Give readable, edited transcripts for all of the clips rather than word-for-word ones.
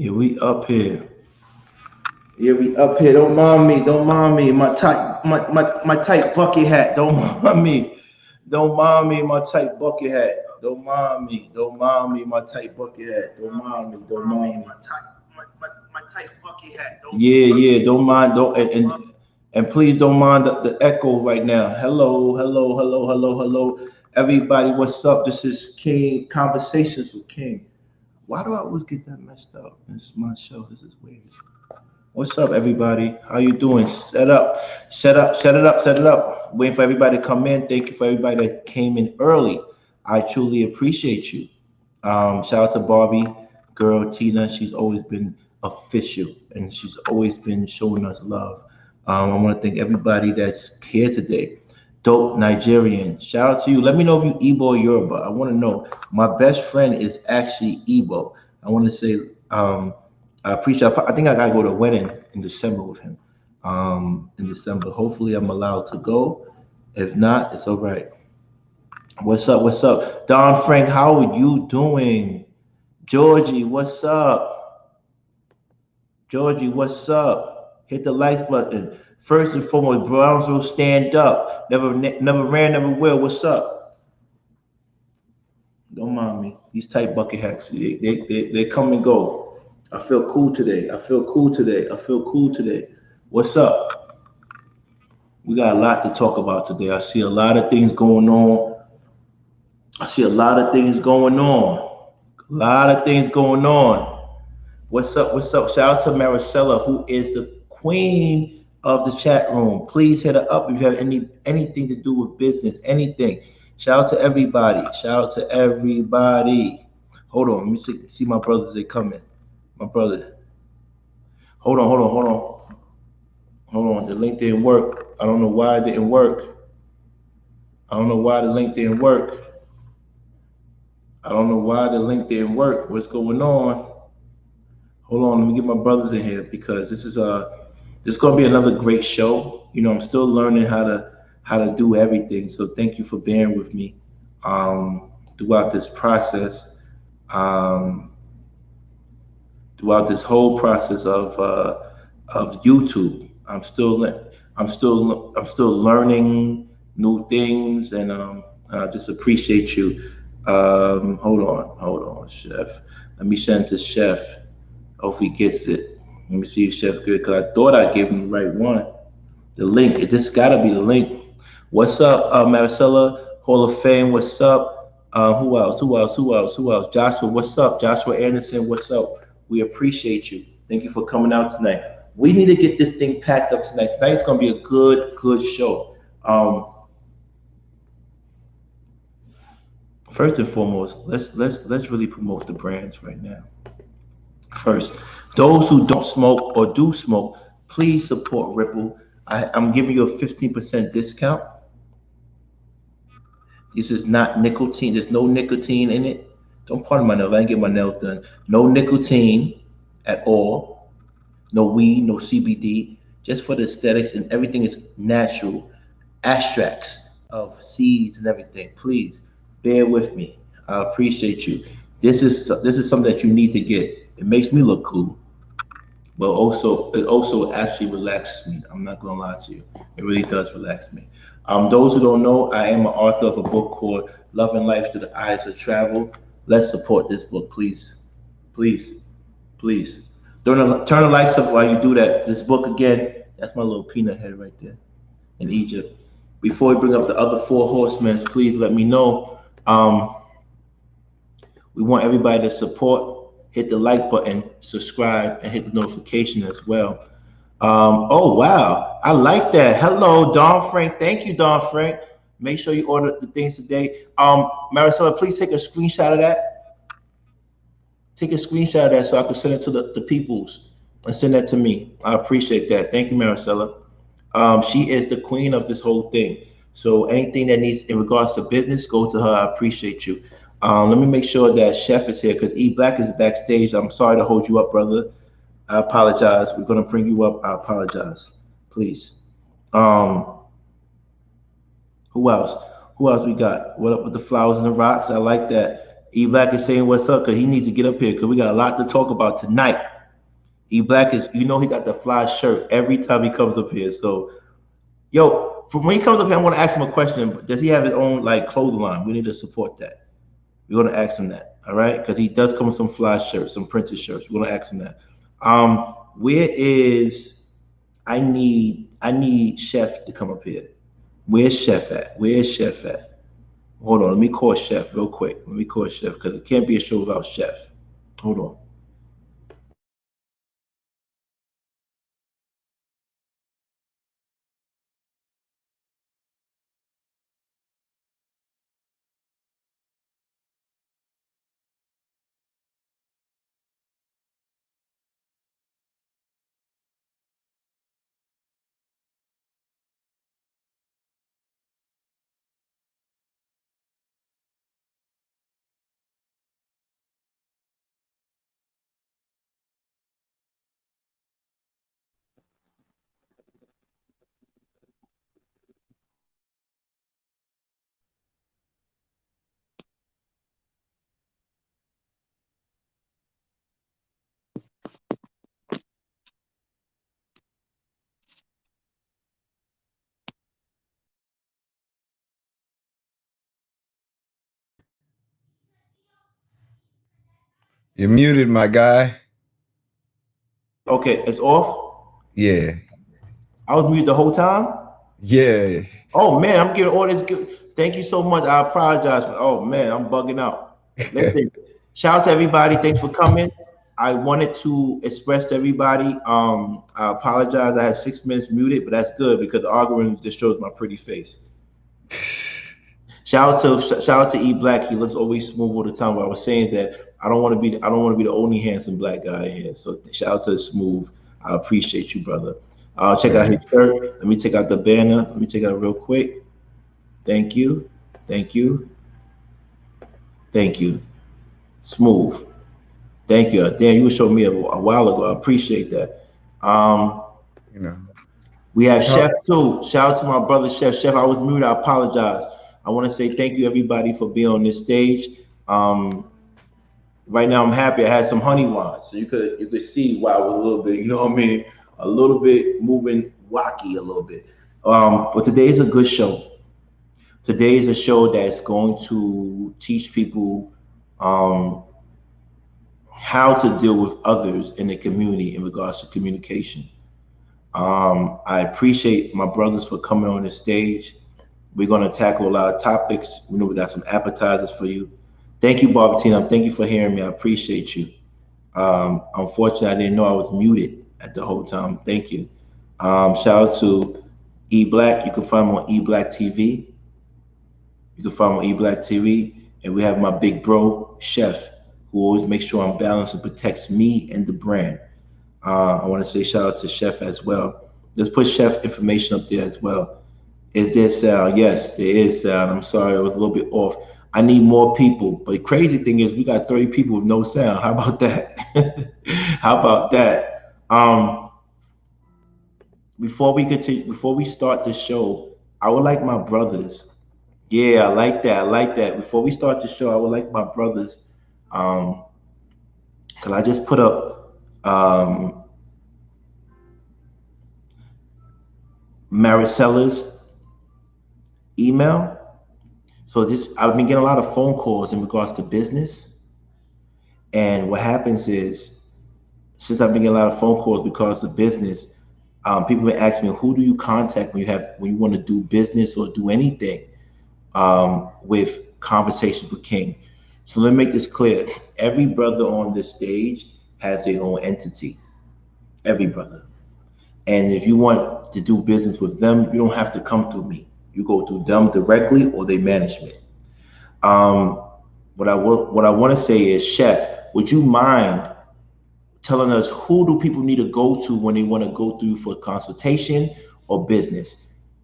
Yeah, we up here. Yeah, we up here. Don't mind me. Don't mind me. My tight bucket hat. Don't mind me. Don't mind me. My tight bucket hat. Don't mind me. Don't mind me. My tight bucket hat. Don't mind me. Don't mind me. My tight bucket hat. Yeah, yeah. Don't mind. Don't and please don't mind the echo right now. Hello, hello, hello, hello, hello. Everybody, what's up? This is King Conversations with King. Why do I always get that messed up? This is my show. This is weird. What's up, everybody? How you doing? Set up, set up, set it up, set it up. Waiting for everybody to come in. Thank you for everybody that came in early. I truly appreciate you. Shout out to Barbie, girl Tina. She's always been official and she's always been showing us love. I want to thank everybody that's here today. Dope Nigerian. Shout out to you. Let me know if you Igbo or Yoruba. I want to know. My best friend is actually Igbo. I want to say I appreciate. I think I gotta go to a wedding in December with him. In December. Hopefully, I'm allowed to go. If not, it's all right. What's up? What's up, Don Frank? How are you doing? Georgie, what's up? Georgie, what's up? Hit the like button. First and foremost, Brownsville, stand up. Never ran, never will. What's up? Don't mind me. These tight bucket hats, they come and go. I feel cool today. I feel cool today. I feel cool today. What's up? We got a lot to talk about today. I see a lot of things going on. I see a lot of things going on. A lot of things going on. What's up? What's up? Shout out to Maricela, who is the queen of the chat room. Please hit her up if you have anything to do with business, anything. Shout out to everybody. Shout out to everybody. Hold on. Let me see my brothers. They coming. My brother. Hold on, hold on, hold on. Hold on. The link didn't work. I don't know why it didn't work. I don't know why the link didn't work. I don't know why the link didn't work. What's going on? Hold on, let me get my brothers in here because this is gonna be another great show. You know, I'm still learning how to do everything. So thank you for bearing with me throughout this process. Um, Throughout this whole process of YouTube. I'm still learning new things, and I just appreciate you. Hold on, Chef. Let me send to Chef. Hope he gets it. Let me see if Chef good, because I thought I gave him the right one. The link. It just gotta be the link. What's up, Maricela? Hall of Fame. What's up? Who else? Who else? Who else? Who else? Joshua. What's up? Joshua Anderson. What's up? We appreciate you. Thank you for coming out tonight. We need to get this thing packed up tonight. Tonight's gonna be a good show. First and foremost, let's really promote the brands right now. First, those who don't smoke or do smoke, please support Ripple. I'm giving you a 15% discount. This is not nicotine. There's no nicotine in it. Don't pardon my nails. I didn't get my nails done. No nicotine at all. No weed, no CBD. Just for the aesthetics, and everything is natural. Extracts of seeds and everything. Please bear with me. I appreciate you. This is something that you need to get. It makes me look cool, but it also actually relaxes me. I'm not gonna lie to you. It really does relax me. Those who don't know, I am an author of a book called Love and Life Through the Eyes of Travel. Let's support this book, please. Please. Please. Turn the lights up while you do that. This book again, that's my little peanut head right there in Egypt. Before we bring up the other four horsemen, please let me know. We want everybody to support. Hit the like button, subscribe, and hit the notification as well. Oh, wow. I like that. Hello, Don Frank. Thank you, Don Frank. Make sure you order the things today. Maricela, please take a screenshot of that. Take a screenshot of that so I can send it to the peoples and send that to me. I appreciate that. Thank you, Maricela. She is the queen of this whole thing. So anything that needs in regards to business, go to her. I appreciate you. Let me make sure that Chef is here because E Black is backstage. I'm sorry to hold you up, brother. I apologize. We're gonna bring you up. I apologize. Please. Who else? Who else we got? What up with the flowers and the rocks? I like that. E Black is saying what's up because he needs to get up here because we got a lot to talk about tonight. E Black is, you know, he got the fly shirt every time he comes up here. So, yo, from when he comes up here, I want to ask him a question. Does he have his own like clothing line? We need to support that. We're gonna ask him that, all right? Because he does come with some fly shirts, some printed shirts. We're gonna ask him that. Where is I need Chef to come up here. Where's Chef at? Where's Chef at? Hold on, let me call Chef real quick. Let me call Chef because it can't be a show without Chef. Hold on. You're muted, my guy. Okay, it's off. Yeah. I was muted the whole time. Yeah. Oh man, I'm getting all this good. Thank you so much. I apologize. Oh man, I'm bugging out. Listen, shout out to everybody. Thanks for coming. I wanted to express to everybody. I apologize. I had 6 minutes muted, but that's good because the algorithm just shows my pretty face. Shout out to E Black. He looks always smooth all the time. But I was saying that I don't want to be the only handsome black guy here. So shout out to Smooth. I appreciate you, brother. Check out his shirt. Let me take out the banner. Let me check out real quick. Thank you. Thank you. Thank you. Smooth. Thank you. Dan, you showed me a while ago. I appreciate that. You know. We have Chef too. Shout out to my brother Chef. Chef, I was muted. I apologize. I want to say thank you everybody for being on this stage. Right now I'm happy. I had some honey wine, so you could see why I was a little bit, you know what I mean, a little bit moving wacky a little bit. But today is a good show. Today is a show that's going to teach people how to deal with others in the community in regards to communication. I appreciate my brothers for coming on the stage. We're going to tackle a lot of topics. We know we got some appetizers for you. Thank you, Barbatina. Thank you for hearing me. I appreciate you. Unfortunately, I didn't know I was muted at the whole time. Thank you. Shout out to E Black. You can find him on E Black TV. You can find him on E Black TV. And we have my big bro, Chef, who always makes sure I'm balanced and protects me and the brand. I want to say shout out to Chef as well. Let's put Chef information up there as well. Is there sound? Yes, there is sound. I'm sorry, I was a little bit off. I need more people. But the crazy thing is we got 30 people with no sound. How about that? How about that? Before we continue, before we start the show, I would like my brothers. Yeah, I like that. I like that. Before we start the show, I would like my brothers. Cause I just put up Maricella's email. So I've been getting a lot of phone calls in regards to business. And what happens is, since I've been getting a lot of phone calls because of business, people have been asking me, who do you contact when you want to do business or do anything with Conversations with King? So let me make this clear. Every brother on this stage has their own entity. Every brother. And if you want to do business with them, you don't have to come through me. You go through them directly or their management. What I want to say is, Chef, would you mind telling us who do people need to go to when they want to go through for consultation or business?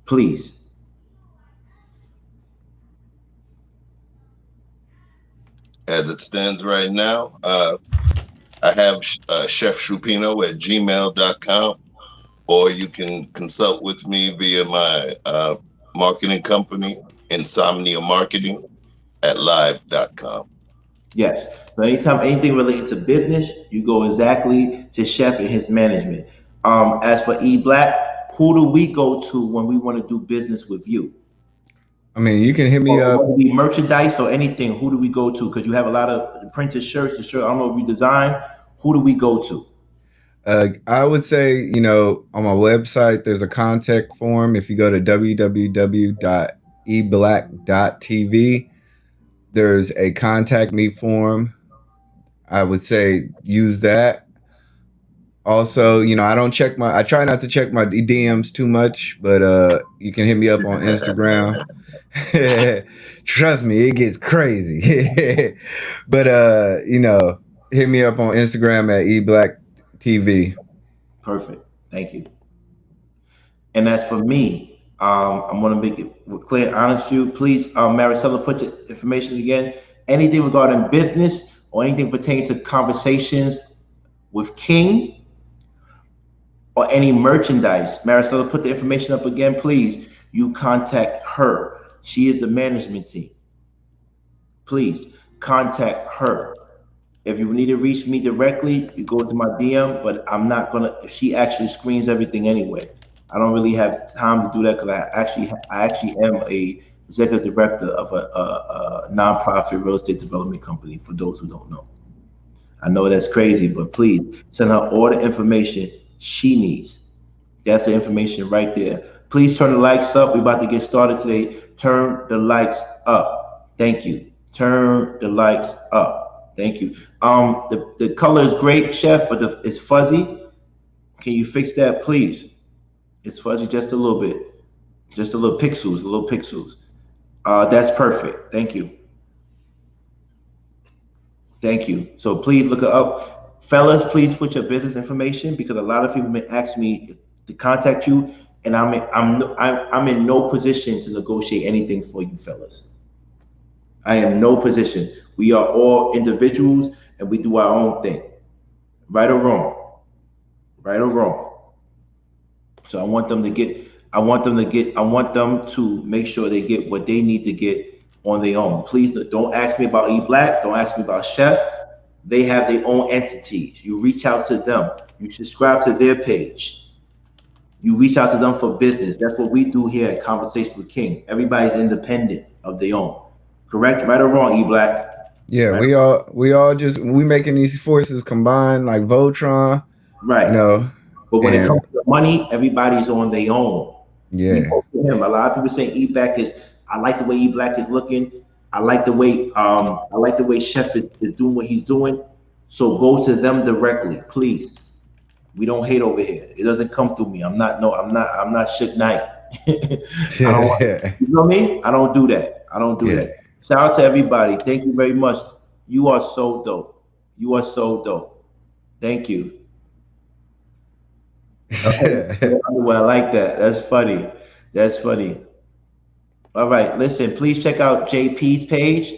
Please. As it stands right now, I have Chef Shupino at gmail.com, or you can consult with me via my marketing company, Insomnia Marketing, at live.com. Yes. So anytime anything related to business, you go exactly to Chef and his management. As for E Black, who do we go to when we want to do business with you? I mean, you can hit me Or up. whether it be merchandise or anything, who do we go to? Because you have a lot of printed shirts and shirt. I don't know if you design. Who do we go to? I would say, on my website, there's a contact form. If you go to www.eblack.tv, there's a contact me form. I would say use that. Also, I try not to check my DMs too much, but you can hit me up on Instagram. Trust me, it gets crazy. But hit me up on Instagram at eblacktv. Perfect. Thank you. And as for me, I'm going to make it clear and honest to you. Please, Maricela, put your information again. Anything regarding business or anything pertaining to conversations with King or any merchandise, Maricela, put the information up again, please. You contact her. She is the management team. Please contact her. If you need to reach me directly, you go to my DM, but I'm not gonna. She actually screens everything anyway. I don't really have time to do that because I actually am a executive director of a nonprofit real estate development company. For those who don't know, I know that's crazy, but please send her all the information she needs. That's the information right there. Please turn the likes up. We're about to get started today. Turn the likes up. Thank you. Turn the likes up. Thank you. The color is great, Chef, but it's fuzzy. Can you fix that, please? It's fuzzy just a little bit, just a little pixels, a little pixels. That's perfect. Thank you. Thank you. So please look it up. Fellas, please put your business information because a lot of people have been asking me to contact you, and I'm in no position to negotiate anything for you, fellas. I am no position. We are all individuals, and we do our own thing, right or wrong, right or wrong. So I want them to get. I want them to get. I want them to make sure they get what they need to get on their own. Please don't ask me about E Black. Don't ask me about Chef. They have their own entities. You reach out to them. You subscribe to their page. You reach out to them for business. That's what we do here at Conversation with King. Everybody's independent of their own. Correct? Right or wrong, E Black? Yeah, Right. we making these forces combine like Voltron, Right. But when it and comes to money, everybody's on their own. We yeah, vote for him. A lot of people say E Black is. I like the way E Black is looking. I like the way Chef is doing what he's doing. So go to them directly, please. We don't hate over here. It doesn't come through me. I'm not Suge Knight. I don't want, yeah, you know what I mean? I don't do that. I don't do yeah. that. Shout out to everybody. Thank you very much. You are so dope. You are so dope. Thank you. Well, I like that. That's funny. That's funny. All right, listen, please check out JP's page.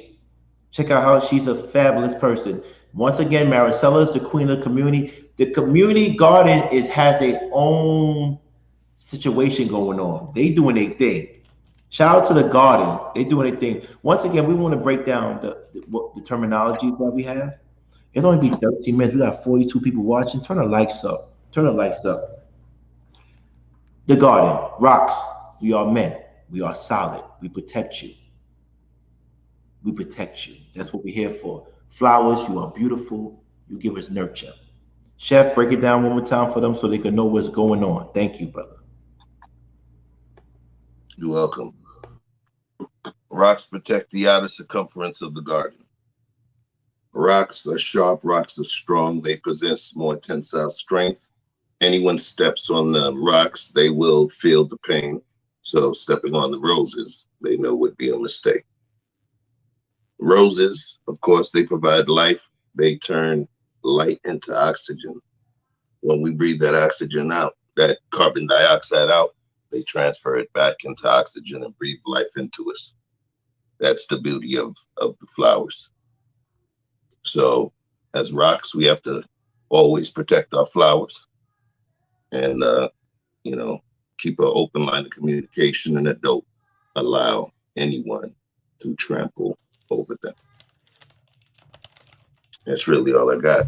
Check out how she's a fabulous person. Once again, Maricela is the queen of the community. The community garden has their own situation going on. They doing their thing. Shout out to the garden. They doing their thing. Once again, we want to break down the terminology that we have. It's only be 13 minutes. We got 42 people watching. Turn the likes up. Turn the likes up. The garden, rocks. We are men. We are solid. We protect you. We protect you. That's what we're here for. Flowers, you are beautiful. You give us nurture. Chef, break it down one more time for them so they can know what's going on. Thank you, brother. You're welcome. Rocks protect the outer circumference of the garden. Rocks are sharp, rocks are strong. They possess more tensile strength. Anyone steps on the rocks, they will feel the pain. So stepping on the roses, they know would be a mistake. Roses, of course, they provide life. They turn light into oxygen. When we breathe that oxygen out, that carbon dioxide out, they transfer it back into oxygen and breathe life into us. That's the beauty of the flowers. So as rocks, we have to always protect our flowers and, keep an open line of communication and don't allow anyone to trample over them. That's really all I got.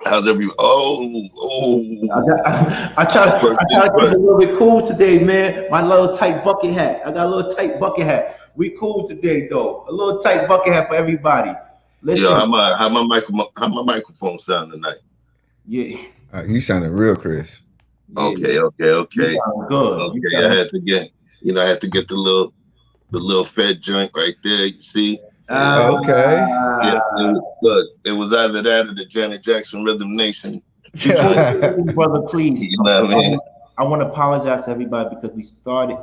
How's every? I try to keep it a little bit cool today, man. My little tight bucket hat. I got a little tight bucket hat. We cool today, though. A little tight bucket hat for everybody. Listen. Yo, how my microphone sound tonight? Yeah. You sounded real crisp. Yeah. Okay. You sound good. Okay, I had to get, the little Fed joint right there. You see? Okay. Yeah, look, it was either that or the Janet Jackson Rhythm Nation. Brother, please. You know what I mean? I want to apologize to everybody because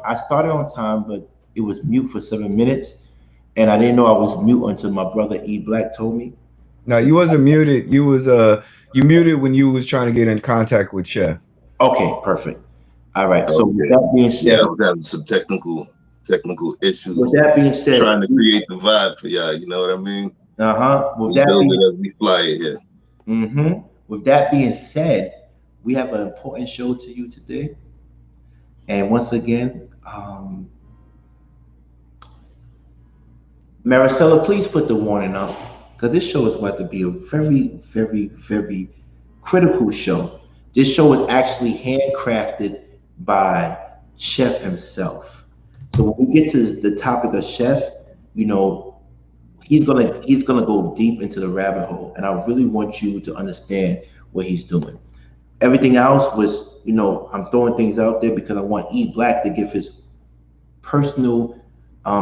I started on time, but it was mute for 7 minutes. And I didn't know I was mute until my brother E Black told me. No, you wasn't muted. You was you muted when you was trying to get in contact with Chef. Okay, perfect. All right. So with that being said, I was having some technical issues. With that being said, trying to create the vibe for y'all, you know what I mean? With that being, it as we fly it here. With that being said, we have an important show to you today. And once again, Maricela, please put the warning up, because this show is about to be a very, very, very critical show. This show is actually handcrafted by Chef himself. So when we get to the topic of Chef, he's gonna go deep into the rabbit hole, and I really want you to understand what he's doing. Everything else was, I'm throwing things out there because I want E Black to give his personal,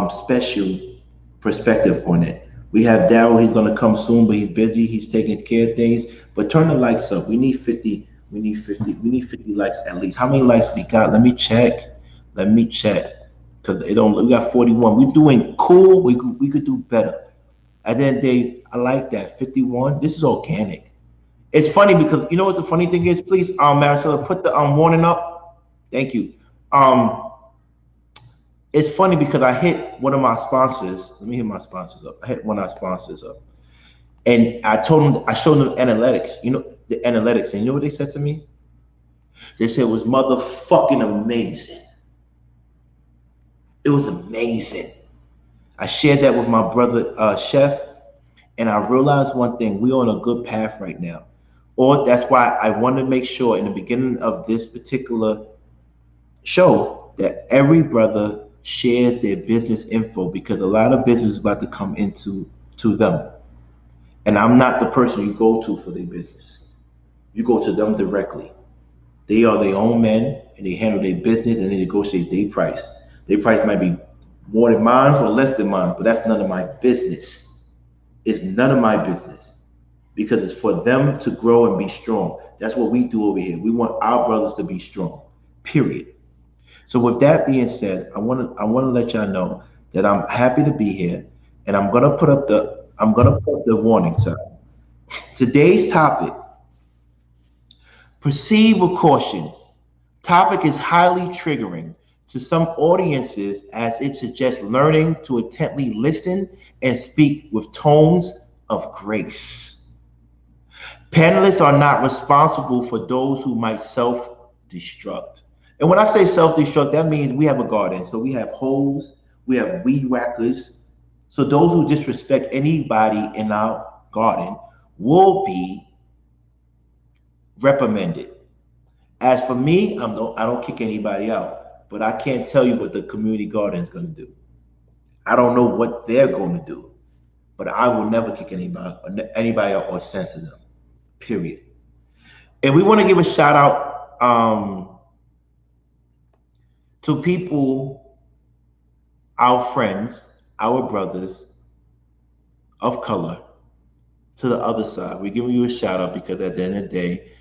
special perspective on it. We have Daryl. He's gonna come soon, but he's busy. He's taking care of things. But turn the likes up. We need 50. We need 50 likes at least. How many likes we got? Let me check. Because we got 41. We're doing cool. We could do better. At the end of the day, I like that. 51. This is organic. It's funny because you know what the funny thing is? Please, Maricela, put the warning up. Thank you. It's funny because I hit one of my sponsors. Let me hit my sponsors up. I hit one of our sponsors up. And I showed them analytics, the analytics. And you know what they said to me? They said it was motherfucking amazing. It was amazing. I shared that with my brother, Chef, and I realized one thing. We're on a good path right now. Or that's why I want to make sure in the beginning of this particular show that every brother shares their business info, because a lot of business is about to come into them. And I'm not the person you go to for their business. You go to them directly. They are their own men, and they handle their business, and they negotiate their price. Their price might be more than mine or less than mine, but that's none of my business. It's none of my business, because it's for them to grow and be strong. That's what we do over here. We want our brothers to be strong, period. So with that being said, I want to let y'all know that I'm happy to be here, and I'm gonna put up the warning sign. Today's topic: proceed with caution. Topic is highly triggering to some audiences, as it suggests learning to intently listen and speak with tones of grace. Panelists are not responsible for those who might self-destruct. And when I say self-destruct, that means we have a garden. So we have hoes, we have weed whackers. So those who disrespect anybody in our garden will be reprimanded. As for me, I don't kick anybody out, but I can't tell you what the community garden is going to do. I don't know what they're going to do, but I will never kick anybody out or censor them, period. And we want to give a shout out to people, our friends, our brothers of color, to the other side. We're giving you a shout out because at the end of the day,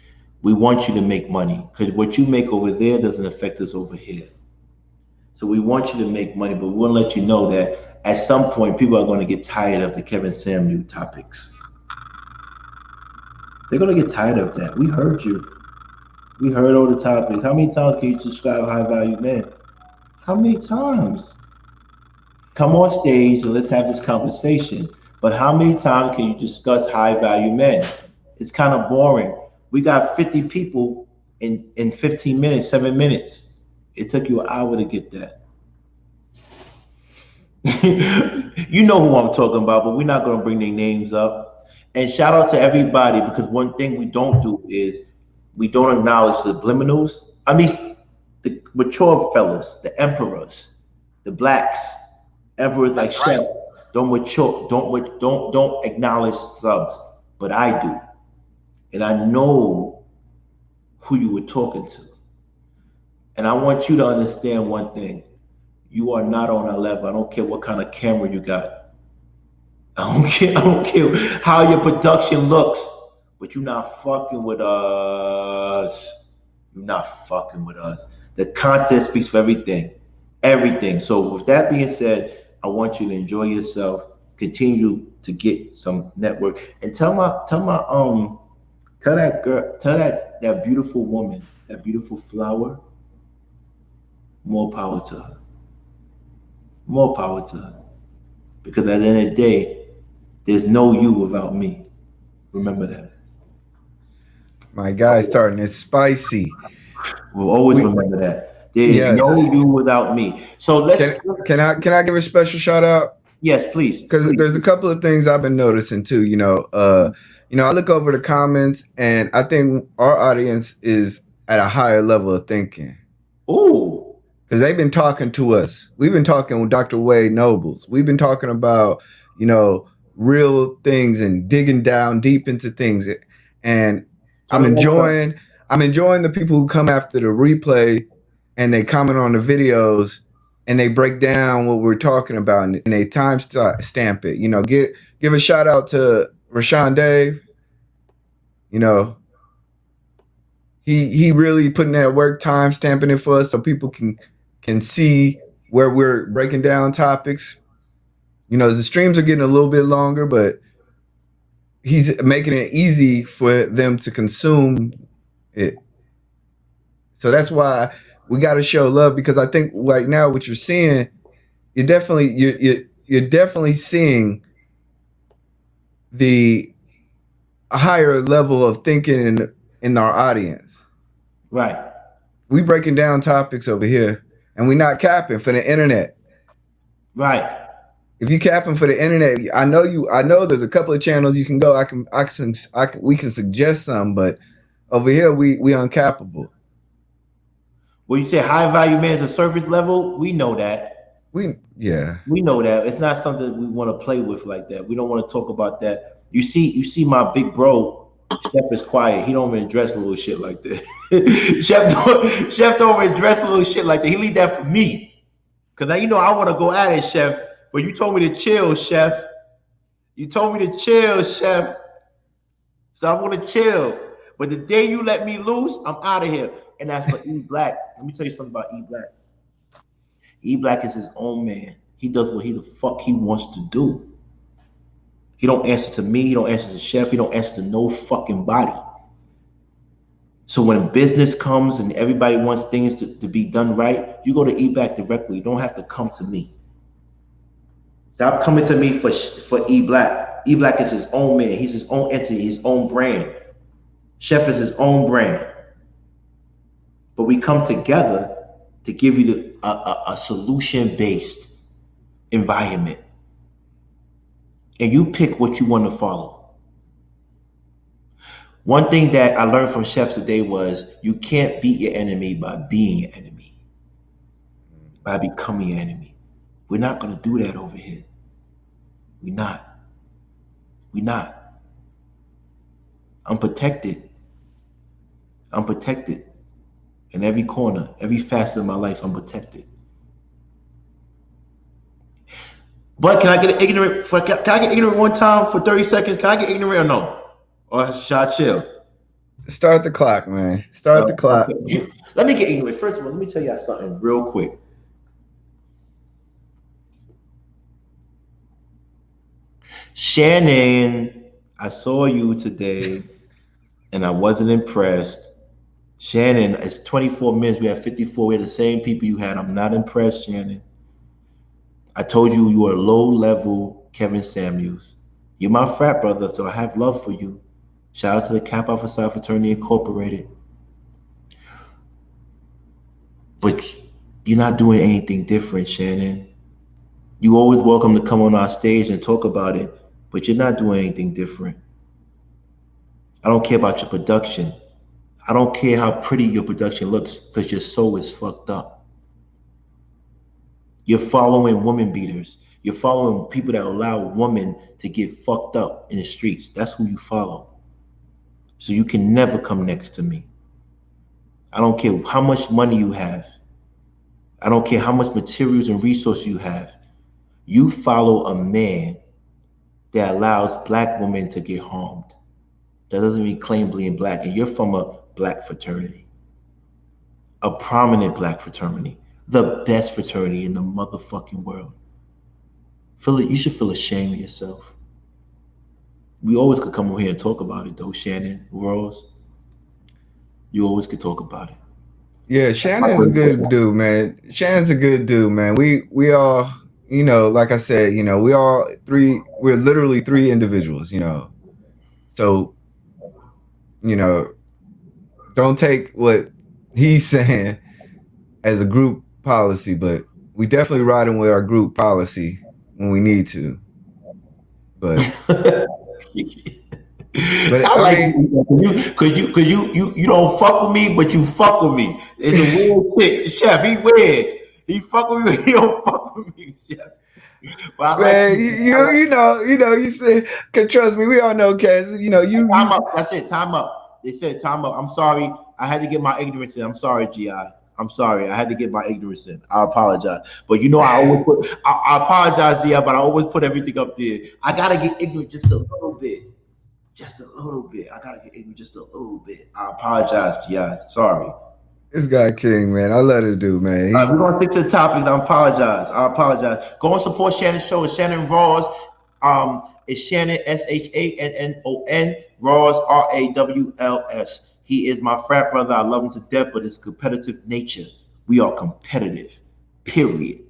we want you to make money, because what you make over there doesn't affect us over here. So we want you to make money, but we want to let you know that at some point, people are going to get tired of the Kevin Samuel topics. They're going to get tired of that. We heard you. We heard all the topics. How many times can you describe high value men? How many times? Come on stage and let's have this conversation. But how many times can you discuss high value men? It's kind of boring. We got 50 people in 15 minutes, 7 minutes. It took you an hour to get that. You know who I'm talking about, but we're not going to bring their names up. And shout out to everybody, because one thing we don't do is we don't acknowledge subliminals. I mean, the mature fellas, the emperors, the blacks, emperors like That's right. Chef, don't mature, don't acknowledge subs, but I do, and I know who you were talking to, and I want you to understand one thing: you are not on our level. I don't care what kind of camera you got. I don't care. I don't care how your production looks, but you're not fucking with us. You're not fucking with us. The content speaks for everything, everything. So with that being said, I want you to enjoy yourself. Continue to get some network, and tell that girl, tell that beautiful woman, that beautiful flower, more power to her. More power to her. Because at the end of the day, there's no you without me. Remember that. My guy's starting it spicy. We'll always remember that. There's Yes. no you without me. So let's. Can I give a special shout out? Yes, please. Because there's a couple of things I've been noticing too. I look over the comments, and I think our audience is at a higher level of thinking. Ooh. Because they've been talking to us. We've been talking with Dr. Wade Nobles. We've been talking about, real things and digging down deep into things. And I'm enjoying the people who come after the replay and they comment on the videos and they break down what we're talking about and they time stamp it. Give a shout out to Rashawn Dave. He really putting that work, time stamping it for us so people can see where we're breaking down topics. The streams are getting a little bit longer, but he's making it easy for them to consume it. So that's why we got to show love, because I think right now what you're seeing, you're definitely seeing the higher level of thinking in our audience. Right. We breaking down topics over here, and we're not capping for the internet. Right. If you capping for the internet, I know there's a couple of channels you can go. We can suggest some, but over here we uncappable. Well, you say high value man is a surface level. We know that. We know that. It's not something we want to play with like that. We don't want to talk about that. You see my big bro, Chef is quiet. He don't even address little shit like that. Chef don't even address little shit like that. He leave that for me. Cause now I want to go at it, Chef. But you told me to chill, Chef. You told me to chill, Chef. So I want to chill. But the day you let me loose, I'm out of here. And that's for E Black. Let me tell you something about E Black. E Black is his own man. He does what the fuck he wants to do. He don't answer to me. He don't answer to Chef. He don't answer to no fucking body. So when business comes and everybody wants things to be done right, you go to E Black directly. You don't have to come to me. Stop coming to me for E Black. E Black is his own man. He's his own entity, his own brand. Chef is his own brand. But we come together to give you a solution-based environment. And you pick what you want to follow. One thing that I learned from Chef today was you can't beat your enemy by being your enemy, by becoming your enemy. We're not going to do that over here. We're not. I'm protected. In every corner, every facet of my life, I'm protected. But can I get ignorant? Can I get ignorant one time for 30 seconds? Can I get ignorant or no? Or should I chill? Start the clock, man. Start the clock. Okay. Let me get ignorant. First of all, let me tell y'all something real quick. Shannon, I saw you today and I wasn't impressed. Shannon, it's 24 minutes. We have 54. We're the same people you had. I'm not impressed, Shannon. I told you you are low-level Kevin Samuels. You're my frat brother, so I have love for you. Shout out to the Kappa Alpha Psi Fraternity Incorporated. But you're not doing anything different, Shannon. You always welcome to come on our stage and talk about it, but you're not doing anything different. I don't care about your production. I don't care how pretty your production looks because your soul is fucked up. You're following woman beaters. You're following people that allow women to get fucked up in the streets. That's who you follow. So you can never come next to me. I don't care how much money you have. I don't care how much materials and resources you have. You follow a man that allows black women to get harmed. That doesn't mean claim being black. And you're from a black fraternity, a prominent black fraternity, the best fraternity in the motherfucking world. You should feel ashamed of yourself. We always could come over here and talk about it, though, Shannon, Rose. You always could talk about it. Yeah, Shannon's a good dude, man. Shannon's a good dude, man. We all, you know, like I said, you know, we're literally three individuals, you know. So, you know, don't take what he's saying as a group policy, but we definitely riding with our group policy when we need to. But I like because you don't fuck with me, but you fuck with me. It's a weird shit. Chef, he weird. He fuck with me, he don't fuck with me, Chef. But man, you said, cause trust me, we all know, Cass. You know, time up. That's it. Time up. They said time up. I'm sorry. I had to get my ignorance in. I'm sorry, Gi. I'm sorry. I had to get my ignorance in. I apologize. But you know, I always put. I apologize, Gi, but I always put everything up there. I gotta get ignorant just a little bit. Just a little bit. I gotta get ignorant just a little bit. I apologize, Gi. Sorry. This guy King, man. I love this dude, man. We're gonna stick to the topics. I apologize. Go and support Shannon's show. It's Shannon Rawls. It's Shannon SHANNON Rawls RAWLS. He is my frat brother. I love him to death, but it's competitive nature. We are competitive. Period.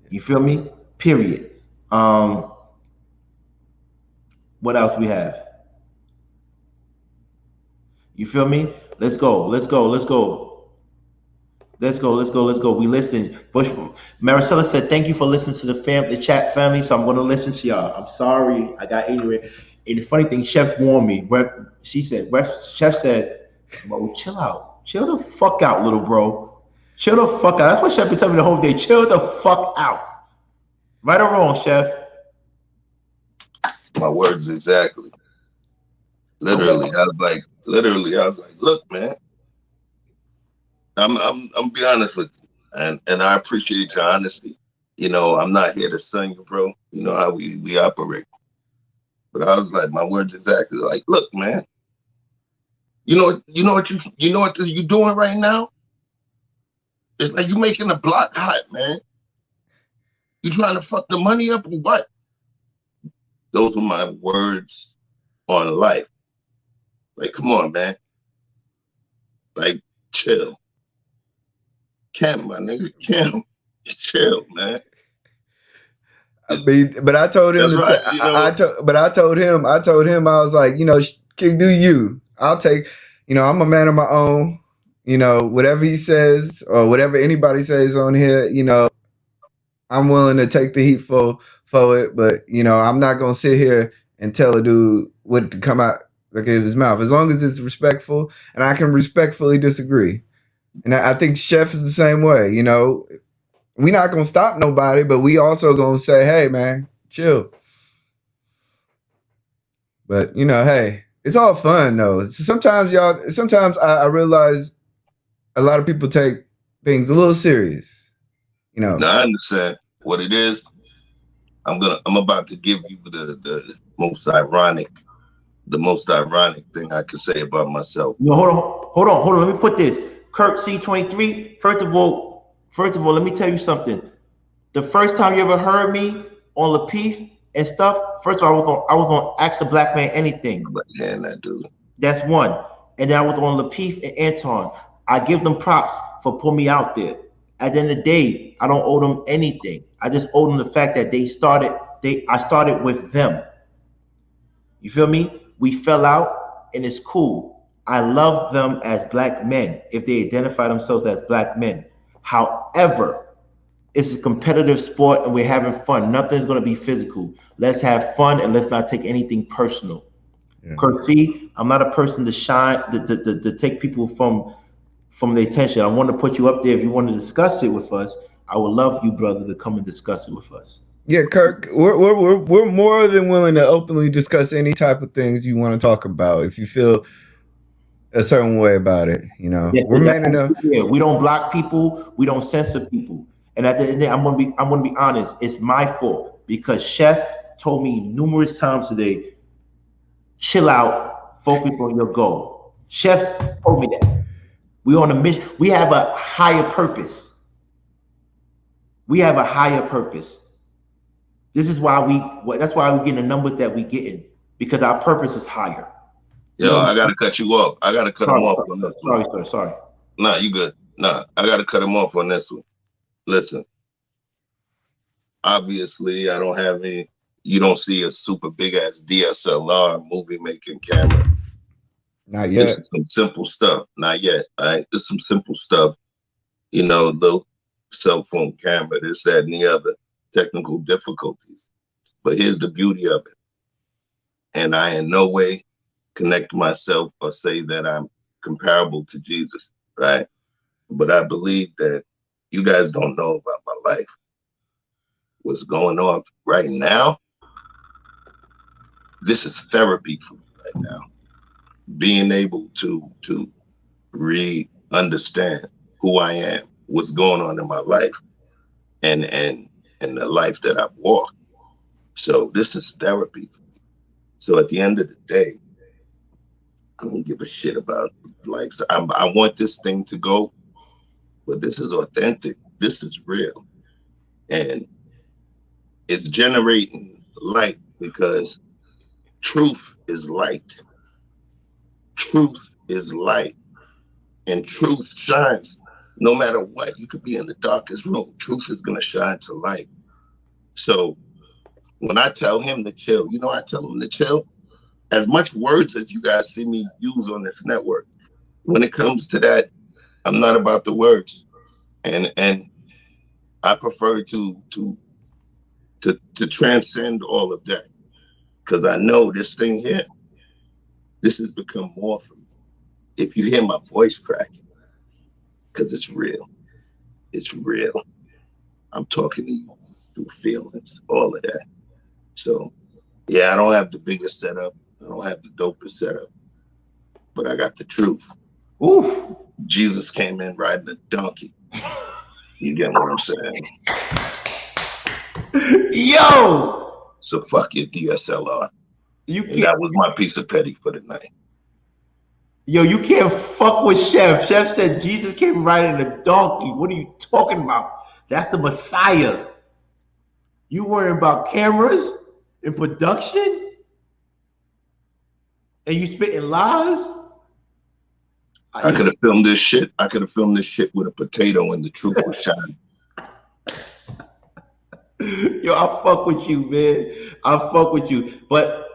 You feel me? Period. What else we have? You feel me? Let's go. We listen. Maricela said, thank you for listening to the chat family. So I'm going to listen to y'all. I'm sorry. I got ignorant. And the funny thing, Chef warned me. Chef said, well, chill out. Chill the fuck out, little bro. Chill the fuck out. That's what Chef been telling me the whole day. Chill the fuck out. Right or wrong, Chef? My words exactly. Literally, I was like, look, man. I'm be honest with you, and I appreciate your honesty. You know, I'm not here to stun you, bro. You know how we operate. But I was like, my words exactly. Like, look, man. You know what you doing right now? It's like you making the block hot, man. You trying to fuck the money up or what? Those were my words on life. Like, come on, man. Like, chill. Kim, my nigga, Kim, chill, man. I mean, but I told him. Right, I told him. I was like, you know, King, do you? I'll take. You know, I'm a man of my own. You know, whatever he says or whatever anybody says on here, you know, I'm willing to take the heat for it. But you know, I'm not gonna sit here and tell a dude what to come out like in his mouth. As long as it's respectful, and I can respectfully disagree. And I think Chef is the same way. You know, we're not gonna stop nobody, but we also gonna say, hey, man, chill. But you know, hey, it's all fun though. Sometimes I realize a lot of people take things a little serious. You know. Now I understand what it is. I'm about to give you the most ironic thing I can say about myself. No, hold on. Let me put this. Kirk C23. First of all, let me tell you something. The first time you ever heard me on Lapeef and stuff, first of all, I was on Ask the Black Man Anything. Man, that dude. That's one. And then I was on Lapeef and Anton. I give them props for putting me out there. At the end of the day, I don't owe them anything. I just owe them the fact that I started with them. You feel me? We fell out and it's cool. I love them as black men if they identify themselves as black men. However, it's a competitive sport and we're having fun. Nothing's going to be physical. Let's have fun and let's not take anything personal. Yeah. Because see, I'm not a person to shine to take people from their attention. I want to put you up there. If you want to discuss it with us, I would love you, brother, to come and discuss it with us. Yeah, Kirk, we're more than willing to openly discuss any type of things you want to talk about. If you feel a certain way about it, you know, Yes, we're man enough. yeah, we don't block people. We don't censor people. And at the end of the day, I'm gonna be honest. It's my fault because Chef told me numerous times today, chill out, focus on your goal. Chef told me that. We on a mission. We have a higher purpose. We have a higher purpose. This is why that's why we're getting the numbers that we're getting, because our purpose is higher. Yo, I gotta cut you off. I gotta cut him off on this one. Sorry, sir. Sorry. Nah, you good. Nah, I gotta cut him off on this one. Listen, obviously, I don't have any. You don't see a super big ass DSLR movie making camera. Not yet. This is some simple stuff. Not yet. All right, this is some simple stuff. You know, little cell phone camera, this, that, and the other. Technical difficulties. But here's the beauty of it. And I in no way connect myself or say that I'm comparable to Jesus, right? But I believe that you guys don't know about my life. What's going on right now, this is therapy for me right now. Being able to understand who I am, what's going on in my life, and the life that I've walked. So this is therapy. So at the end of the day, I don't give a shit about likes. I want this thing to go, but this is authentic. This is real. And it's generating light because truth is light. Truth is light. And truth shines no matter what. You could be in the darkest room. Truth is going to shine to light. So when I tell him to chill, you know, I tell him to chill. As much words as you guys see me use on this network, when it comes to that, I'm not about the words. And I prefer to transcend all of that. Because I know this thing here, this has become more for me. If you hear my voice cracking, because it's real. It's real. I'm talking to you through feelings, all of that. So, yeah, I don't have the biggest setup. I don't have the dopest setup. But I got the truth. Ooh. Jesus came in riding a donkey. You get what I'm saying? Yo! So fuck your DSLR. You can't. And that was my piece of petty for the night. Yo, you can't fuck with Chef. Chef said Jesus came riding a donkey. What are you talking about? That's the Messiah. You worrying about cameras and production? And you spitting lies? I could have filmed this shit. I could have filmed this shit with a potato and the truth was shining. Yo, I fuck with you, man. I fuck with you. But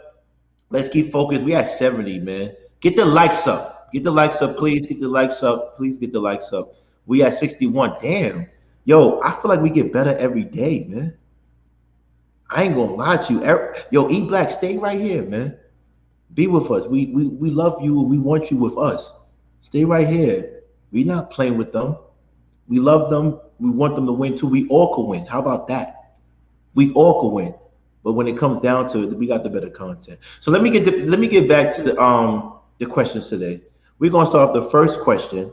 let's keep focused. We at 70, man. Get the likes up. Get the likes up, please. Get the likes up. Please get the likes up. We at 61. Damn. Yo, I feel like we get better every day, man. I ain't gonna lie to you. Yo, E Black, stay right here, man. Be with us. We love you and we want you with us. Stay right here. We not playing with them. We love them. We want them to win too. We all can win. How about that? We all can win. But when it comes down to it, we got the better content. So let me get back to the questions today. We're gonna start off the first question.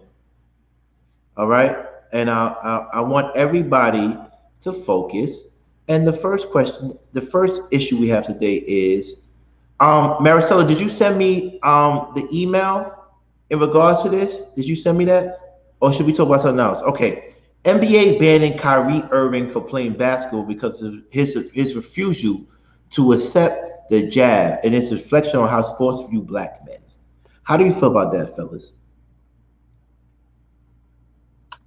All right, and I want everybody to focus. And the first question, the first issue we have today is, Maricela, did you send me the email in regards to this? Did you send me that? Or should we talk about something else? Okay. NBA banning Kyrie Irving for playing basketball because of his refusal to accept the jab and its reflection on how sports view black men. How do you feel about that, fellas?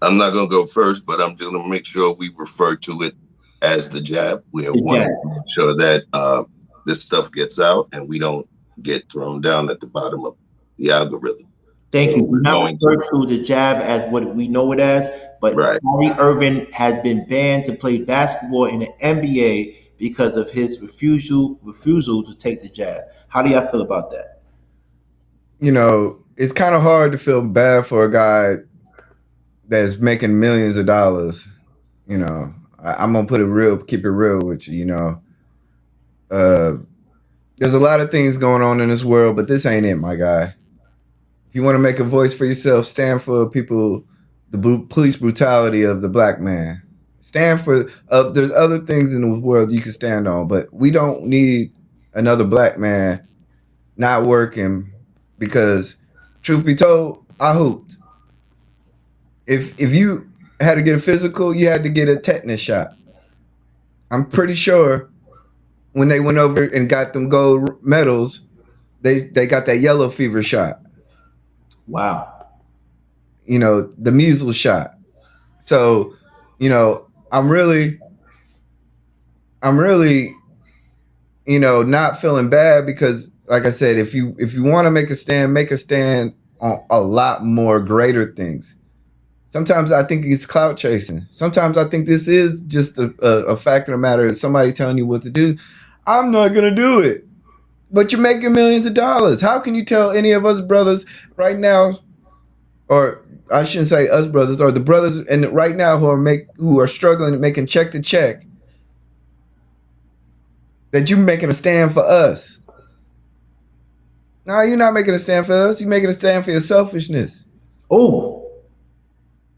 I'm not gonna go first, but I'm just gonna make sure we refer to it as the jab. We want to make sure that this stuff gets out and we don't get thrown down at the bottom of the algorithm. Thank you. We're not referring to the jab as what we know it as, but Kyrie Irving has been banned to play basketball in the NBA because of his refusal to take the jab. How do y'all feel about that? you know, it's kind of hard to feel bad for a guy that's making millions of dollars. You know, I'm gonna keep it real with you. You know, there's a lot of things going on in this world, but this ain't it, my guy. If you want to make a voice for yourself, stand for people, the police brutality of the black man. Stand for. There's other things in the world you can stand on, but we don't need another black man not working because, truth be told, I hooped. If you had to get a physical, you had to get a tetanus shot. I'm pretty sure when they went over and got them gold medals, they got that yellow fever shot. Wow. You know, the measles shot. So, you know, I'm really, you know, not feeling bad because, like I said, if you want to make a stand on a lot more greater things. Sometimes I think it's clout chasing. Sometimes I think this is just a fact of the matter. Is somebody telling you what to do. I'm not gonna do it, but you're making millions of dollars. How can you tell any of us brothers right now, or I shouldn't say us brothers, or the brothers and right now who are struggling making check to check, that you're making a stand for us? No, you're not making a stand for us. You're making a stand for your selfishness. Oh.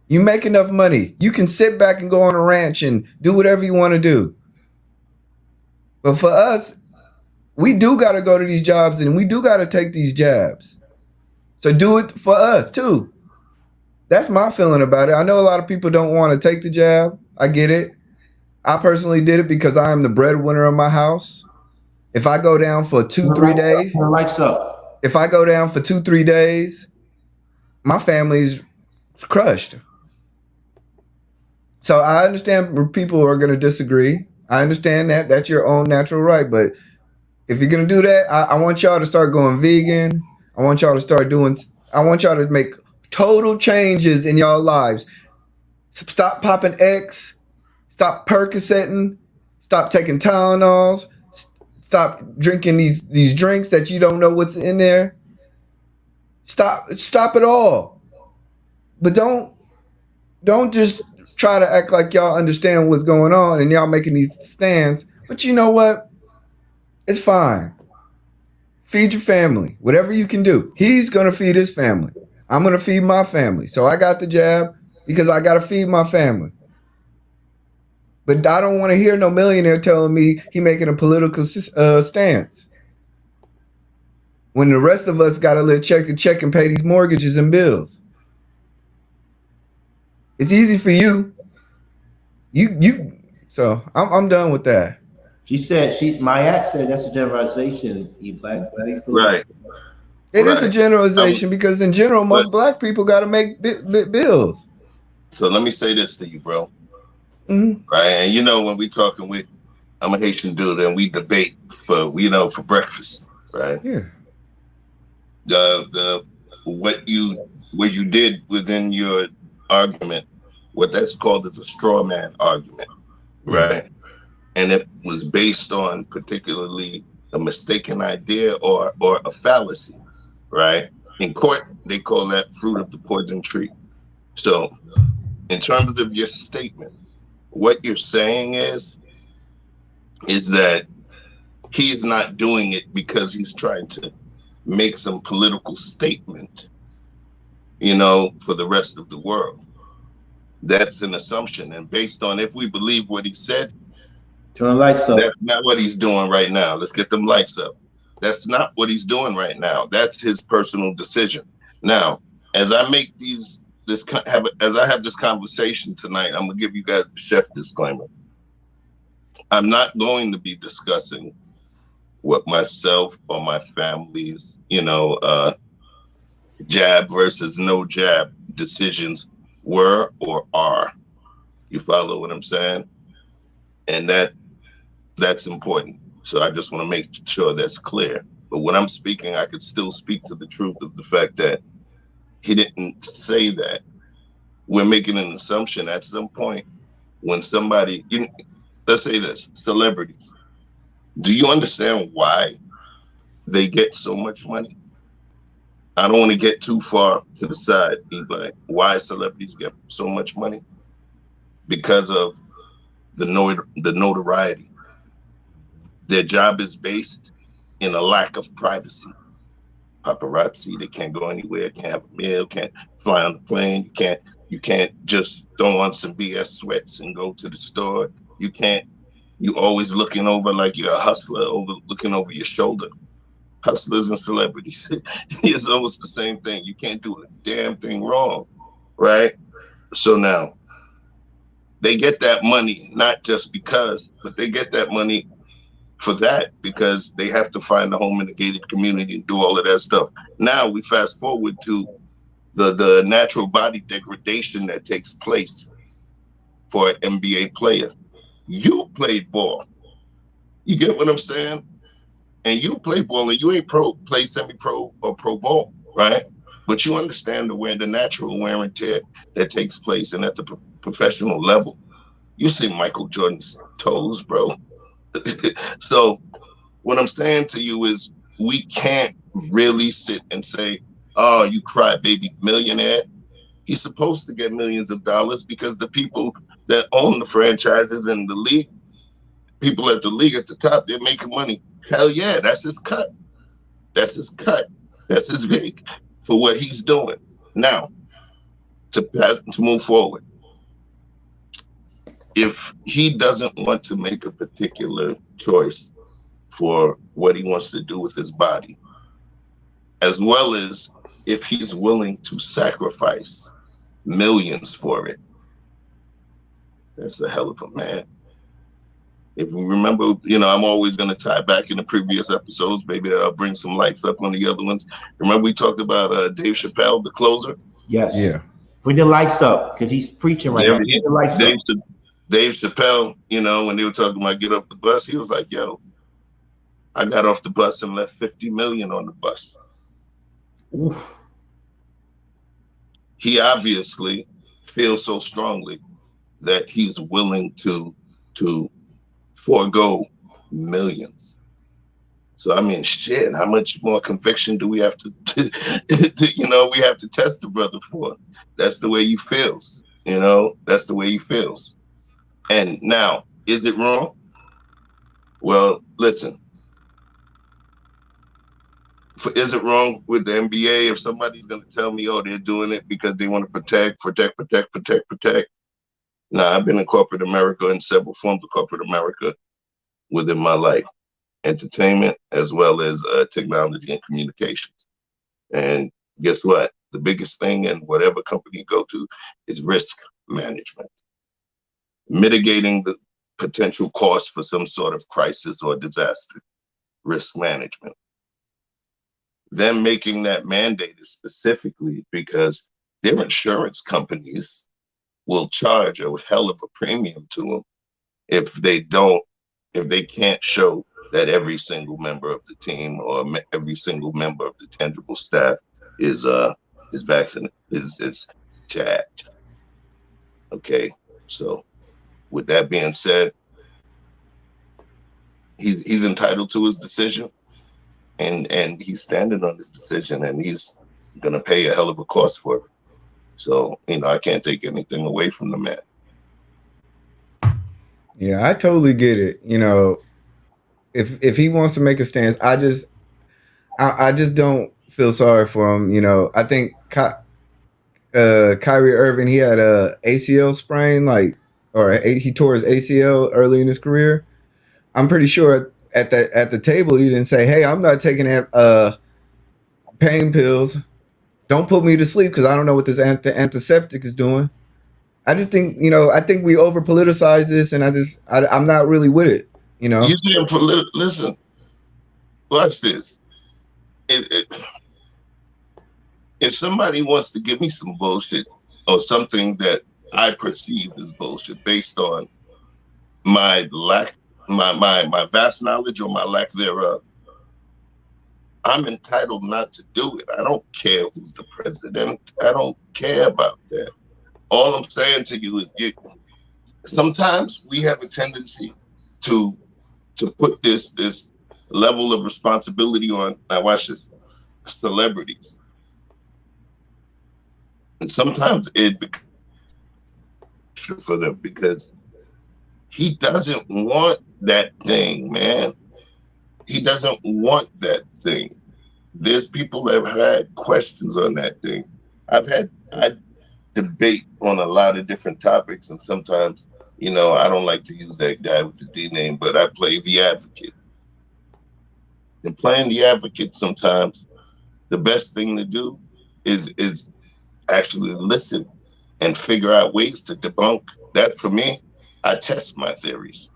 You make enough money. You can sit back and go on a ranch and do whatever you want to do. But for us, we do got to go to these jobs and we do got to take these jabs. So do it for us too. That's my feeling about it. I know a lot of people don't want to take the jab. I get it. I personally did it because I am the breadwinner of my house. If I go down for 2-3 days, lights up. If I go down for 2-3 days, my family's crushed. So I understand people are going to disagree. I understand that. That's your own natural right. But if you're going to do that, I want y'all to start going vegan. I want y'all to make total changes in y'all lives. Stop popping X. Stop Percocetting. Stop taking Tylenols. Stop drinking these drinks that you don't know what's in there. Stop it all. But don't just try to act like y'all understand what's going on and y'all making these stands. But you know what? It's fine. Feed your family. Whatever you can do. He's going to feed his family. I'm going to feed my family. So I got the jab because I got to feed my family. But I don't want to hear no millionaire telling me he making a political stance. When the rest of us got to live check to check and pay these mortgages and bills. It's easy for you. So I'm done with that. Mayat said that's a generalization, black. Right. It is a generalization because in general, most black people got to make bills. So let me say this to you, bro. Mm-hmm. Right. And you know, when we talking I'm a Haitian dude and we debate for breakfast. Right. Yeah. What you did within your argument, what that's called is a straw man argument. Right. And it was based on particularly a mistaken idea or a fallacy. Right. In court, they call that fruit of the poison tree. So in terms of your statement, what you're saying is that he is not doing it because he's trying to make some political statement, for the rest of the world. That's an assumption. And based on if we believe what he said, turn the lights up. That's not what he's doing right now. Let's get them lights up. That's not what he's doing right now. That's his personal decision. Now, as I make as I have this conversation tonight, I'm gonna give you guys the chef disclaimer. I'm not going to be discussing what myself or my family's, jab versus no jab decisions were or are. You follow what I'm saying? And that's important. So I just want to make sure that's clear. But when I'm speaking, I could still speak to the truth of the fact that he didn't say that. We're making an assumption at some point when somebody, let's say this, celebrities. Do you understand why they get so much money? I don't want to get too far to the side. Be like, why celebrities get so much money? Because of the notoriety. Their job is based in a lack of privacy. Paparazzi, they can't go anywhere, can't have a meal, can't fly on the plane, you can't just throw on some BS sweats and go to the store. You always looking over like you're a hustler, looking over your shoulder. Hustlers and celebrities, it's almost the same thing. You can't do a damn thing wrong, right? So now they get that money not just because, but they get that money for that because they have to find a home in the gated community and do all of that stuff. Now we fast forward to the natural body degradation that takes place for an NBA player. You played ball. You get what I'm saying? And you play ball and you ain't play semi-pro or pro ball, right? But you understand the natural wear and tear that takes place, and at the professional level, you see Michael Jordan's toes, bro. So what I'm saying to you is we can't really sit and say, oh, you crybaby millionaire. He's supposed to get millions of dollars because the people that own the franchises and the league, people at the league at the top, they're making money. Hell yeah, that's his cut. That's his cut. That's his big for what he's doing. Now, to move forward, if he doesn't want to make a particular choice for what he wants to do with his body, as well as if he's willing to sacrifice millions for it, that's a hell of a man. If we remember, I'm always going to tie back in the previous episodes. Maybe that'll bring some lights up on the other ones. Remember we talked about Dave Chappelle, the closer? Yes. Yeah. Bring the lights up because he's preaching right now. Bring the lights up. Dave Chappelle, when they were talking about get off the bus, he was like, yo, I got off the bus and left 50 million on the bus. Oof. He obviously feels so strongly that he's willing to forego millions. So I mean, shit, how much more conviction do we have to we have to test the brother for? That's the way he feels, that's the way he feels. And now, is it wrong? Well, listen, is it wrong with the NBA if somebody's going to tell me, oh, they're doing it because they want to protect? Now, I've been in corporate America, in several forms of corporate America within my life, entertainment as well as technology and communications. And guess what? The biggest thing in whatever company you go to is risk management. Mitigating the potential cost for some sort of crisis or disaster, risk management. Them making that mandate is specifically because their insurance companies will charge a hell of a premium to them if they can't show that every single member of the team or every single member of the tangible staff is vaccinated, is jabbed. Okay, so with that being said, he's entitled to his decision, and he's standing on his decision, and he's gonna pay a hell of a cost for it. So, I can't take anything away from the man. Yeah, I totally get it. If he wants to make a stance, I just don't feel sorry for him. I think Kyrie Irving, he had a ACL sprain, he tore his ACL early in his career. I'm pretty sure at the table he didn't say, "Hey, I'm not taking pain pills. Don't put me to sleep because I don't know what this antiseptic is doing." I just think, I think we over politicize this, and I'm not really with it. You didn't listen. Watch this. If somebody wants to give me some bullshit or something that I perceive as bullshit based on my vast knowledge or my lack thereof, I'm entitled not to do it. I don't care who's the president. I don't care about that. All I'm saying to you is sometimes we have a tendency to put this level of responsibility on, now watch this, celebrities. And sometimes it becomes for them because he doesn't want that thing, man. He doesn't want that thing. There's people that have had questions on that thing. I debate on a lot of different topics, and sometimes, I don't like to use that guy with the D name, but I play the advocate. And playing the advocate, sometimes the best thing to do is actually listen and figure out ways to debunk that. For me, I test my theories.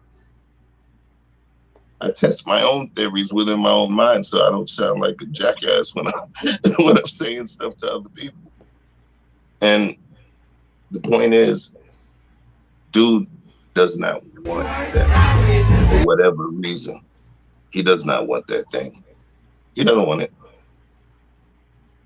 I test my own theories within my own mind, so I don't sound like a jackass when I'm saying stuff to other people. And the point is, dude does not want that for whatever reason. He does not want that thing. He doesn't want it.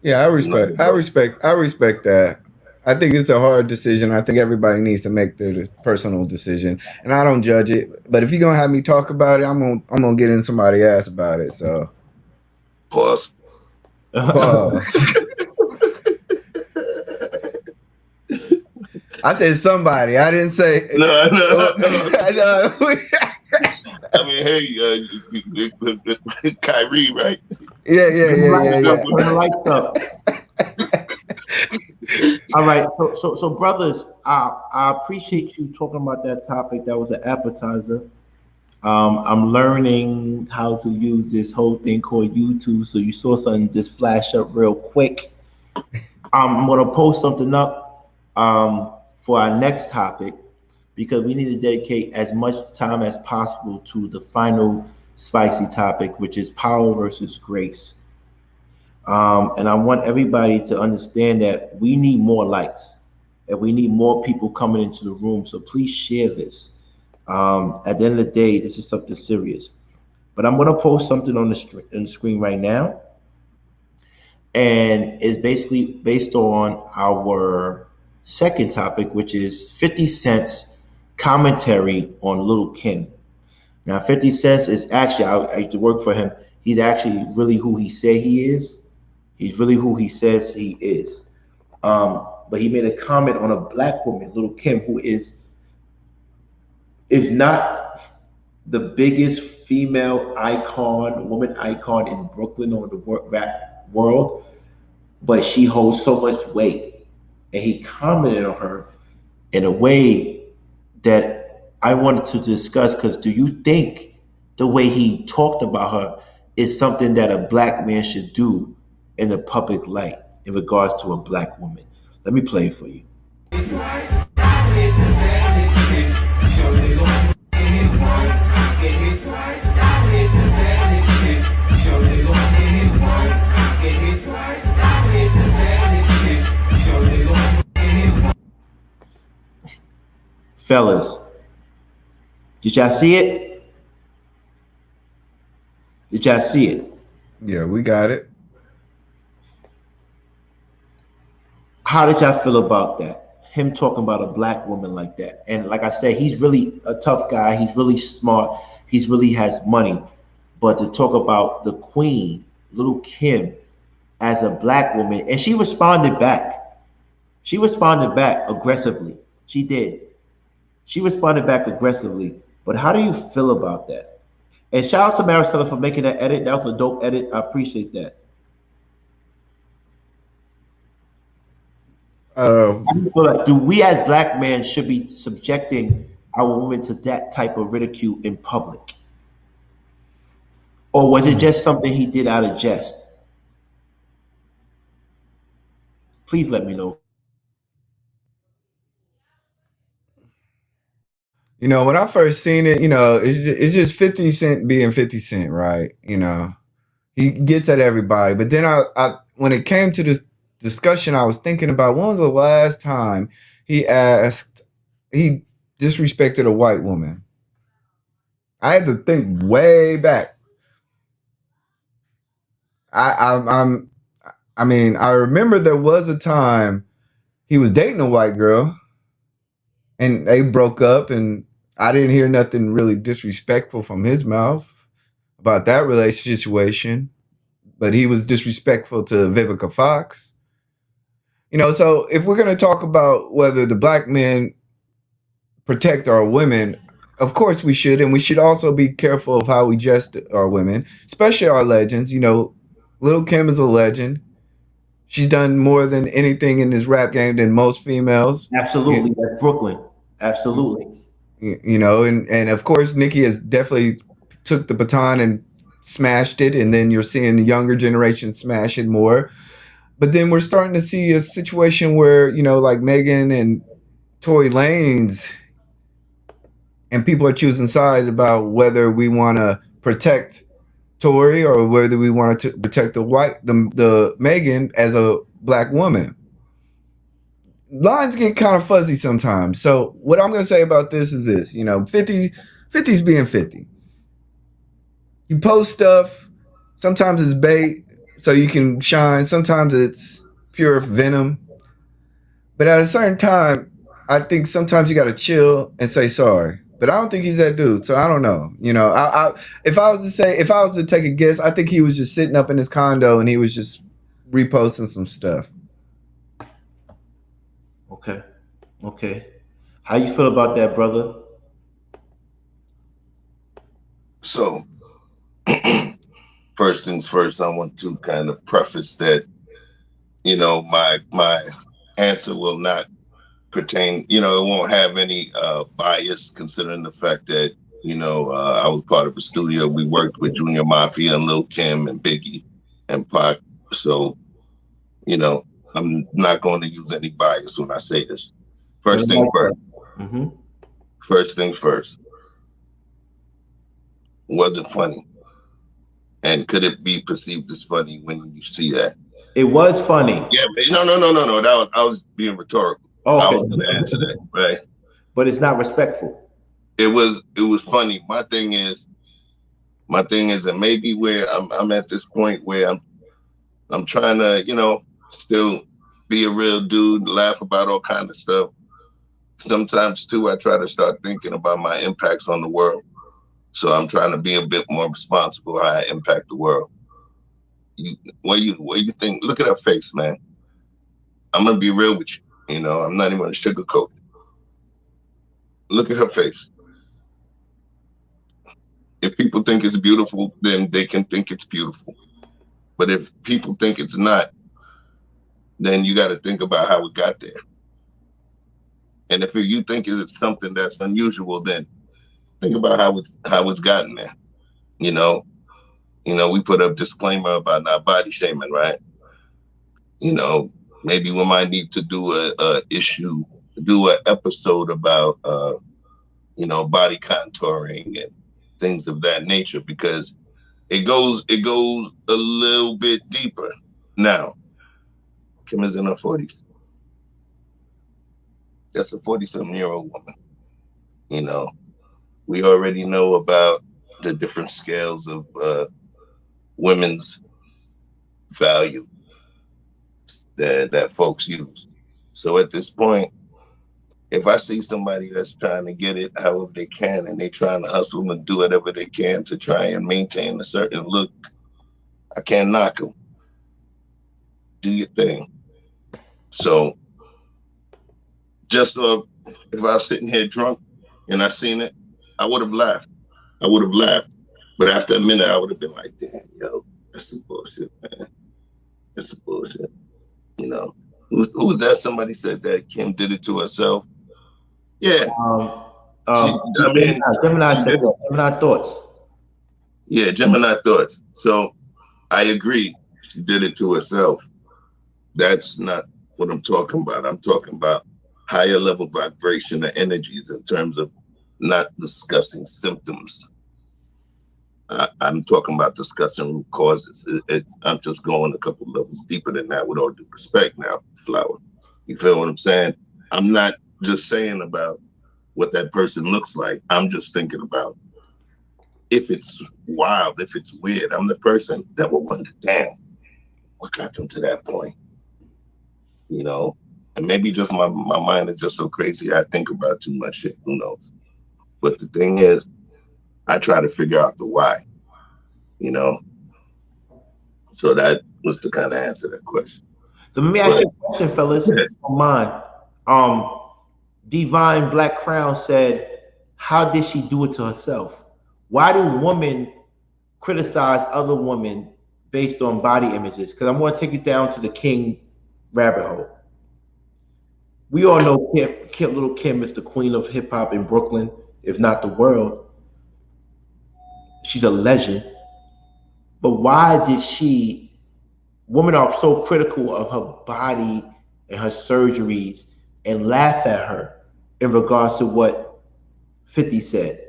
Yeah, I respect that. I think it's a hard decision. I think everybody needs to make their personal decision, and I don't judge it. But if you're gonna have me talk about it, I'm gonna get in somebody's ass about it. So, pause. I said somebody. I didn't say. No. I mean, hey, Kyrie, right? Yeah. Turn the lights up. All right, so brothers, I appreciate you talking about that topic. That was an appetizer. I'm learning how to use this whole thing called YouTube. So you saw something just flash up real quick. I'm gonna post something up for our next topic because we need to dedicate as much time as possible to the final spicy topic, which is power versus grace. And I want everybody to understand that we need more likes and we need more people coming into the room. So please share this. At the end of the day, this is something serious. But I'm going to post something on the screen right now. And it's basically based on our second topic, which is 50 Cent's commentary on Lil Kim. Now, 50 Cent is actually, I used to work for him. He's actually really who he said he is. He's really who he says he is. But he made a comment on a black woman, Lil Kim, who is not the biggest female icon, woman icon in Brooklyn or the rap world, but she holds so much weight. And he commented on her in a way that I wanted to discuss, because do you think the way he talked about her is something that a black man should do in the public light in regards to a black woman? Let me play it for you. Fellas, did y'all see it? Did y'all see it? Yeah, we got it. How did y'all feel about that? Him talking about a black woman like that. And like I said, he's really a tough guy. He's really smart. He's really has money. But to talk about the queen, Lil Kim, as a black woman, and she responded back. She responded back aggressively. She did. She responded back aggressively. But how do you feel about that? And shout out to Maricela for making that edit. That was a dope edit. I appreciate that. Do we as black men should be subjecting our women to that type of ridicule in public? Or was it just something he did out of jest? Please let me know. When I first seen it, it's just 50 Cent being 50 Cent, right? He gets at everybody. But then I when it came to this discussion, I was thinking about when was the last time he disrespected a white woman. I had to think way back. I remember there was a time he was dating a white girl and they broke up, and I didn't hear nothing really disrespectful from his mouth about that relationship situation, but he was disrespectful to Vivica Fox. You know, so if we're going to talk about whether the black men protect our women, of course we should, and we should also be careful of how we jest our women, especially our legends. You know, Lil Kim is a legend. She's done more than anything in this rap game than most females. Absolutely, that's Brooklyn. Absolutely. You know, and of course Nicki has definitely took the baton and smashed it, and then you're seeing the younger generation smash it more. But then we're starting to see a situation where, you know, like Megan and Tory Lanez, and people are choosing sides about whether we want to protect Tory or whether we want to protect the Megan as a black woman. Lines get kind of fuzzy sometimes. So what I'm going to say about this is this, you know, 50's being 50. You post stuff, sometimes it's bait so you can shine, sometimes it's pure venom. But at a certain time, I think sometimes you got to chill and say sorry. But I don't think he's that dude, so I don't know. You know, if I was to take a guess, I think he was just sitting up in his condo and he was just reposting some stuff. Okay. How you feel about that, brother? So, first things first, I want to kind of preface that, you know, my answer will not pertain, you know, it won't have any bias, considering the fact that, you know, I was part of a studio. We worked with Junior Mafia and Lil Kim and Biggie and Pac. So, you know, I'm not going to use any bias when I say this. First things first. Mm-hmm. First things first. Was it funny? And could it be perceived as funny when you see that? It was funny. Yeah, no. That I was being rhtorical. Okay. I was going to answer that, right? But it's not respectful. It was funny. My thing is, and maybe where I'm at this point where I'm trying to, you know, still be a real dude, laugh about all kind of stuff. Sometimes too, I try to start thinking about my impacts on the world. So I'm trying to be a bit more responsible how I impact the world. What you think? Look at her face, man. I'm gonna be real with you. You know, I'm not even gonna sugarcoat it. Look at her face. If people think it's beautiful, then they can think it's beautiful. But if people think it's not, then you got to think about how it got there. And if you think it's something that's unusual, then think about how it's gotten there. You know, we put a disclaimer about not body shaming, right? You know, maybe we might need to do an episode about you know, body contouring and things of that nature, because it goes a little bit deeper. Now, Kim is in her 40s. That's a 40-something-year-old woman. You know, we already know about the different scales of women's value that folks use. So at this point, if I see somebody that's trying to get it however they can, and they trying to hustle and do whatever they can to try and maintain a certain look, I can't knock them. Do your thing. So just if I was sitting here drunk and I seen it, I would have laughed. But after a minute, I would have been like, damn, yo, that's some bullshit, man. That's some bullshit. You know, who was that? Somebody said that Kim did it to herself. Yeah. Gemini said that. Gemini thoughts. Yeah, Gemini thoughts. So I agree. She did it to herself. That's not what I'm talking about. I'm talking about higher level vibration and energies in terms of not discussing symptoms. I'm talking about discussing root causes. I'm just going a couple levels deeper than that, with all due respect now, Flower. You feel what I'm saying? I'm not just saying about what that person looks like. I'm just thinking about if it's wild, if it's weird. I'm the person that will wonder, damn, what got them to that point? You know? And maybe just my mind is just so crazy, I think about too much shit, who knows? But the thing is, I try to figure out the why, you know? So that was to kind of answer that question. So let me ask you a question, fellas. If you don't mind. Divine Black Crown said, how did she do it to herself? Why do women criticize other women based on body images? Because I'm going to take you down to the King rabbit hole. We all know Lil Kim is the queen of hip hop in Brooklyn, if not the world. She's a legend. But why did women are so critical of her body and her surgeries and laugh at her in regards to what 50 said?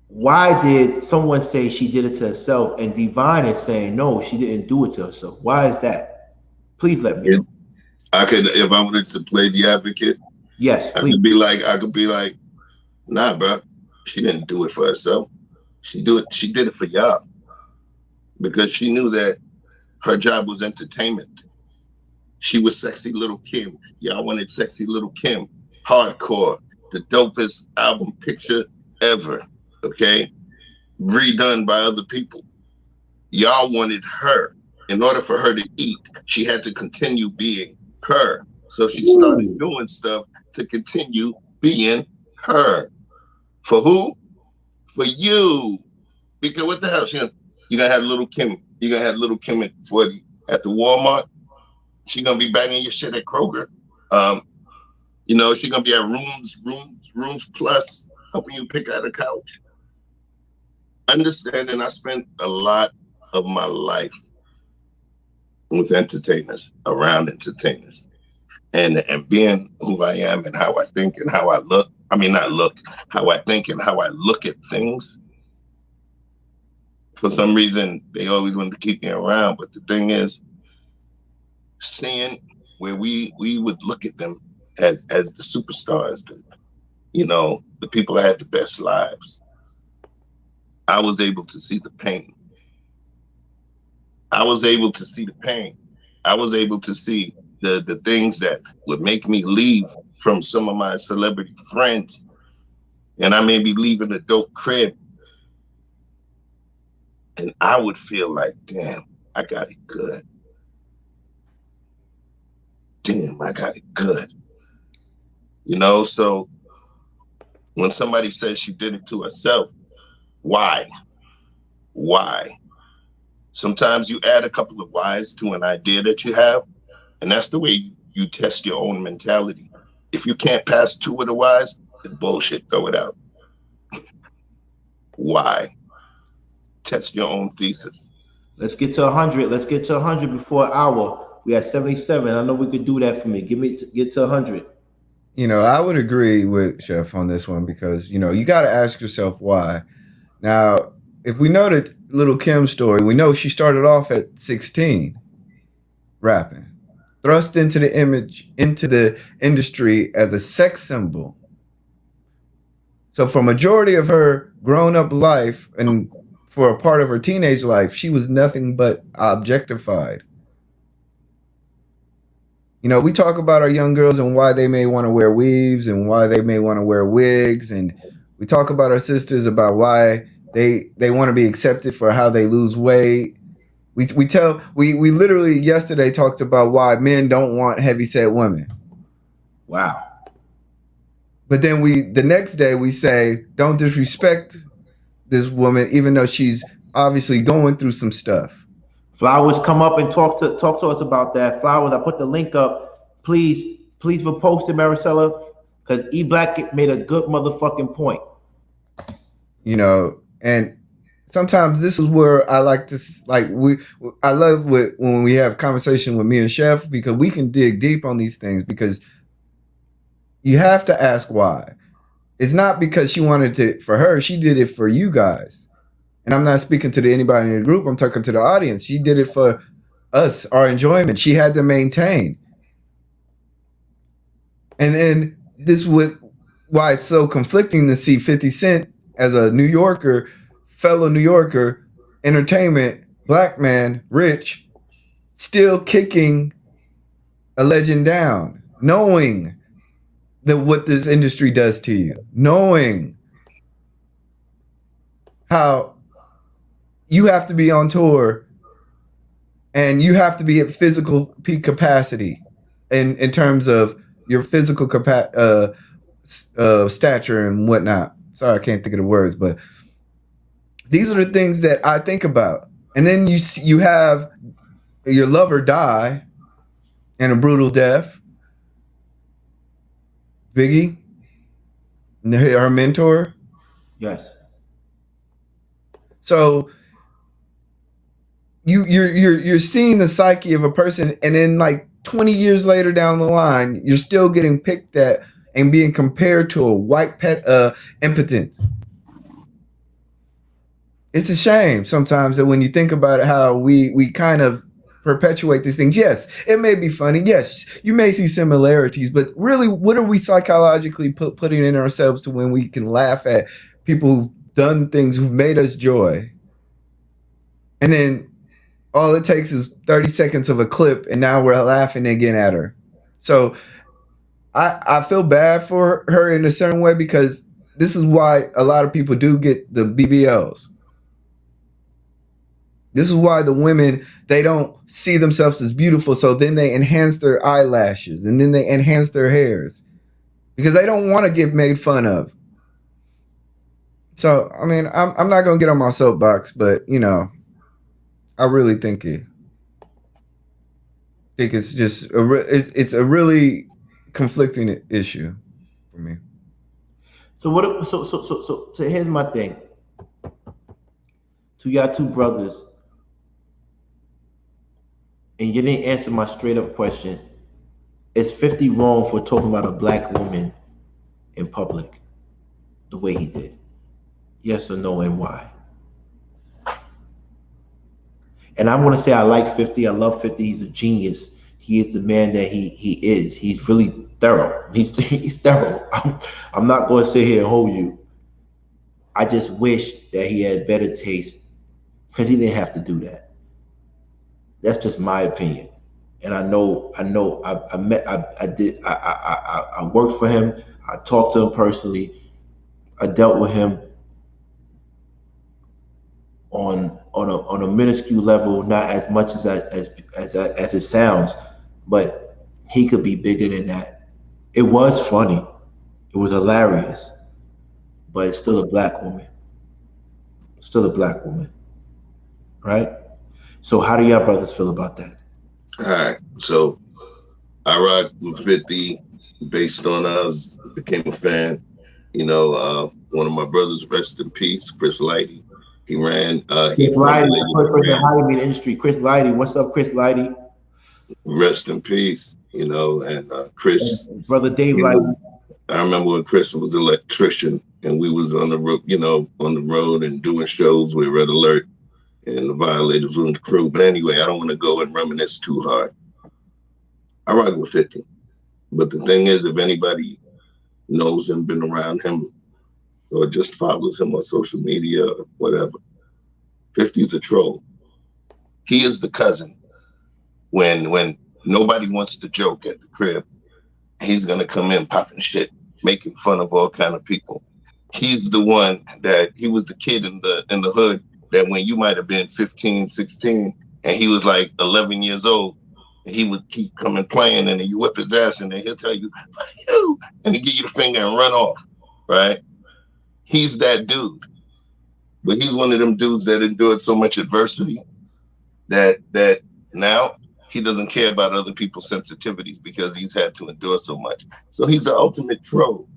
Why did someone say she did it to herself and Divine is saying no, she didn't do it to herself? Why is that? Please let me know. I could, if I wanted to play the advocate, yes, please. I could be like, nah, bro, she didn't do it for herself. She did it for y'all, because she knew that her job was entertainment. She was Sexy Lil Kim. Y'all wanted Sexy Lil Kim, hardcore, the dopest album picture ever. Okay, redone by other people. Y'all wanted her. In order for her to eat, she had to continue being her. So she started doing stuff to continue being her. For who? For you. Because what the hell? You gonna have Lil Kim. You gonna have Lil Kim at the Walmart. She gonna be banging your shit at Kroger. She gonna be at Rooms Plus, helping you pick out a couch. Understanding, I spent a lot of my life with entertainers, around entertainers, and being who I am and how I think and how I look. I mean, not look, how I think and how I look at things. For some reason, they always wanted to keep me around. But the thing is, seeing where we would look at them as the superstars, the people that had the best lives. I was able to see the pain. I was able to see the pain. I was able to see the things that would make me leave from some of my celebrity friends. And I may be leaving a dope crib. And I would feel like, damn, I got it good. Damn, I got it good. So when somebody says she did it to herself, why? Why? Sometimes you add a couple of whys to an idea that you have, and that's the way you test your own mentality. If you can't pass two of the whys, it's bullshit, throw it out. Why? Test your own thesis. Let's get to 100. Let's get to 100 before an hour. We at 77. I know we could do that for me. Get to 100. I would agree with Chef on this one because, you got to ask yourself why. Now, if we know that Lil Kim's story, we know she started off at 16 rapping, thrust into the industry as a sex symbol. So for majority of her grown-up life and for a part of her teenage life, she was nothing but objectified. We talk about our young girls and why they may want to wear weaves and why they may want to wear wigs. And we talk about our sisters about why they want to be accepted for how they lose weight. We literally yesterday talked about why men don't want heavyset women. Wow. But then the next day we say, don't disrespect this woman, even though she's obviously going through some stuff. Flowers, come up and talk to us about that. Flowers, I put the link up. Please repost it, Maricela, because E Black made a good motherfucking point. And sometimes this is where I like to I love when we have conversation with me and Chef, because we can dig deep on these things, because you have to ask why. It's not because she wanted it for her. She did it for you guys. And I'm not speaking to anybody in the group. I'm talking to the audience. She did it for us, our enjoyment. She had to maintain. And then why it's so conflicting to see 50 Cent as a New Yorker, fellow New Yorker, entertainment, black man, rich, still kicking a legend down, knowing that what this industry does to you, knowing how you have to be on tour and you have to be at physical peak capacity in terms of your physical stature and whatnot. Sorry, I can't think of the words, but these are the things that I think about. And then you have your lover die in a brutal death. Biggie, her mentor. Yes. So you're seeing the psyche of a person, and then like 20 years later down the line, you're still getting picked at and being compared to a white impotent. It's a shame sometimes that when you think about it, how we kind of perpetuate these things. Yes, it may be funny. Yes, you may see similarities, but really, what are we psychologically putting in ourselves to when we can laugh at people who've done things, who've made us joy, and then all it takes is 30 seconds of a clip, and now we're laughing again at her. So I feel bad for her in a certain way, because this is why a lot of people do get the BBLs. This is why the women, they don't see themselves as beautiful, so then they enhance their eyelashes and then they enhance their hairs because they don't want to get made fun of. So, I mean, I'm not going to get on my soapbox, but, you know, I really think it's just it's a really conflicting issue for me. So here's my thing. To y'all two brothers, and you didn't answer my straight up question. Is 50 wrong for talking about a black woman in public the way he did? Yes or no, and why? And I want to say I like 50. I love 50. He's a genius. He is the man that he is. He's really thorough. He's thorough. I'm not going to sit here and hold you. I just wish that he had better taste, because he didn't have to do that. That's just my opinion. And I worked for him. I talked to him personally. I dealt with him on a minuscule level, not as much as it sounds, but he could be bigger than that. It was funny. It was hilarious, but it's still a black woman. Still a black woman, right? So how do y'all brothers feel about that? All right. So I rock with 50 based on I became a fan. You know, one of my brothers, rest in peace, Chris Lighty. He ran. Chris Lighty, the first person to hire me in the industry. Chris Lighty, what's up, Chris Lighty? Rest in peace. You know, and Chris, and brother Dave Lighty. I remember when Chris was an electrician, and we was on the road, you know, on the road and doing shows with Red Alert, and the Violators were in the crew. But anyway, I don't want to go and reminisce too hard. I rock with 50. But the thing is, if anybody knows him, been around him, or just follows him on social media or whatever, 50's a troll. He is the cousin. When nobody wants to joke at the crib, he's gonna come in popping shit, making fun of all kind of people. He's the one that he was the kid in the hood that when you might have been 15, 16, and he was like 11 years old, and he would keep coming playing, and then you whip his ass, and then he'll tell you, fuck you, and he give you the finger and run off, right? He's that dude. But he's one of them dudes that endured so much adversity that now he doesn't care about other people's sensitivities because he's had to endure so much. So he's the ultimate troll.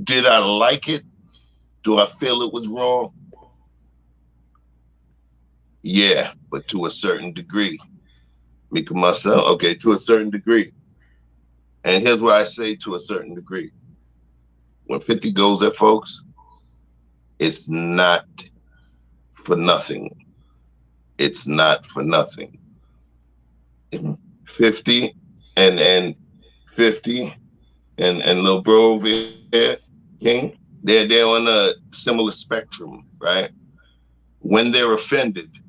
Did I like it? Do I feel it was wrong? Yeah, but to a certain degree. Mika myself, okay, to a certain degree. And here's why I say to a certain degree. When 50 goes at folks, it's not for nothing. It's not for nothing. 50 and 50 and little bro over here, King, they're on a similar spectrum, right? When they are offended,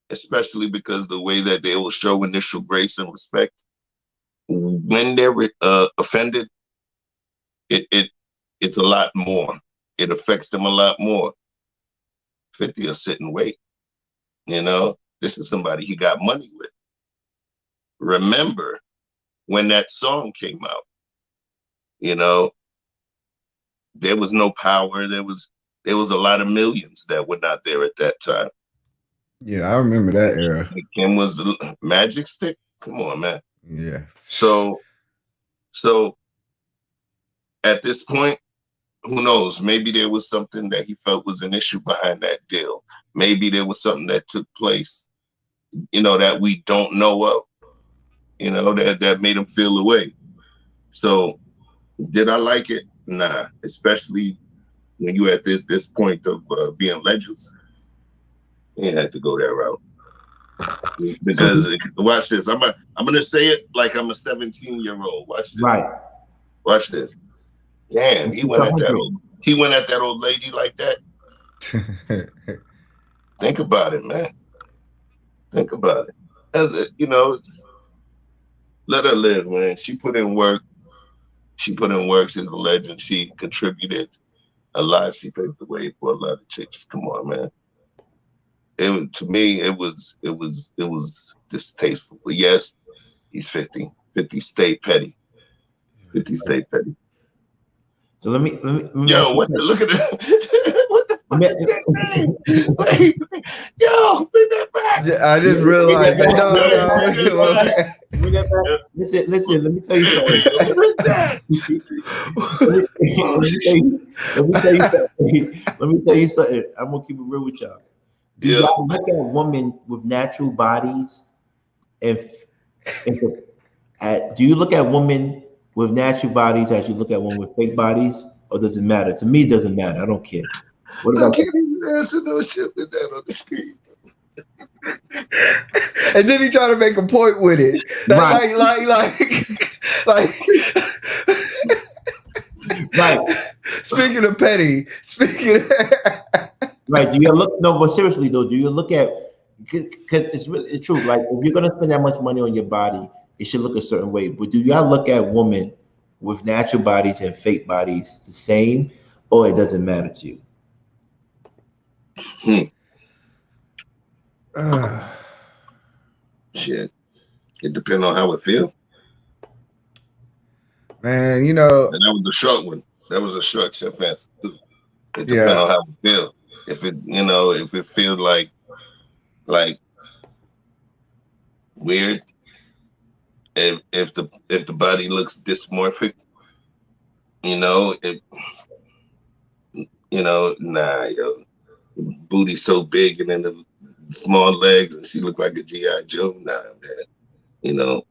especially because the way that they will show initial grace and respect, when they're offended, it's a lot more. It affects them a lot more. 50 will sit and wait, you know? This is somebody he got money with. Remember when that song came out, you know, there was no power. There was a lot of millions that were not there at that time. Yeah, I remember that era. Kim was the magic stick. Come on, man. Yeah. So at this point, who knows? Maybe there was something that he felt was an issue behind that deal. Maybe there was something that took place, you know, that we don't know of, you know, that made him feel away. So did I like it? Nah, especially when you at this point of being legends. You had to go that route. Because watch this. I'm gonna say it like I'm a 17-year-old. Watch this. Right. Watch this. Damn, he went at that old lady like that. Think about it, man. Think about it. You know, let her live, man. She put in work. She's a legend. She contributed a lot. She paved the way for a lot of chicks. Come on, man. To me, it was distasteful. But yes, he's 50. 50 stay petty. 50 stay petty. So let me Yo, look at it. What the fuck is that name? Wait, yo, bring that back. I just realized that. Listen, let me tell you something. Let me tell you something. I'm gonna keep it real with y'all. Do y'all look at women with natural bodies? Do you look at women with natural bodies as you look at one with fake bodies, or does it matter? To me, it doesn't matter. I don't care. What about I can't even answer no shit with that on the screen. And then he tried to make a point with it. Like right. Speaking of petty, right. Do you look? No, but seriously though, do you look at? Because it's true. Like if you're gonna spend that much money on your body, it should look a certain way. But do y'all look at women with natural bodies and fake bodies the same, or it doesn't matter to you? Shit. It depends on how it feels. Man, you know. And that was a short one. That was a short chip answer. It depends on how it feels. If it, you know, if it feels like weird, if the body looks dysmorphic, you know, nah, yo, booty's so big and then the small legs and she looked like a G.I. Joe. Nah, man, you know.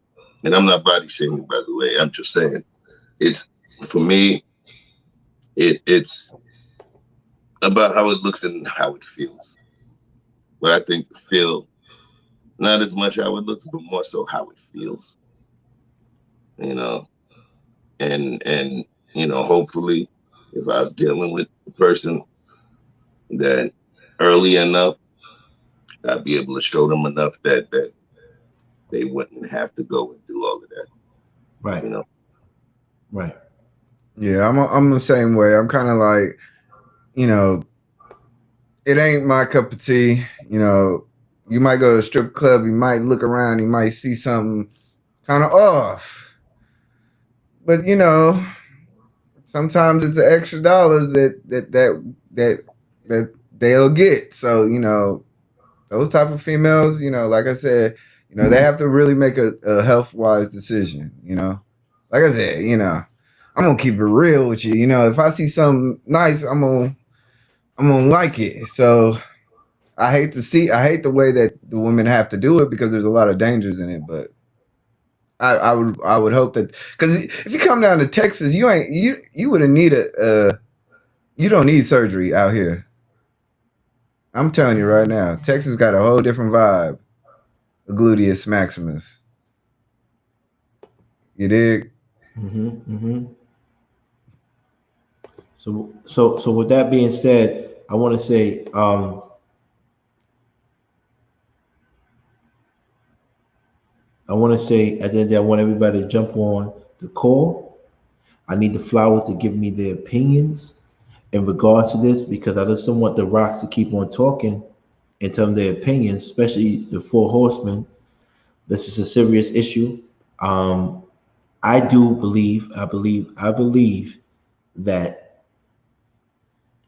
And I'm not body shaming, by the way. I'm just saying, for me, it's about how it looks and how it feels. But I think feel not as much how it looks, but more so how it feels. You know, and you know, hopefully, if I was dealing with a person that early enough, I'd be able to show them enough that they wouldn't have to go and do all of that. Right. You know. Right. Yeah, I'm the same way. I'm kind of like, you know, it ain't my cup of tea. You know, you might go to a strip club, you might look around, you might see something kind of off. But you know, sometimes it's the extra dollars that they'll get. So, you know, those type of females, you know, like I said, you know, they have to really make a health-wise decision, you know. Like I said, you know, I'm gonna keep it real with you. You know, if I see something nice, I'm gonna like it. So I hate the way that the women have to do it because there's a lot of dangers in it. But I would hope that, because if you come down to Texas, you wouldn't need you don't need surgery out here. I'm telling you right now, Texas got a whole different vibe. The gluteus maximus. You dig? So with that being said, I want to say, at the end of the day, I want everybody to jump on the call. I need the flowers to give me their opinions in regards to this, because I just don't want the rocks to keep on talking in terms of their opinions, especially the four horsemen. This is a serious issue. I believe that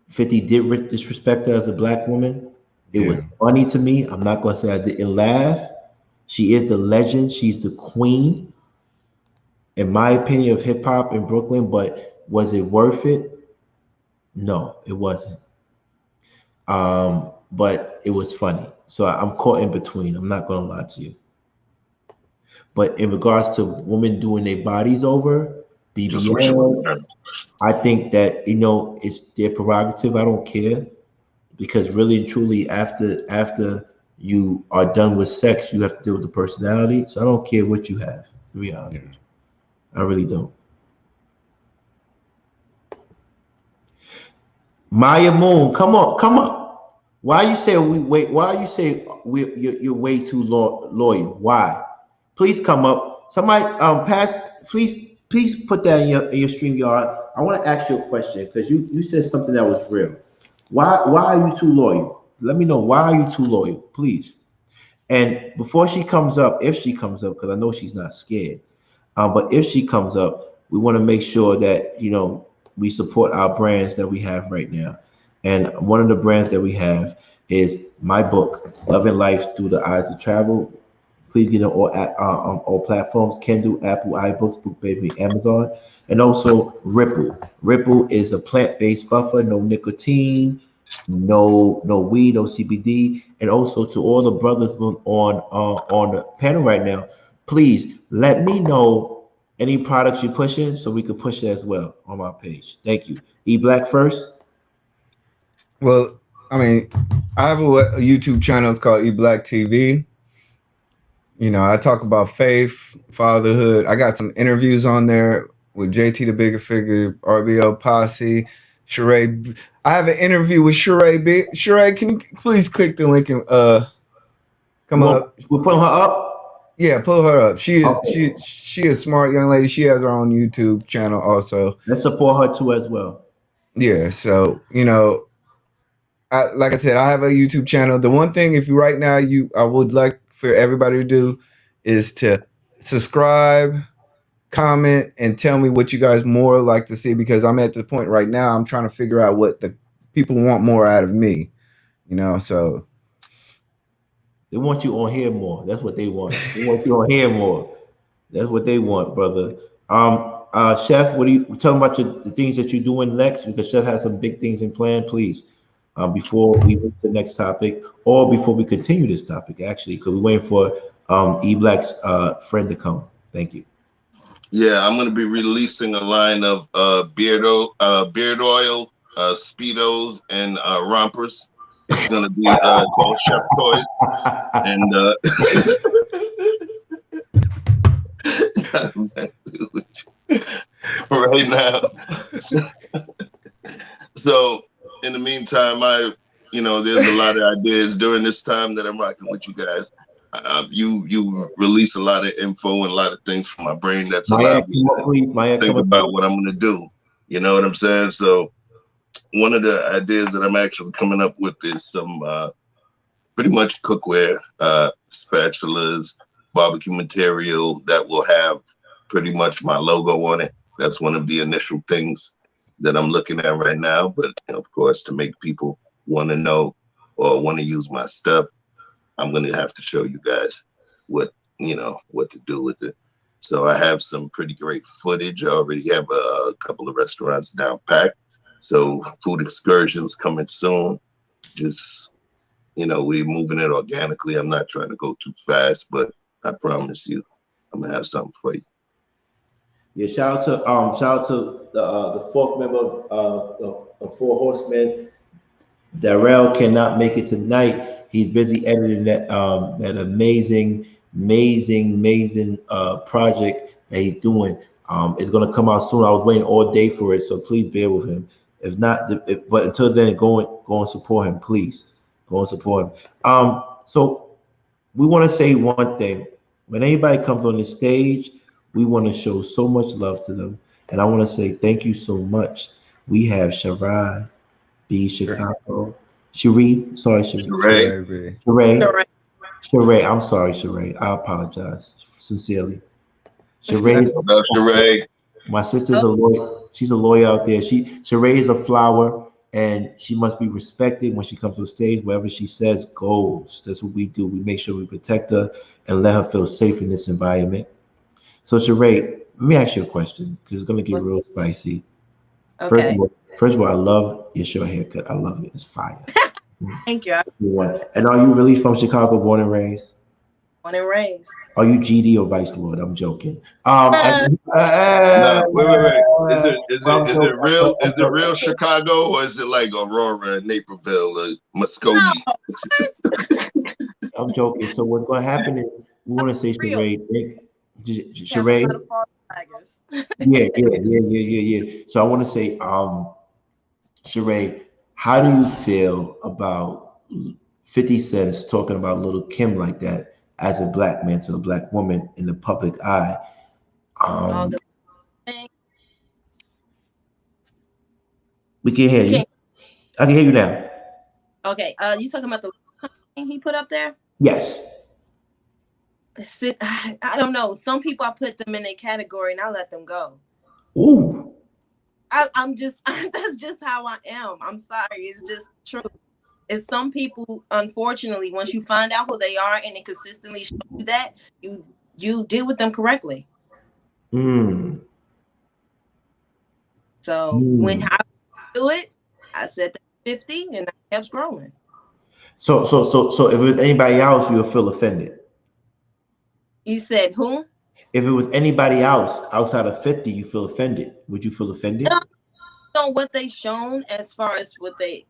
50 did disrespect her as a black woman. It was funny to me. I'm not going to say I didn't laugh. She is the legend. She's the queen, in my opinion, of hip hop in Brooklyn. But was it worth it? No, it wasn't. But it was funny. So I'm caught in between. I'm not going to lie to you. But in regards to women doing their bodies over, BBL, I think that, it's their prerogative. I don't care, because really and truly, after you are done with sex, you have to deal with the personality. So I don't care what you have, to be honest. I really don't. Maya Moon, come up. Why you say you're way too loyal? Why? Please come up. Somebody please put that in your StreamYard. I want to ask you a question, because you said something that was real. Why are you too loyal? Let me know, why are you too loyal, please. And before she comes up, if she comes up, because I know she's not scared, but if she comes up, we want to make sure that we support our brands that we have right now. And one of the brands that we have is my book, Loving Life Through the Eyes of Travel. Please get it on all platforms: Kindle, Apple, iBooks, BookBaby, Amazon, and also Ripple. Ripple is a plant-based buffer, no nicotine, no weed, no CBD. And also, to all the brothers on the panel right now, please let me know any products you're pushing, so we could push it as well on my page. Thank you. E-Black first. Well, I mean, I have a YouTube channel. It's called E-Black TV. I talk about faith, fatherhood. I got some interviews on there with JT the Bigger Figure, RBL Posse, Charade. I have an interview with Charade. Charade, can you please click the link and come up? We're putting her up? Yeah, pull her up. She is a smart young lady. She has her own YouTube channel also. Let's support her too as well. Yeah, so like I said, I have a YouTube channel. The one thing, if you right now, I would like for everybody to do is to subscribe, comment, and tell me what you guys more like to see, because I'm at the point right now, I'm trying to figure out what the people want more out of me, so. They want you on here more. That's what they want. They want you on here more. That's what they want, brother. Chef, what do you tell them about the things that you're doing next? Because Chef has some big things in plan, please. Before we move to the next topic, or before we continue this topic, actually, because we're waiting for E-Black's friend to come. Thank you. Yeah, I'm going to be releasing a line of beard oil, Speedos, and rompers. It's going to be called Chef Toys. And right now. So in the meantime, there's a lot of ideas during this time that I'm rocking with you guys. You release a lot of info and a lot of things from my brain that's allowed me to think about what I'm going to do. You know what I'm saying? So one of the ideas that I'm actually coming up with is some pretty much cookware, spatulas, barbecue material that will have pretty much my logo on it. That's one of the initial things that I'm looking at right now. But of course, to make people want to know or want to use my stuff, I'm going to have to show you guys what to do with it. So I have some pretty great footage. I already have a couple of restaurants down packed. So food excursions coming soon. Just, we're moving it organically. I'm not trying to go too fast, but I promise you, I'm going to have something for you. Yeah, shout out to the fourth member of the Four Horsemen. Darrell cannot make it tonight. He's busy editing that amazing project that he's doing. It's gonna come out soon. I was waiting all day for it, so please bear with him. If not, but until then, go and support him, please. Go and support him. So we want to say one thing. When anybody comes on the stage, we want to show so much love to them, and I want to say thank you so much. We have Charade, B Chicago, Cherie, sorry, Cherie. Charade. Charade. Charade, I'm sorry, Charade. I apologize sincerely. Charade, Charade. my sister's a lawyer. She's a lawyer out there. Charade is a flower, and she must be respected when she comes to the stage. Whatever she says goes. That's what we do. We make sure we protect her and let her feel safe in this environment. So, Charade, let me ask you a question because it's gonna get real spicy. Okay. First of all, I love your short haircut. I love it. It's fire. Thank you. And are you really from Chicago, born and raised? Born and raised. Are you GD or Vice Lord? I'm joking. No, wait. Is it real? Is it real Chicago, or is it like Aurora, Naperville, or Muskogee? No. I'm joking. So what's going to happen is we want to say Charade. Charade. Yeah. So I want to say, Charade, how do you feel about 50 Cent talking about Lil Kim like that as a black man to a black woman in the public eye? We can hear you. I can hear you now. Okay. You talking about the thing he put up there? Yes. I don't know. Some people, I put them in a category and I let them go. Ooh. I'm just, that's just how I am. I'm sorry. It's just true. It's some people, unfortunately, once you find out who they are and it consistently shows you that, you deal with them correctly. So when I do it, I said 50 and I kept scrolling. So if it was anybody else, you would feel offended. You said who? If it was anybody else outside of 50, you feel offended. Would you feel offended? No, what they shown as far as what they,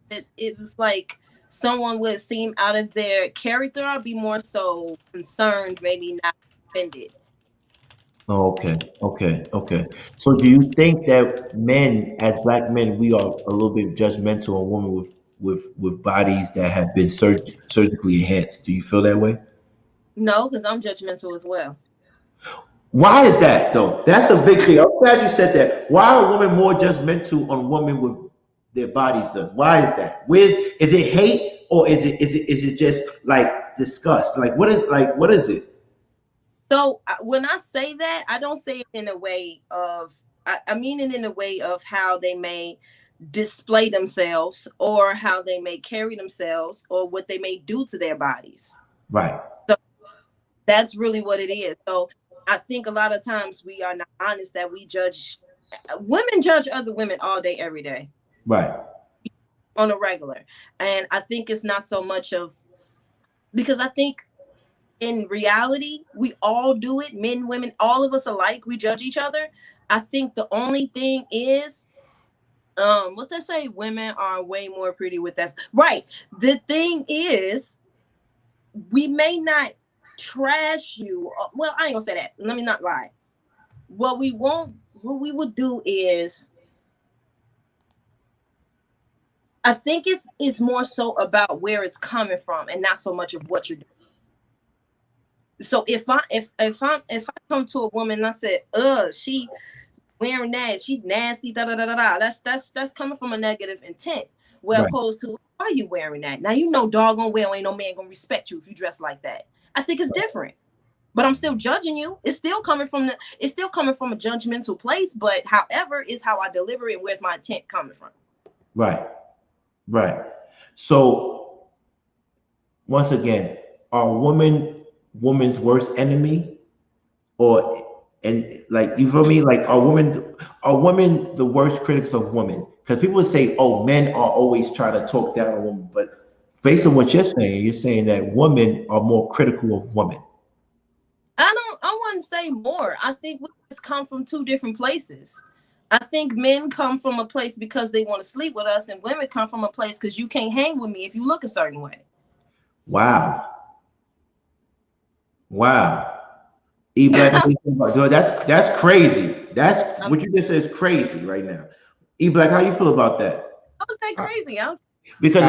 it was like someone would seem out of their character. I'd be more so concerned, maybe not offended. Oh, okay. So do you think that men, as black men, we are a little bit judgmental on women with bodies that have been surgically enhanced? Do you feel that way? No, because I'm judgmental as well. Why is that though? That's a big thing. I'm glad you said that. Why are women more judgmental on women with their bodies done? Why is that? Is it hate or is it just like disgust? Like what is it? So when I say that, I don't say it in a way of, I mean it in a way of how they may display themselves or how they may carry themselves or what they may do to their bodies. Right. So that's really what it is. So I think a lot of times we are not honest that women judge other women all day, every day. Right. On a regular. And I think it's not so much of, because I think in reality, we all do it, men, women, all of us alike, we judge each other. I think the only thing is, what they say, women are way more pretty with that. Right. The thing is, we may not trash you. Well, I ain't gonna say that. Let me not lie. What we would do is, I think it's more so about where it's coming from and not so much of what you're doing. So if I come to a woman and I said, she wearing that, she nasty, that's coming from a negative intent. Well, right. Opposed to, why are you wearing that? Now you know doggone well ain't no man gonna respect you if you dress like that. I think it's different. But I'm still judging you. It's still coming from a judgmental place, but however is how I deliver it, where's my intent coming from. Right. So once again, are woman's worst enemy, like, you feel me? Like, are women the worst critics of women? Because people would say, oh, men are always trying to talk down a woman, but based on what you're saying that women are more critical of women. I wouldn't say more. I think we just come from two different places. I think men come from a place because they want to sleep with us, and women come from a place because you can't hang with me if you look a certain way. Wow. E-Black, that's crazy. That's what you just said is crazy right now. E-Black, how you feel about that? I was that crazy. Because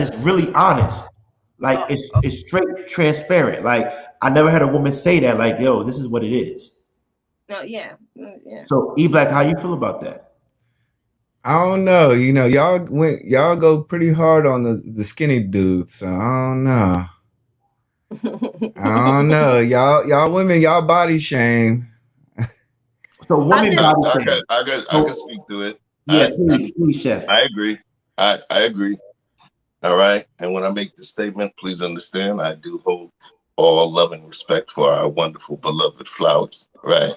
it's really honest. Like, it's straight transparent. Like, I never had a woman say that, like, yo, this is what it is. No, yeah. So E-Black, how you feel about that? I don't know. Y'all go pretty hard on the skinny dudes. So I don't know. I don't know. Y'all women, y'all body shame. So women body I can speak to it. Yeah, please, chef. I agree. I agree. All right. And when I make this statement, please understand I do hold all love and respect for our wonderful beloved flowers. Right.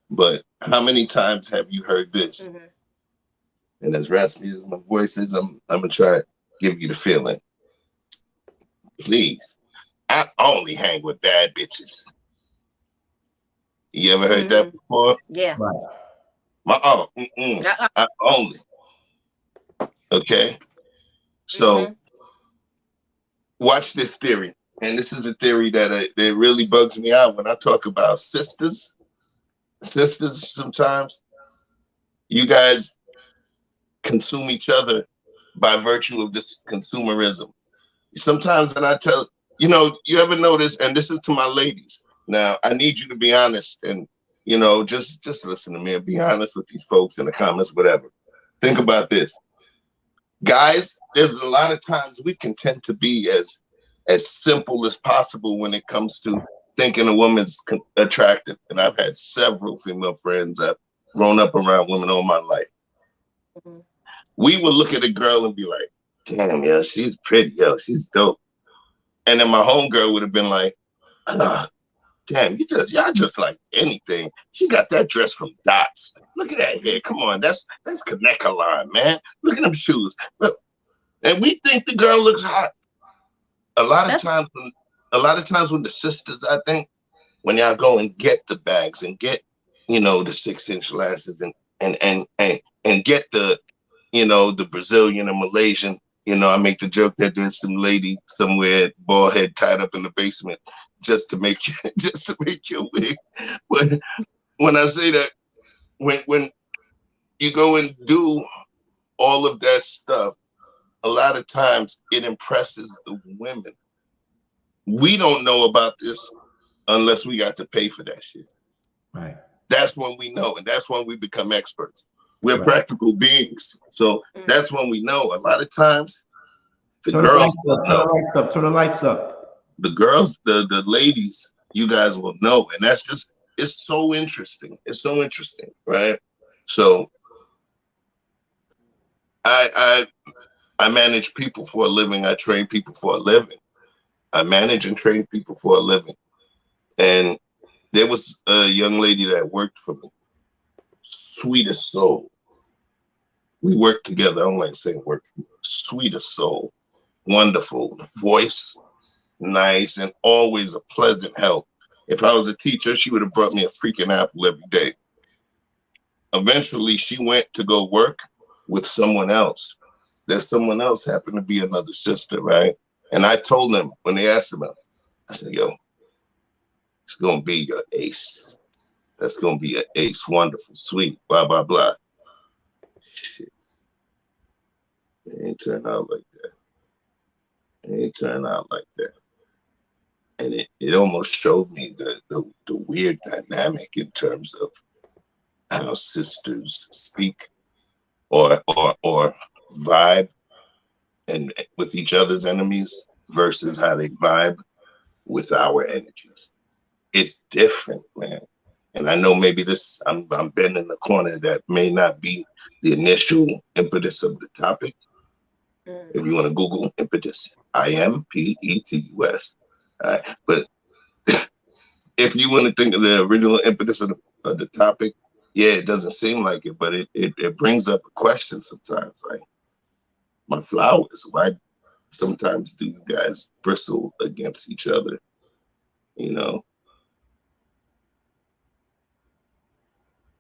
But how many times have you heard this? Mm-hmm. And as raspy as my voice is, I'm gonna try to give you the feeling. Please, I only hang with bad bitches. You ever heard that before? Yeah. Right. I only. Okay. So watch this theory. And this is the theory that really bugs me out when I talk about sisters. Sisters, sometimes you guys consume each other by virtue of this consumerism. Sometimes when I tell, you ever notice, and this is to my ladies. Now, I need you to be honest and, just listen to me and be honest with these folks in the comments, whatever. Think about this. Guys, there's a lot of times we can tend to be as simple as possible when it comes to thinking a woman's attractive. And I've had several female friends. I've grown up around women all my life. Mm-hmm. We would look at a girl and be like, damn, yeah, she's pretty, yo, she's dope. And then my homegirl would have been like, damn, y'all just like anything. She got that dress from Dots. Look at that hair. Come on, that's Kaneka line, man. Look at them shoes. Look. And we think the girl looks hot. A lot of times when the sisters, I think, when y'all go and get the bags and get, the 6-inch lashes and get the, the Brazilian and Malaysian, I make the joke that there's some lady somewhere, bald head tied up in the basement just to make your wig. But when I say that, when you go and do all of that stuff, a lot of times it impresses the women. We don't know about this unless we got to pay for that shit. Right. That's when we know, and that's when we become experts. We're practical beings. So that's when we know. A lot of times, turn the lights up. The girls, the ladies, you guys will know. And that's just, it's so interesting. It's so interesting, right? So I manage people for a living. I train people for a living. I manage and train people for a living. And there was a young lady that worked for me. Sweetest soul. We worked together. I don't like saying work. Sweetest soul. Wonderful. Voice, nice, and always a pleasant help. If I was a teacher, she would have brought me a freaking apple every day. Eventually, she went to go work with someone else. That someone else happened to be another sister, right? And I told them when they asked about, I said, yo, it's going to be your ace. That's going to be an ace. Wonderful, sweet, blah, blah, blah. Shit. It ain't turned out like that. It ain't turned out like that. And it almost showed me the weird dynamic in terms of how sisters speak or vibe and with each other's enemies versus how they vibe with our energies. It's different, man. And I know maybe this, I'm bending the corner that may not be the initial impetus of the topic. If you want to Google impetus, IMPETUS. But if you want to think of the original impetus of the topic, yeah, it doesn't seem like it, but it brings up a question sometimes, like, my flowers, why sometimes do you guys bristle against each other?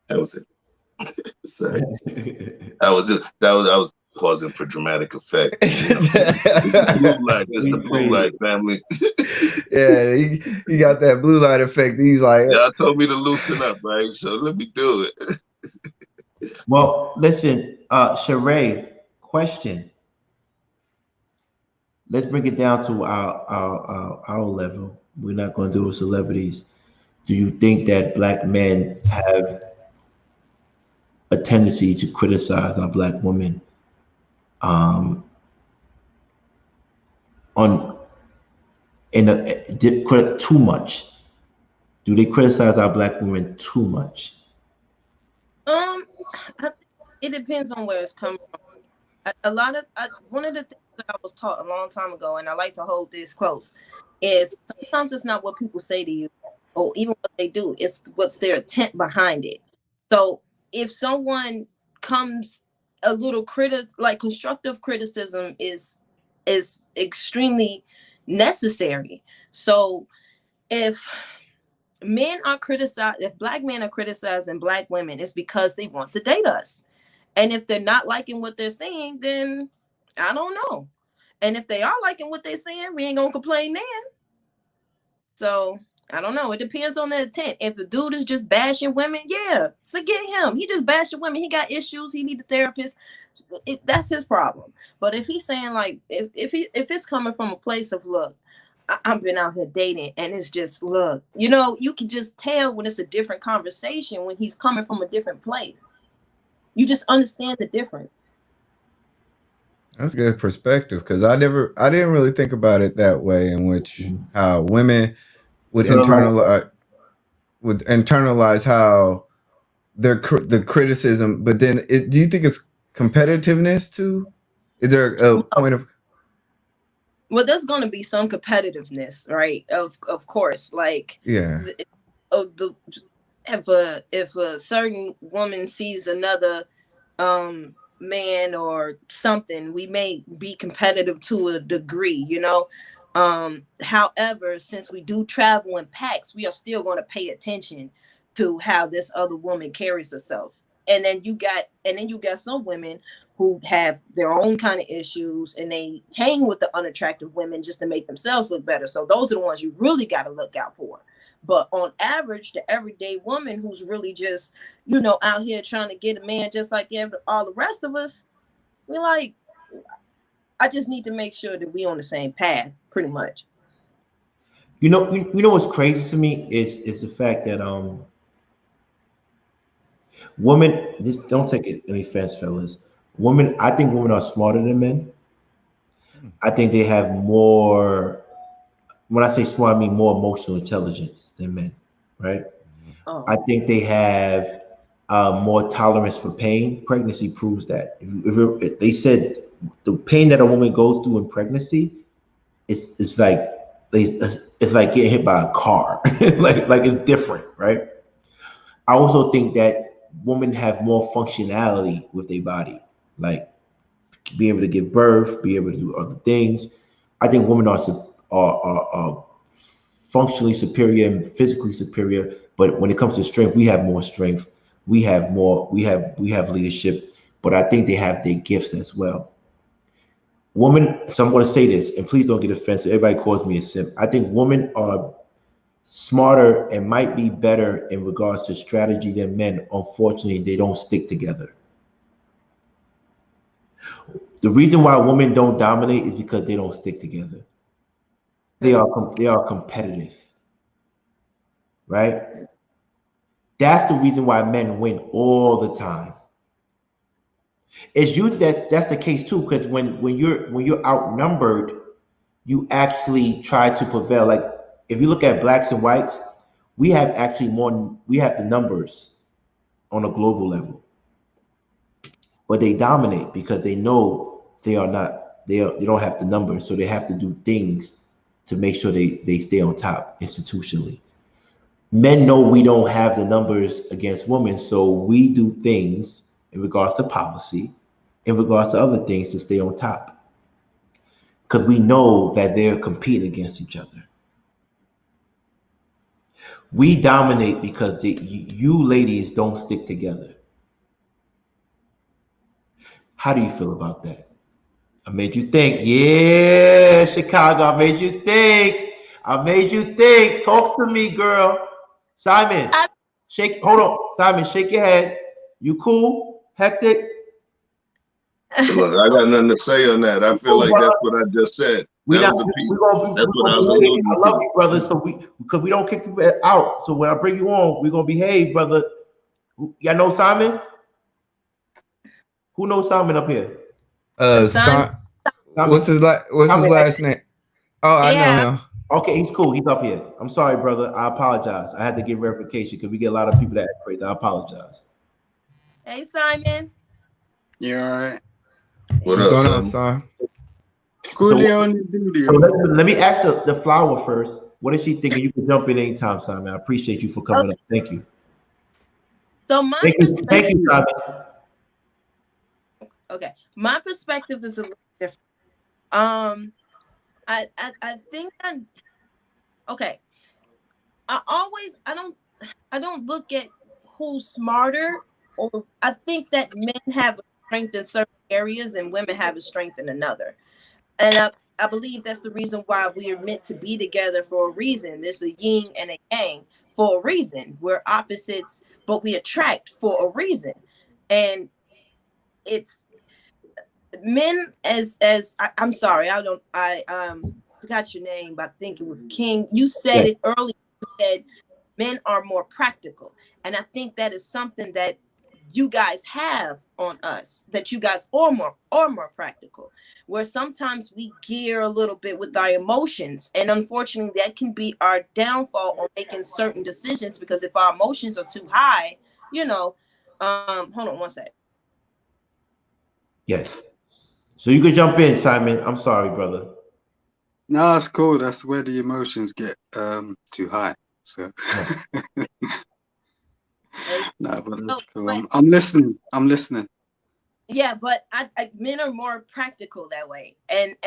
That was it. Sorry. I was pausing for dramatic effect. Blue light, it's the blue light, family. Yeah, he got that blue light effect. He's like, y'all told me to loosen up, right? So let me do it. Well, listen, Charade, question. Let's bring it down to our level. We're not going to do celebrities. Do you think that Black men have a tendency to criticize our Black women on too much? Do they criticize our Black women too much? It depends on where it's coming from. One of the things that I was taught a long time ago, and I like to hold this close, is sometimes it's not what people say to you or even what they do, it's what's their intent behind it. So if someone comes a little constructive criticism is extremely necessary. So if Black men are criticizing Black women, it's because they want to date us. And if they're not liking what they're saying, then I don't know. And if they are liking what they're saying, we ain't gonna complain then. So I don't know. It depends on the intent. If the dude is just bashing women, yeah, forget him. He just bashing women. He got issues. He need a therapist. That's his problem. But if he's saying like, if it's coming from a place of, look, I've been out here dating, and it's just, look, you can just tell when it's a different conversation when he's coming from a different place. You just understand the difference. That's a good perspective, because I didn't really think about it that way, in which how women would internalize how the criticism, but then do you think it's competitiveness too? Is there a point of? Well, there's going to be some competitiveness, right? Of course, like if a certain woman sees another man or something, we may be competitive to a degree, however, since we do travel in packs, we are still going to pay attention to how this other woman carries herself. And then you got some women who have their own kind of issues, and they hang with the unattractive women just to make themselves look better. So those are the ones you really got to look out for. But on average, the everyday woman who's really just, out here trying to get a man just like all the rest of us, we're like, I just need to make sure that we on the same path, pretty much. You know what's crazy to me is the fact that women, just don't take any offense, fellas. I think women are smarter than men. I think they have more. When I say smart, I mean more emotional intelligence than men, right? Oh. I think they have more tolerance for pain. Pregnancy proves that. If they said the pain that a woman goes through in pregnancy, it's like getting hit by a car. like it's different, right? I also think that women have more functionality with their body, like be able to give birth, be able to do other things. I think women are functionally superior and physically superior, but when it comes to strength, we have more strength. We have leadership, but I think they have their gifts as well. Women, so I'm going to say this, and please don't get offensive. Everybody calls me a simp. I think women are smarter and might be better in regards to strategy than men. Unfortunately, they don't stick together. The reason why women don't dominate is because they don't stick together. They are competitive, right? That's the reason why men win all the time. It's usually that's the case too, because when you're outnumbered, you actually try to prevail. Like if you look at blacks and whites, we have the numbers on a global level, but they dominate because they know they don't have the numbers, so they have to do things to make sure they stay on top institutionally. Men know we don't have the numbers against women, so we do things in regards to policy, in regards to other things to stay on top, because we know that they're competing against each other. We dominate because you ladies don't stick together. How do you feel about that? I made you think. Yeah, Chicago, I made you think. Talk to me, girl. Simon, hold on. Simon, shake your head. You cool? Hectic? Look, I got nothing to say on that. I feel like that's what I just said. That's what I was alluding to. I love you, brother. So because we don't kick people out. So when I bring you on, we're gonna behave, brother. Y'all know Simon? Who knows Simon up here? Simon, Simon. what's his last name? Oh, I know Yeah. him. Okay, he's cool. He's up here. I'm sorry, brother. I apologize. I had to get verification because we get a lot of people that act crazy. I apologize. Hey, Simon. You all right? What What's up, going on, son? son? Coolio on the video. So let me ask the flower first. What is she thinking? You can jump in anytime, Simon. I appreciate you for coming up. Thank you. So my Thank you, Simon. Okay, my perspective is a little different. I think that okay. I don't look at who's smarter, or I think that men have a strength in certain areas and women have a strength in another. And I believe that's the reason why we are meant to be together for a reason. There's a yin and a yang for a reason. We're opposites, but we attract for a reason. And it's men I'm sorry, I forgot your name, but I think it was King. You said it earlier. You said men are more practical. And I think that is something that you guys have on us, that you guys are more practical, where sometimes we gear a little bit with our emotions. And unfortunately, that can be our downfall on making certain decisions, because if our emotions are too high, hold on one sec. Yes. So you can jump in, Simon. I'm sorry, brother. No, that's cool. That's where the emotions get too high. So no, but that's cool. I'm listening. Yeah, but men are more practical that way, and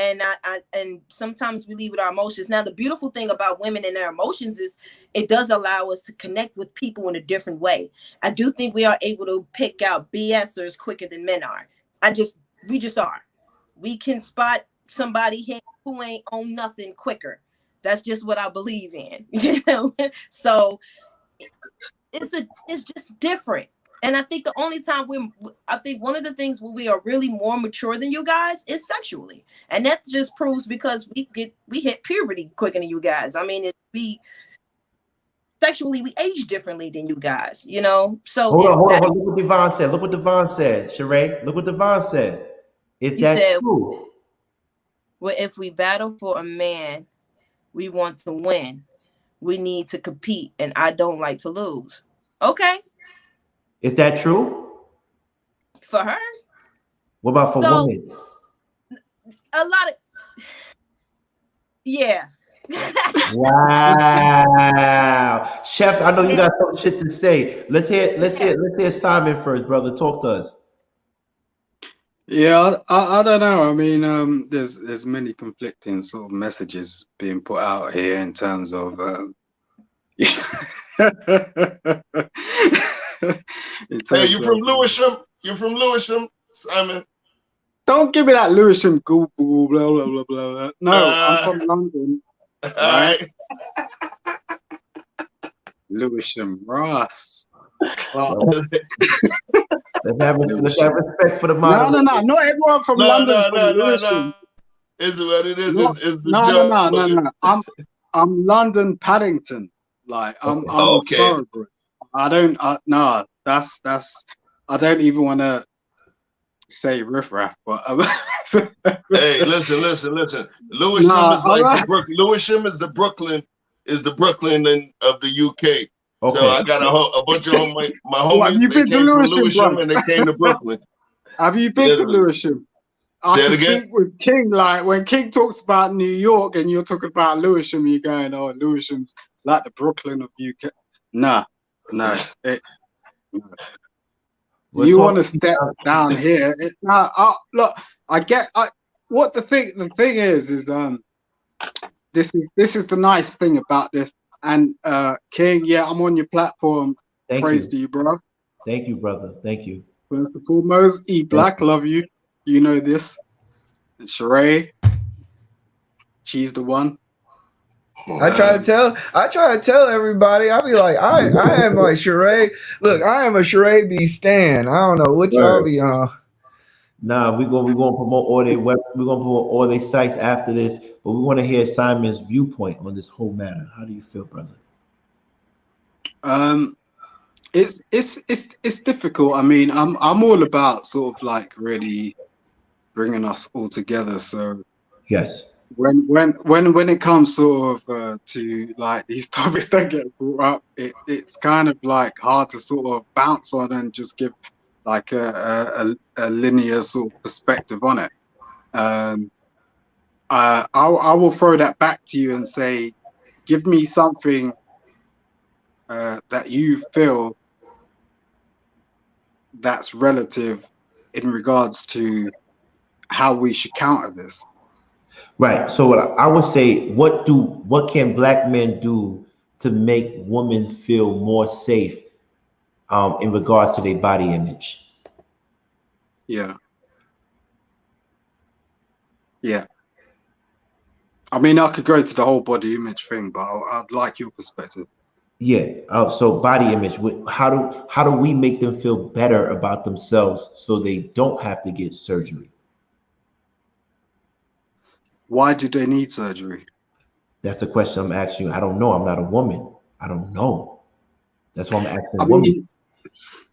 sometimes we lead with our emotions. Now, the beautiful thing about women and their emotions is it does allow us to connect with people in a different way. I do think we are able to pick out BSers quicker than men are. We just are. We can spot somebody who ain't on nothing quicker. That's just what I believe in, So it's just different. And I think the only time I think one of the things where we are really more mature than you guys is sexually, and that just proves because we hit puberty quicker than you guys. I mean, sexually we age differently than you guys, So hold on. Look what Devon said. Charade. Look what Devon said. If that's true. Well, if we battle for a man, we want to win. We need to compete, and I don't like to lose. Okay. Is that true? For her? What about for women? A lot of yeah. Wow. Chef, I know you got some shit to say. Let's hear Simon first, brother. Talk to us. Yeah, I don't know. I mean, there's many conflicting sort of messages being put out here in terms of Hey, you from Lewisham? You from Lewisham, Simon? Don't give me that Lewisham blah blah blah blah. No, I'm from London. Right? Lewisham, Ross. Let's have respect for the model. No. Not everyone from London is from Lewisham. Is what it is. No. I'm London Paddington. Like I'm okay. thoroughbred. I don't even want to say riffraff, but hey, listen. Lewisham is the Brooklyn of the UK. Okay. So I got a bunch of my homies. Have you been to Lewisham, and they came to Brooklyn. Have you been to Lewisham? I can speak with King. Like when King talks about New York and you're talking about Lewisham, you're going, "Oh, Lewisham's like the Brooklyn of UK." Nah. You want to step down here? Look, I get. What the thing is this is the nice thing about this. And King, yeah, I'm on your platform. Praise to you, bro. Thank you, brother. Thank you. First and foremost, Black, love you. You know this. And Charade, she's the one. I try to tell everybody. I be like, I am like Charade. Look, I am a Charade B stan. I don't know what y'all be on. Nah, we're gonna promote all their we're gonna promote all their sites after this, but we want to hear Simon's viewpoint on this whole matter. How do you feel, brother? It's difficult. I mean, I'm all about sort of like really bringing us all together. So Yes. when it comes sort of to like these topics that get brought up, it's kind of like hard to sort of bounce on and just give like a linear sort of perspective on it. I will throw that back to you and say, give me something that you feel that's relative in regards to how we should counter this. Right. So what I would say, what can black men do to make women feel more safe in regards to their body image? Yeah. Yeah. I mean, I could go to the whole body image thing, but I'd like your perspective. Yeah. So body image. How do we make them feel better about themselves so they don't have to get surgery? Why do they need surgery? That's the question I'm asking you. I don't know. I'm not a woman. I don't know. That's why I'm asking I women. mean,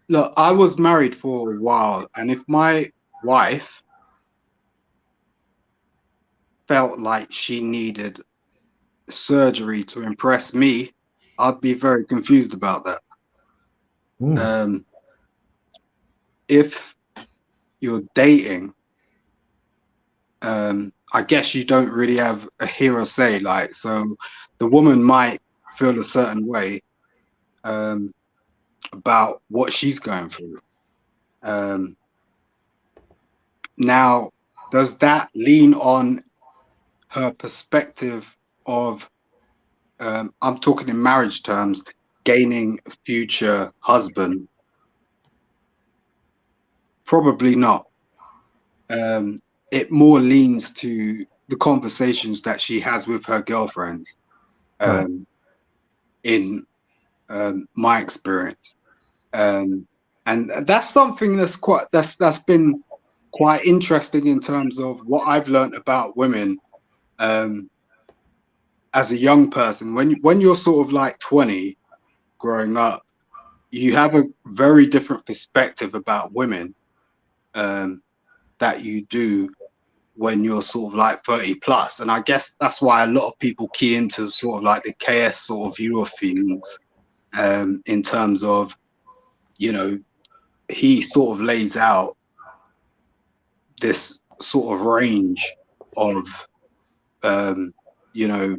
look, I was married for a while, and if my wife felt like she needed surgery to impress me, I'd be very confused about that. If you're dating, I guess you don't really have a hear or say. Like, so the woman might feel a certain way about what she's going through. Now, does that lean on her perspective of, I'm talking in marriage terms, gaining a future husband? Probably not. It more leans to the conversations that she has with her girlfriends, in my experience, and that's something that's been quite interesting in terms of what I've learned about women as a young person. When you're sort of like 20, growing up, you have a very different perspective about women that you do when you're sort of like 30 plus. And I guess that's why a lot of people key into sort of like the KS sort of view of things, in terms of, you know, he sort of lays out this sort of range of, you know,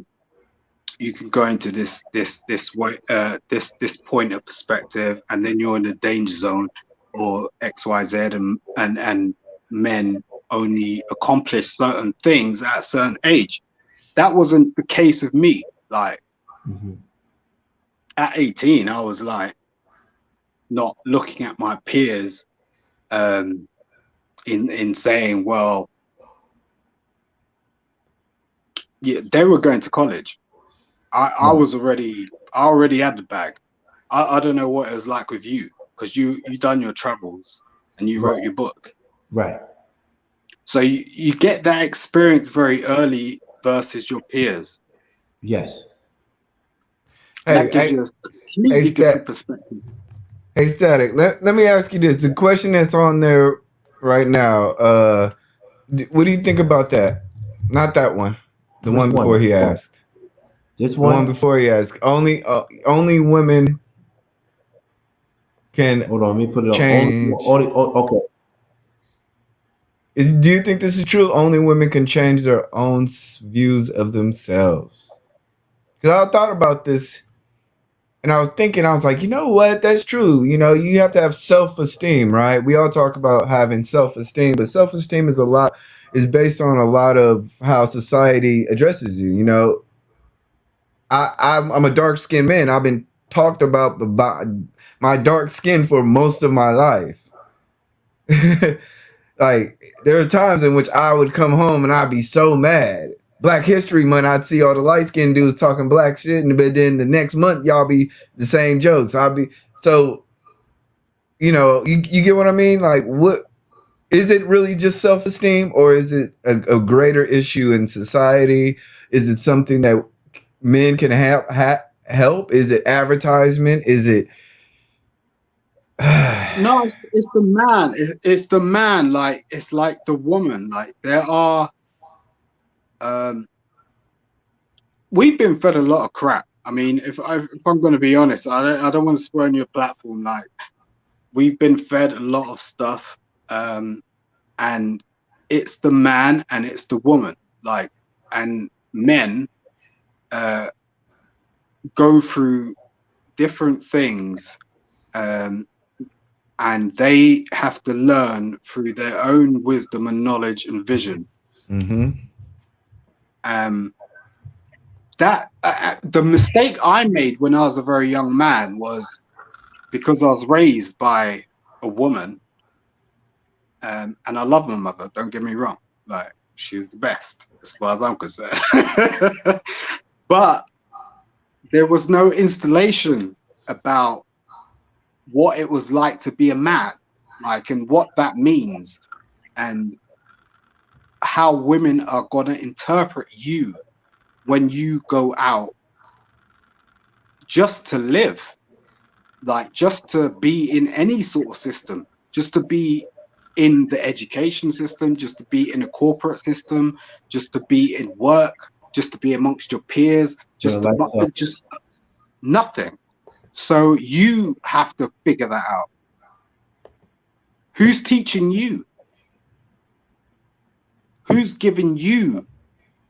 you can go into this way, this point of perspective, and then you're in the danger zone, or XYZ, and men only accomplish certain things at a certain age. That wasn't the case of me. Like, at 18, I was like not looking at my peers in saying, well, yeah, they were going to college. I already had the bag. I don't know what it was like with you, because you done your travels and you wrote your book. Right. So you get that experience very early versus your peers. Yes. That gives you a completely different perspective. Hey, Static, let me ask you this. The question that's on there right now, what do you think about that? Not that one. The one before he asked. This one? The one before he asked. Only women can hold on, let me put it change. Okay. Do you think this is true? Only women can change their own views of themselves. Because I thought about this, and I was thinking, I was like, you know what? That's true. You know, you have to have self-esteem, right? We all talk about having self-esteem, but self-esteem is based on a lot of how society addresses you. You know, I'm a dark-skinned man. I've been talked about my dark skin for most of my life. Like, there are times in which I would come home and I'd be so mad. Black History Month, I'd see all the light-skinned dudes talking black shit, but then the next month, y'all be the same jokes. So, you know, you get what I mean? Like, what is it really, just self-esteem, or is it a greater issue in society? Is it something that men can help? Is it advertisement? Is it No, it's the man. It's the man. Like it's like the woman. Like there are. We've been fed a lot of crap. I mean, if I'm going to be honest, I don't want to swear on your platform. Like we've been fed a lot of stuff, and it's the man and it's the woman. Like, and men go through different things, and they have to learn through their own wisdom and knowledge and vision. That the mistake I made when I was a very young man was because I was raised by a woman, and I love my mother. Don't get me wrong; like she was the best as far as I'm concerned. But there was no installation about what it was like to be a man, like, and what that means, and how women are gonna interpret you when you go out just to live, like just to be in any sort of system, just to be in the education system, just to be in a corporate system, just to be in work, just to be amongst your peers, just nothing. So you have to figure that out. Who's teaching you? Who's giving you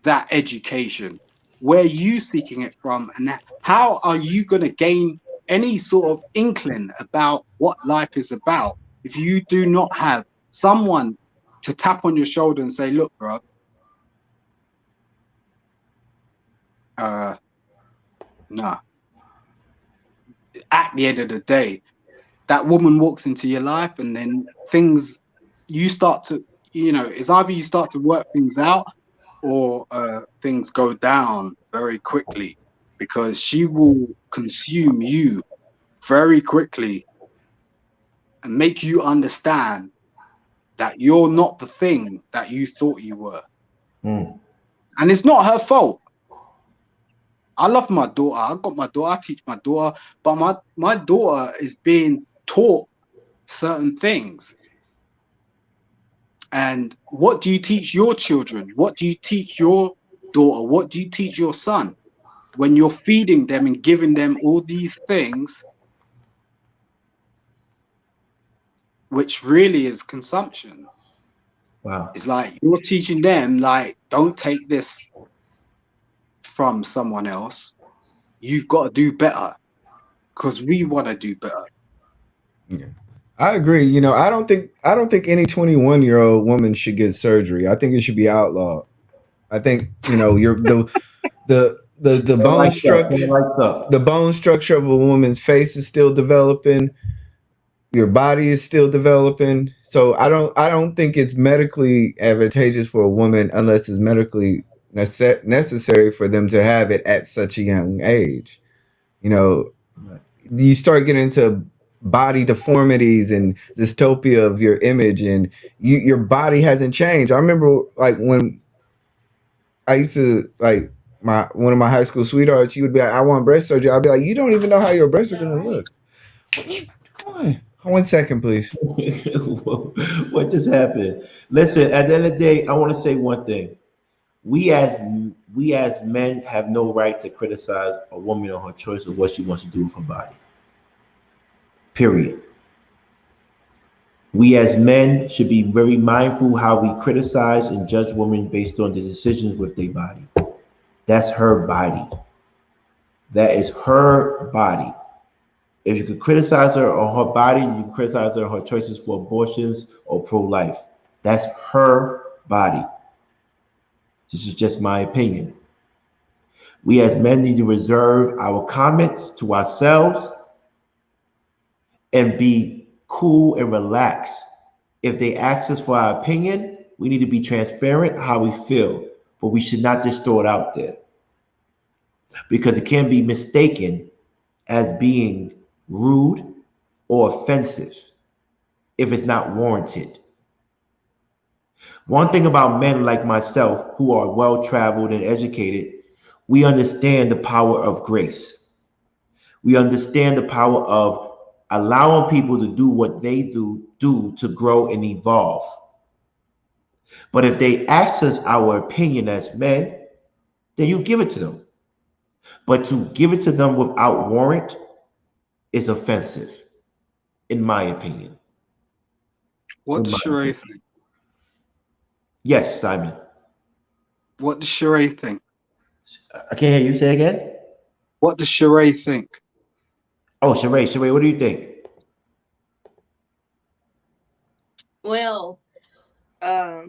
that education? Where are you seeking it from? And how are you going to gain any sort of inkling about what life is about if you do not have someone to tap on your shoulder and say, look, bro, nah. At the end of the day, that woman walks into your life, and then things, you start to, you know, it's either you start to work things out, or things go down very quickly, because she will consume you very quickly and make you understand that you're not the thing that you thought you were. And it's not her fault. I love my daughter. I got my daughter. I teach my daughter, but my daughter is being taught certain things. And what do you teach your children? What do you teach your daughter? What do you teach your son when you're feeding them and giving them all these things, which really is consumption? Wow. It's like you're teaching them, like, don't take this from someone else. You've got to do better, because we want to do better. Yeah. I agree. You know, I don't think any 21-year-old woman should get surgery. I think it should be outlawed. I think, you know, the bone structure, the bone structure of a woman's face is still developing. Your body is still developing. So I don't think it's medically advantageous for a woman, unless it's medically necessary for them to have it at such a young age. You know, you start getting into body deformities and dystopia of your image, and your body hasn't changed. I remember, like, when I used to, like, one of my high school sweethearts, she would be like, I want breast surgery. I'd be like, you don't even know how your breasts are gonna look. Come on. 1 second, please. What just happened? Listen, at the end of the day, I want to say one thing. We as men have no right to criticize a woman on her choice of what she wants to do with her body. Period. We as men should be very mindful how we criticize and judge women based on the decisions with their body. That's her body. That is her body. If you could criticize her on her body, you can criticize her on her choices for abortions or pro-life. That's her body. This is just my opinion. We as men need to reserve our comments to ourselves and be cool and relaxed. If they ask us for our opinion, we need to be transparent how we feel, but we should not just throw it out there, because it can be mistaken as being rude or offensive if it's not warranted. One thing about men like myself, who are well-traveled and educated, we understand the power of grace. We understand the power of allowing people to do what they do to grow and evolve. But if they ask us our opinion as men, then you give it to them. But to give it to them without warrant is offensive, in my opinion. What does Charade think? Yes, Simon. What does Charade think? I can't hear you. Say again. What does Charade think? Oh, Charade, what do you think? Well, I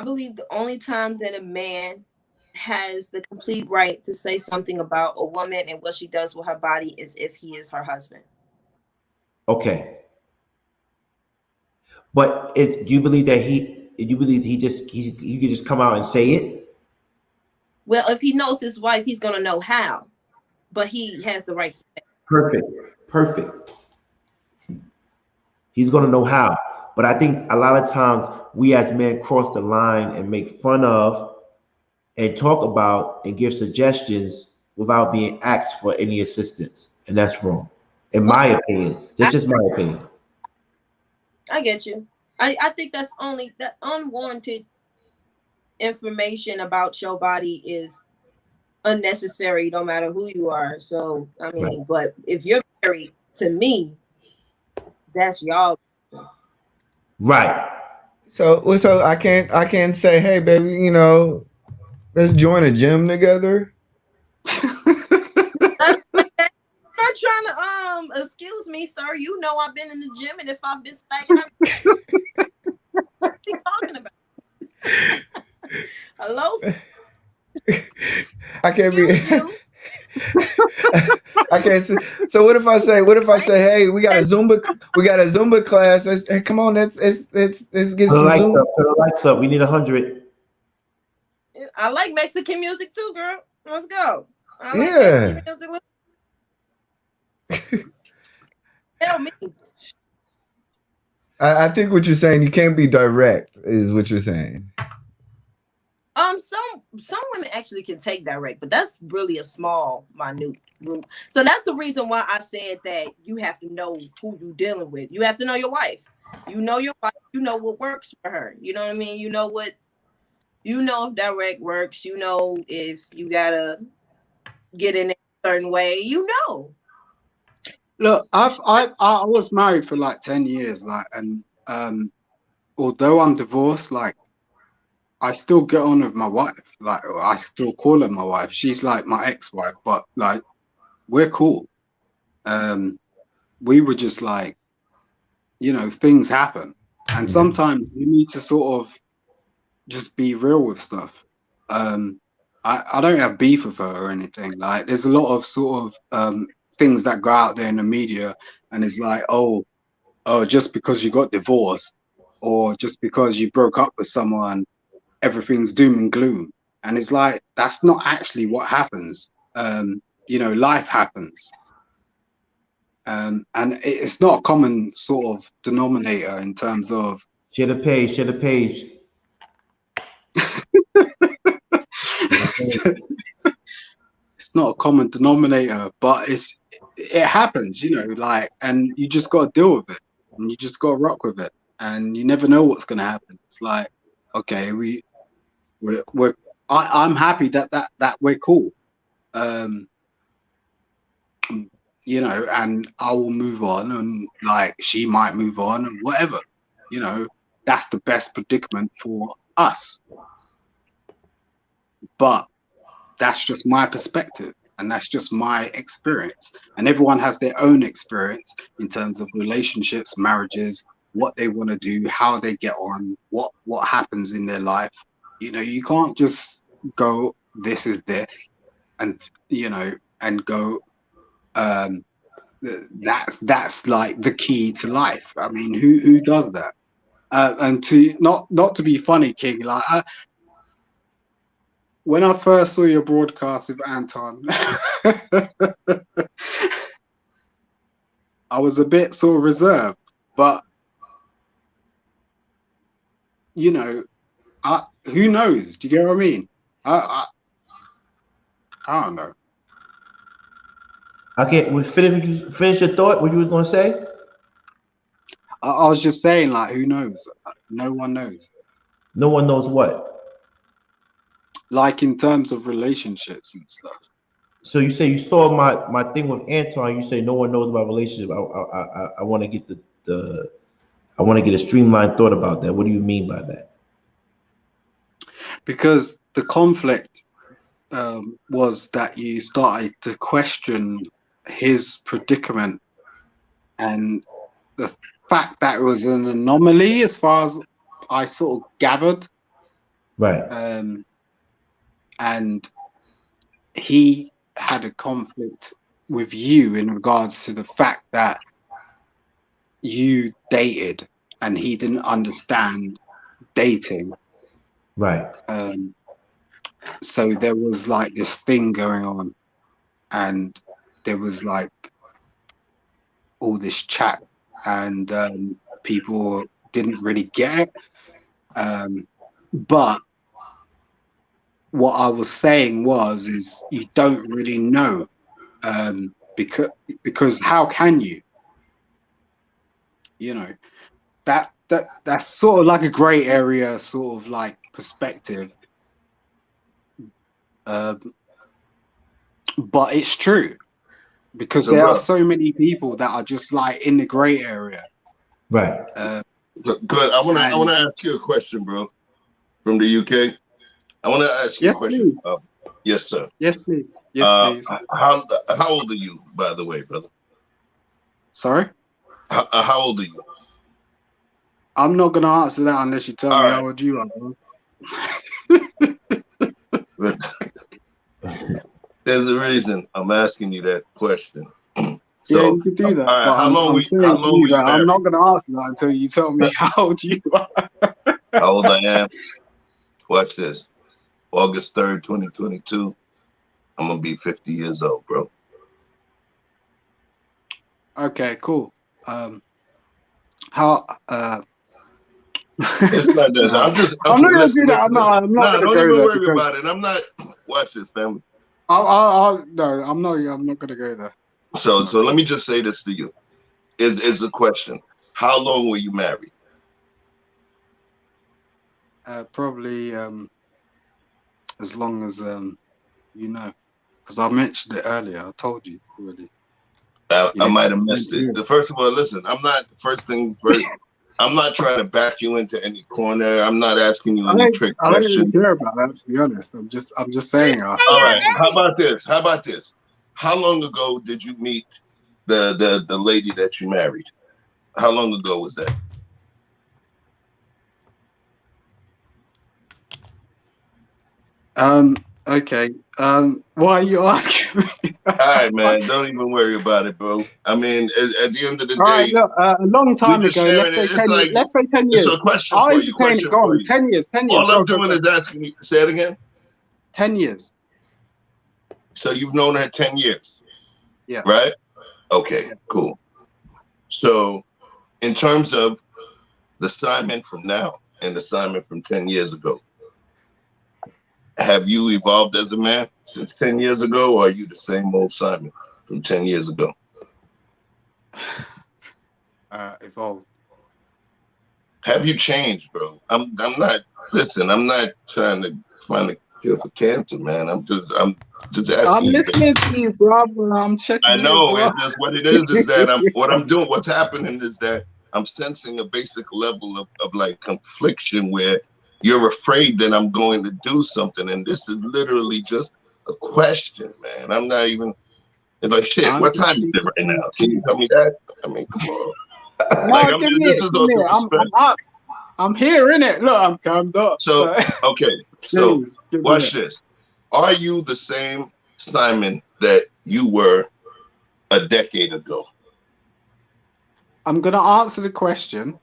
believe the only time that a man has the complete right to say something about a woman and what she does with her body is if he is her husband. Okay. But do you believe that he could just come out and say it? Well, if he knows his wife, he's gonna know how. But he has the right to say it. Perfect. He's gonna know how. But I think a lot of times we as men cross the line and make fun of and talk about and give suggestions without being asked for any assistance. And that's wrong. In my opinion. That's just my opinion. I get you. I think that's only that unwarranted information about your body is unnecessary no matter who you are. So I mean, right. But if you're married to me, that's y'all business. Right. So I can't say, hey baby, you know, let's join a gym together. I'm not trying to excuse me, sir. You know I've been in the gym, and if I've been slacking, what are you talking about? Hello? I can't be. I can't say. So what if I say, hey, we got a Zumba class. Hey, come on, let's get some Zumba. Put the lights up. We need 100. I like Mexican music too, girl. Let's go. I like Mexican music. Tell me. I think what you're saying, you can't be direct, is what you're saying. Some women actually can take direct, but that's really a small, minute group. So that's the reason why I said that you have to know who you're dealing with. You have to know your wife. You know your wife. You know what works for her. You know what I mean? You know if direct works. You know if you gotta get in a certain way. You know. Look, I was married for like 10 years, like, and although I'm divorced, like, I still get on with my wife. Like, I still call her my wife. She's like my ex-wife, but like, we're cool. We were just like, you know, things happen, and sometimes you need to sort of just be real with stuff. I don't have beef with her or anything. Like, there's a lot of sort of things that go out there in the media, and it's like, oh, just because you got divorced or just because you broke up with someone, everything's doom and gloom. And it's like, that's not actually what happens. You know, life happens. And it's not a common sort of denominator in terms of share the page. It's not a common denominator, but it happens, you know, like, and you just got to deal with it, and you just got to rock with it, and you never know what's going to happen. It's like, okay, I'm happy that we're cool, you know, and I will move on, and like, she might move on, and whatever, you know, that's the best predicament for us. But that's just my perspective, and that's just my experience, and everyone has their own experience in terms of relationships, marriages, what they want to do, how they get on, what happens in their life. You know, you can't just go, this is this, and, you know, and go, that's like the key to life. I mean, who does that? And to not to be funny, King, like, when I first saw your broadcast with Anton, I was a bit sort of reserved, but, you know, who knows? Do you get what I mean? I don't know. Okay, we finish your thought. What you was gonna say? I was just saying, like, who knows? No one knows. No one knows what. Like in terms of relationships and stuff. So you say you saw my thing with Anton. You say no one knows about relationship. I want to get I want to get a streamlined thought about that. What do you mean by that? Because the conflict was that you started to question his predicament and the fact that it was an anomaly, as far as I sort of gathered. Right. And he had a conflict with you in regards to the fact that you dated and he didn't understand dating. Right. So there was like this thing going on, and there was like all this chat, and people didn't really get it. But what I was saying is you don't really know, because how can you? You know, that's sort of like a gray area sort of like perspective. But it's true, because there are so many people that are just like in the gray area. Right. Good. I want to ask you a question, bro, from the UK. I want to ask you a question. Please. Yes, sir. Yes, please. Yes, please. How old are you, by the way, brother? Sorry? How old are you? I'm not going to answer that unless you tell me how old you are, bro. There's a reason I'm asking you that question. So, yeah, you can do that. Right, but I'm not going to answer that until you tell me how old you are. How old I am? Watch this. August 3rd, 2022. I'm going to be 50 years old, bro. Okay, cool. It's not that. I'm not going to do that. I'm not going to go there. Don't even worry about it. I'm not. Watch this, family. No, I'm not going to go there. So let me just say this to you. Is a question. How long were you married? Probably as long as you know, because I mentioned it earlier. I told you already. I might have missed it. First of all, listen. I'm not. First thing first. I'm not trying to back you into any corner. I'm not asking you any trick questions. I don't really care about that, to be honest. I'm just saying. All right. How about this? How long ago did you meet the lady that you married? How long ago was that? Okay. Why are you asking me? All right, man. Don't even worry about it, bro. I mean, at the end of the day, right, look, a long time ago. Let's say 10 years. Let's say 10 years. I'll entertain it. Go on. 10 years. 10 years. All I'm doing is asking you. Say it again. 10 years. So you've known her 10 years. Yeah. Right. Okay. Cool. So, in terms of the Simon from now and the Simon from 10 years ago, have you evolved as a man since 10 years ago, or are you the same old Simon from 10 years ago? Evolved. Have you changed, bro? I'm not. Listen, I'm not trying to find a cure for cancer, man. I'm just asking. I'm listening to you, bro. I'm checking. I know. It's just what it is that what I'm doing. What's happening is that I'm sensing a basic level of like confliction where you're afraid that I'm going to do something, and this is literally just a question, man. I'm not even. It's like shit. What time is it right now? Can you tell me that? I mean, come on. No, give me it. I'm here, innit? Look, I'm calmed up. So okay. So watch this. Are you the same Simon that you were a decade ago? I'm gonna answer the question,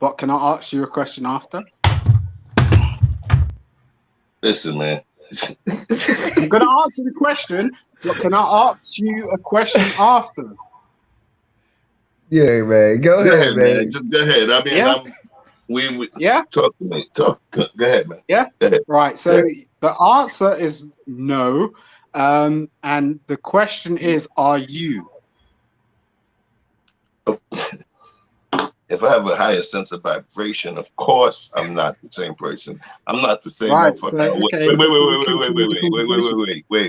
but can I ask you a question after? Listen, man. I'm gonna answer the question, but can I ask you a question after? Yeah, man. Go ahead, man. Just go ahead. I mean, we yeah. Talk to me. Go ahead, man. Yeah. Go ahead. Right. So the answer is no. And the question is, are you? If I have a higher sense of vibration, of course, I'm not the same person. I'm not the same Right. motherfucker. So, okay.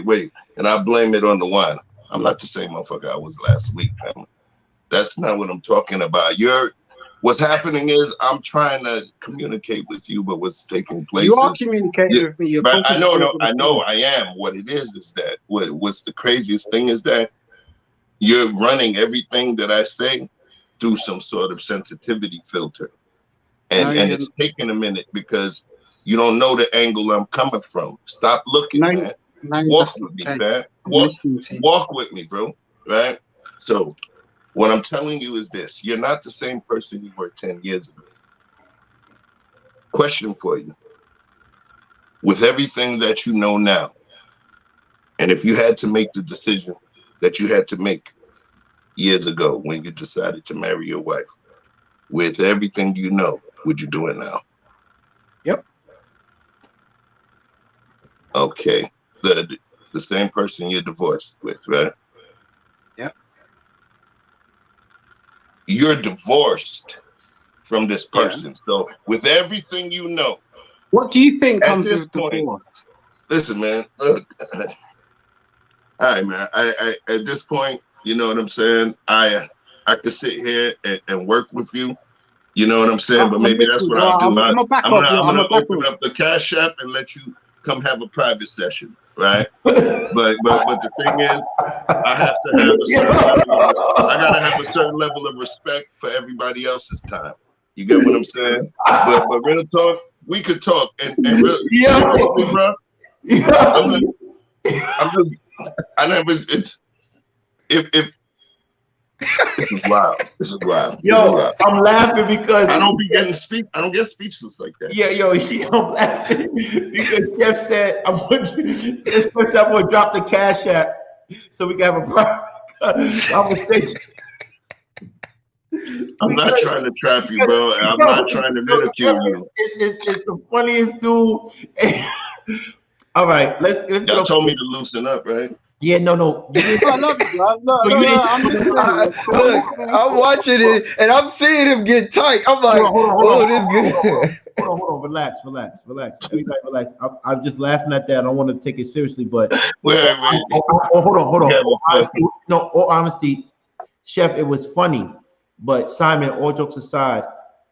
Wait. And I blame it on the wine. I'm not the same motherfucker I was last week, man. That's not what I'm talking about. What's happening is I'm trying to communicate with you, but what's taking place you are communicating with me. You're but talking I know I am. What it is that what's the craziest thing is that you're running everything that I say through some sort of sensitivity filter. And it's taking a minute because you don't know the angle I'm coming from. Stop looking, man. Walk with me, man. Walk with me, bro. Right? So what I'm telling you is this. You're not the same person you were 10 years ago. Question for you. With everything that you know now, and if you had to make the decision that you had to make years ago when you decided to marry your wife, with everything you know, would you do it now? Yep. Okay. The same person you're divorced with, right? Yep. You're divorced from this person. Yeah. So with everything you know, what do you think comes with divorce? Listen, man. Look, all right, man. I at this point, you know what I'm saying? I could sit here and work with you. You know what I'm saying? But maybe that's what I'll do. I'm gonna open up the Cash App and let you come have a private session, right? but the thing is, I have to have a certain I gotta have a certain level of respect for everybody else's time. You get what I'm saying? But real talk, we could talk and real, seriously, bro. This is wild. This is wild. Yo, I'm laughing because I don't get speechless like that. Yeah, I'm laughing because Jeff said I'm gonna drop the Cash App so we can have a private conversation. I'm not trying to trap you, bro. I'm not trying to ridicule you. It's the funniest dude. All right, let's Y'all told me to loosen up, right? Yeah, no. I love you, bro. I'm listening. I'm watching it and I'm seeing him get tight. I'm like, this good. Hold on. Relax. Everybody relax. I'm just laughing at that. I don't want to take it seriously, but wait. Hold on. All honesty, Chef, it was funny. But Simon, all jokes aside,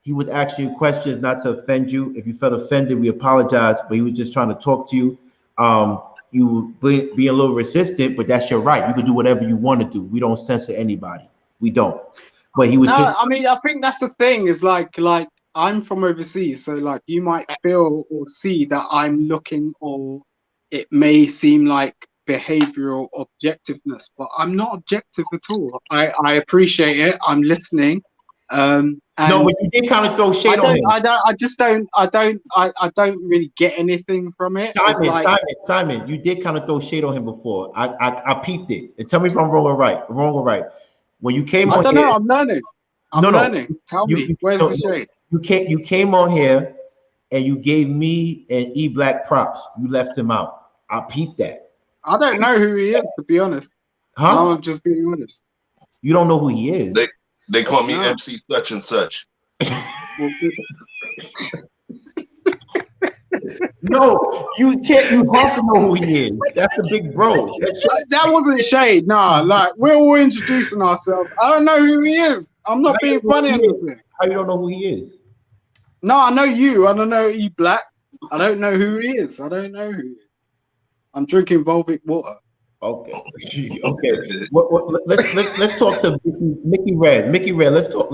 he was asking you questions not to offend you. If you felt offended, we apologize, but he was just trying to talk to you. You be a little resistant, but that's your right. You can do whatever you want to do. We don't censor anybody. We don't. But he was. I mean, I think that's the thing. Is like I'm from overseas, so like you might feel or see that I'm looking, or it may seem like behavioral objectiveness, but I'm not objective at all. I appreciate it. I'm listening. No, but you did kind of throw shade on him. I don't really get anything from it. Simon, you did kind of throw shade on him before. I peeped it. And tell me if I'm wrong or right. When you came on here, I'm learning. I'm learning. Tell me, where's the shade? You came on here and you gave me and E Black props. You left him out. I peeped that. I don't know who he is, to be honest. Huh? I'm just being honest. You don't know who he is. They call me MC such and such. No, you can't. You have to know who he is. That's the big bro. That wasn't shade. Nah, like we're all introducing ourselves. I don't know who he is. I'm not being funny or anything. How you don't know who he is? No, I know you. I don't know E Black. I don't know who he is. I'm drinking Volvic water. Okay. Let's talk to Mickey Red. Mickey Red, let's talk.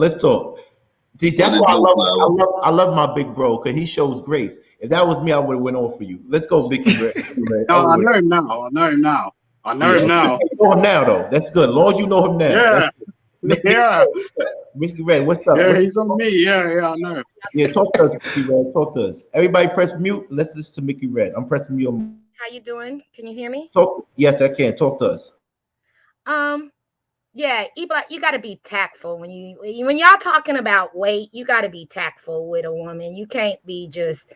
See, that's why I love my big bro, because he shows grace. If that was me, I would have went on for you. Let's go, Mickey Red. No, I know him now. I know him now. You know him now, though. That's good. As long as you know him now. Yeah. Mickey Red, what's up? Yeah, he's on me. Yeah, I know. Yeah, talk to us, Mickey Red. Talk to us. Everybody press mute. Let's listen to Mickey Red. I'm pressing mute. How you doing? Can you hear me? Yes, I can. Talk to us. Yeah, E-Black, you got to be tactful when y'all talking about weight. You got to be tactful with a woman. You can't be just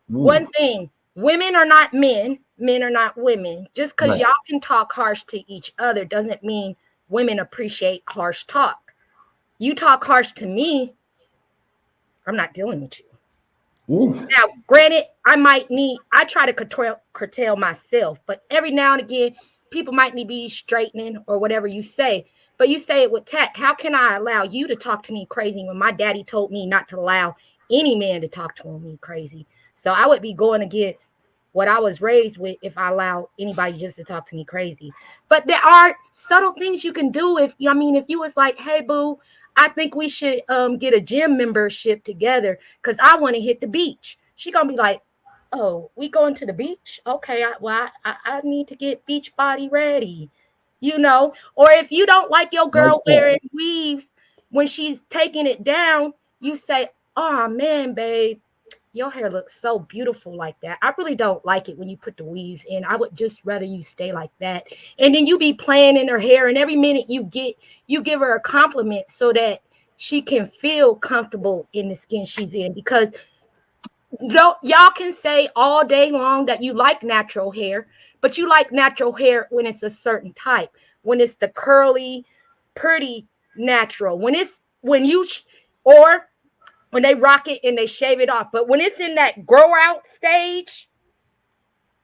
one thing. Women are not men. Men are not women. Just because Right. y'all can talk harsh to each other doesn't mean women appreciate harsh talk. You talk harsh to me, I'm not dealing with you. Oof. Now, granted, I try to curtail myself, but every now and again, people might need to be straightening or whatever you say. But you say it with tact. How can I allow you to talk to me crazy when my daddy told me not to allow any man to talk to me crazy? So I would be going against what I was raised with if I allow anybody just to talk to me crazy. But there are subtle things you can do if you was like, hey, boo, I think we should get a gym membership together because I want to hit the beach. She gonna be like, oh, we going to the beach? Okay, I need to get beach body ready, Or if you don't like your girl wearing weaves when she's taking it down, you say, oh man, babe, your hair looks so beautiful like that. I really don't like it when you put the weaves in. I would just rather you stay like that. And then you be playing in her hair, and every minute you give her a compliment so that she can feel comfortable in the skin she's in. Because y'all can say all day long that you like natural hair, but you like natural hair when it's a certain type, when it's the curly, pretty natural, when they rock it and they shave it off. But when it's in that grow out stage,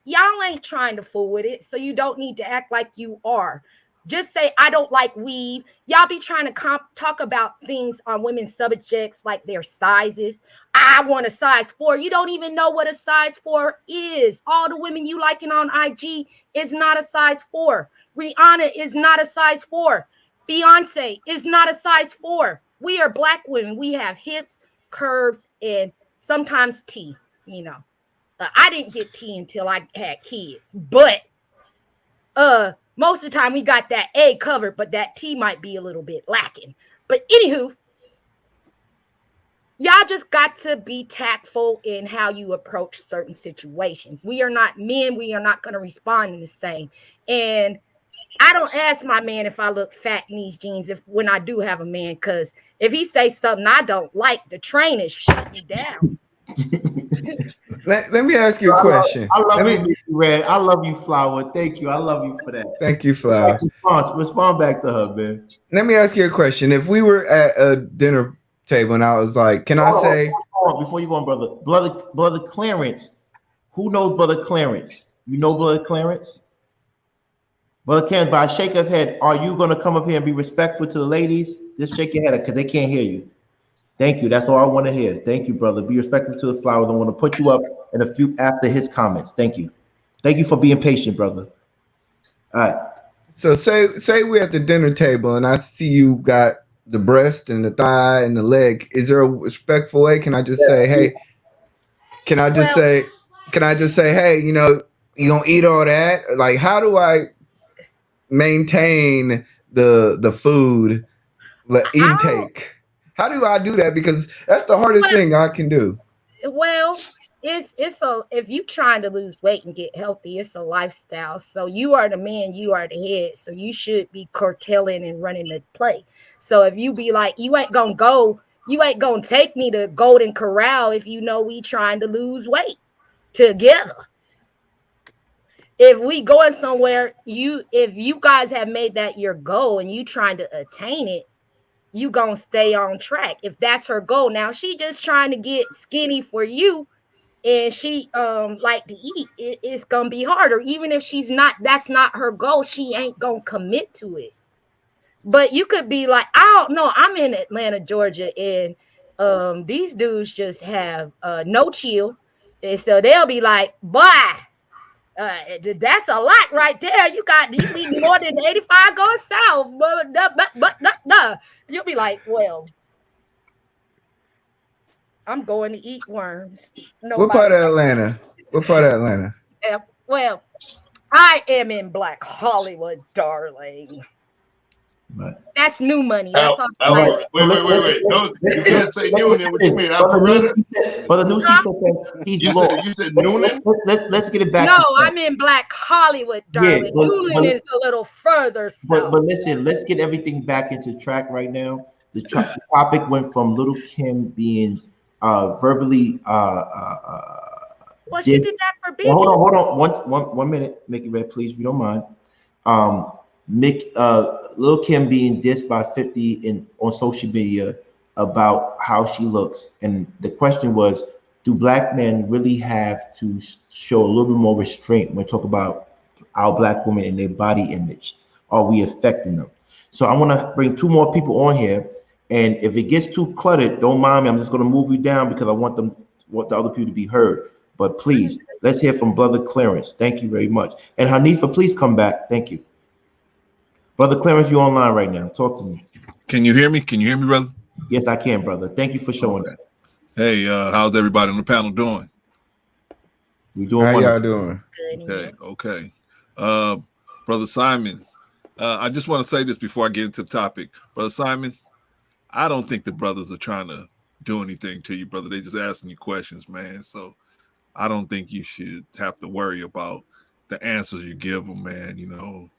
y'all ain't trying to fool with it. So you don't need to act like you are. Just say, I don't like weave. Y'all be trying to talk about things on women's subjects like their sizes. I want a size 4. You don't even know what a size 4 is. All the women you liking on IG is not a size 4. Rihanna is not a size 4. Beyonce is not a size 4. We are Black women. We have hips, curves, and sometimes T, I didn't get T until I had kids, but most of the time we got that A covered, but that T might be a little bit lacking. But anywho, y'all just got to be tactful in how you approach certain situations. We are not men. We are not going to respond in the same. And I don't ask my man if I look fat in these jeans when I do have a man, because if he says something I don't like, the train is shut me down. Let me ask you a question. I love you, Red. I love you, Flower. Thank you. I love you for that. Thank you, Flower. Respond back to her, man. Let me ask you a question. If we were at a dinner table and I was like, can I say before you go on, brother Clarence? Who knows Brother Clarence? You know Brother Clarence? Brother Clarence, by a shake of head, are you gonna come up here and be respectful to the ladies? Just shake your head because they can't hear you. Thank you. That's all I want to hear. Thank you, brother. Be respectful to the Flowers. I want to put you up in a few after his comments. Thank you. Thank you for being patient, brother. All right. So say we're at the dinner table and I see you got the breast and the thigh and the leg. Is there a respectful way? Can I just say, hey? Can I just say, hey, you gonna eat all that? Like, how do I maintain the food intake? How do I do that? Because that's the hardest thing I can do. Well, if you trying to lose weight and get healthy, it's a lifestyle. So you are the man, you are the head. So you should be curtailing and running the play. So if you be like, you ain't gonna take me to Golden Corral if you know we trying to lose weight together. If we going somewhere, if you guys have made that your goal and you trying to attain it, you gonna stay on track. If that's her goal. Now she just trying to get skinny for you and she like to eat, it's gonna be harder. Even if that's not her goal, she ain't gonna commit to it. But you could be like, I don't know, I'm in Atlanta, Georgia, and these dudes just have no chill. And so they'll be like, boy, that's a lot right there. You need more than 85 going south. But you'll be like, well, I'm going to eat worms. What part of Atlanta? Yeah, well, I am in Black Hollywood, darling. Right. That's new money. That's all. Wait. You can't say Noonan. What you mean? For the new season, you said Noonan? Let's get it back. No, I'm in Black Hollywood, darling. Noonan is a little further south. But listen, let's get everything back into track right now. The topic went from Lil Kim being verbally well, she did that for speaking. Hold on. One minute. Make it red, please, if you don't mind. Lil Kim being dissed by 50 on social media about how she looks, and the question was, do black men really have to show a little bit more restraint when we talk about our black women and their body image? Are we affecting them? So I want to bring 2 more people on here, and if it gets too cluttered, don't mind me. I'm just going to move you down because I want the other people to be heard. But please, let's hear from Brother Clarence. Thank you very much. And Hanifa, please come back. Thank you. Brother Clarence, you're online right now. Talk to me. Can you hear me? Can you hear me, brother? Yes, I can, brother. Thank you for showing up. Hey, how's everybody on the panel doing? We doing How wonderful. y'all doing? Okay. Brother Simon, I just want to say this before I get into the topic. Brother Simon, I don't think the brothers are trying to do anything to you, brother. They just asking you questions, man. So I don't think you should have to worry about the answers you give them, man. You know,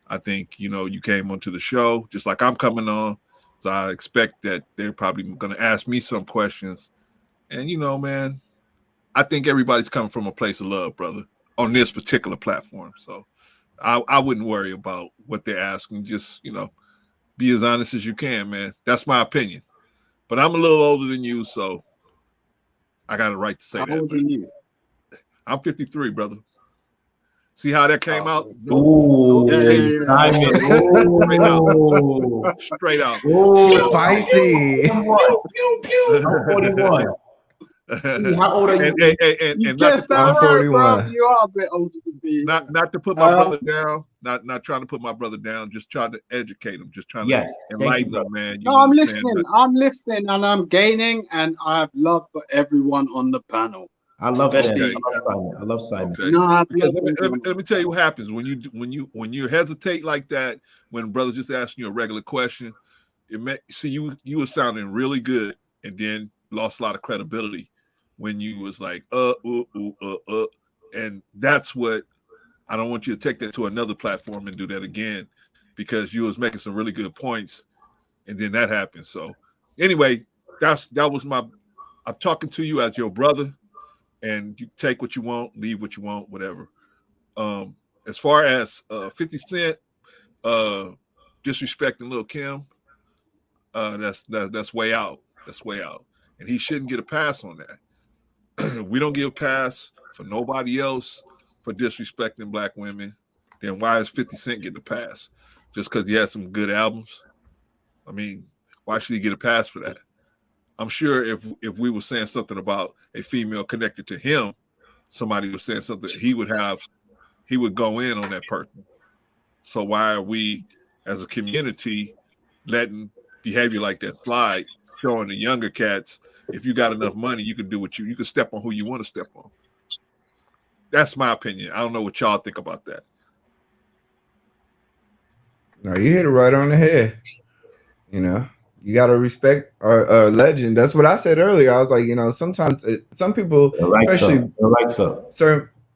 I think, you know, you came onto the show just like I'm coming on. So I expect that they're probably going to ask me some questions. And, you know, man, I think everybody's coming from a place of love, brother, on this particular platform. So I wouldn't worry about what they're asking. Just, you know, be as honest as you can, man. That's my opinion. But I'm a little older than you, so I got a right to say that. How old are you? I'm 53, brother. See how that came out? Ooh, Straight out. Spicy. I'm 41. How old are you? You guessed that right, bro. You are a bit older than me. Not to put my brother down. Not trying to put my brother down. Just trying to educate him. Just trying to enlighten him, man. No, I'm listening. I'm listening, and I'm gaining, and I have love for everyone on the panel. I love Simon. I love Simon. Okay. No, let me tell you what happens when you hesitate like that. When brother just asking you a regular question, you were sounding really good, and then lost a lot of credibility when you was like and that's what I don't want you to take that to another platform and do that again, because you was making some really good points, and then that happened. So anyway, that was I'm talking to you as your brother. And you take what you want, leave what you want, whatever. As far as 50 Cent disrespecting Lil Kim, that's way out. That's way out. And he shouldn't get a pass on that. We don't give a pass for nobody else for disrespecting black women. Then why is 50 Cent getting a pass? Just because he has some good albums? I mean, why should he get a pass for that? I'm sure if we were saying something about a female connected to him, somebody was saying something, he would go in on that person. So why are we as a community letting behavior like that slide, showing the younger cats, if you got enough money, you can do you can step on who you want to step on. That's my opinion. I don't know what y'all think about that. No, you hit it right on the head. You know, you got to respect our legend. That's what I said earlier. I was like, you know, sometimes some people, especially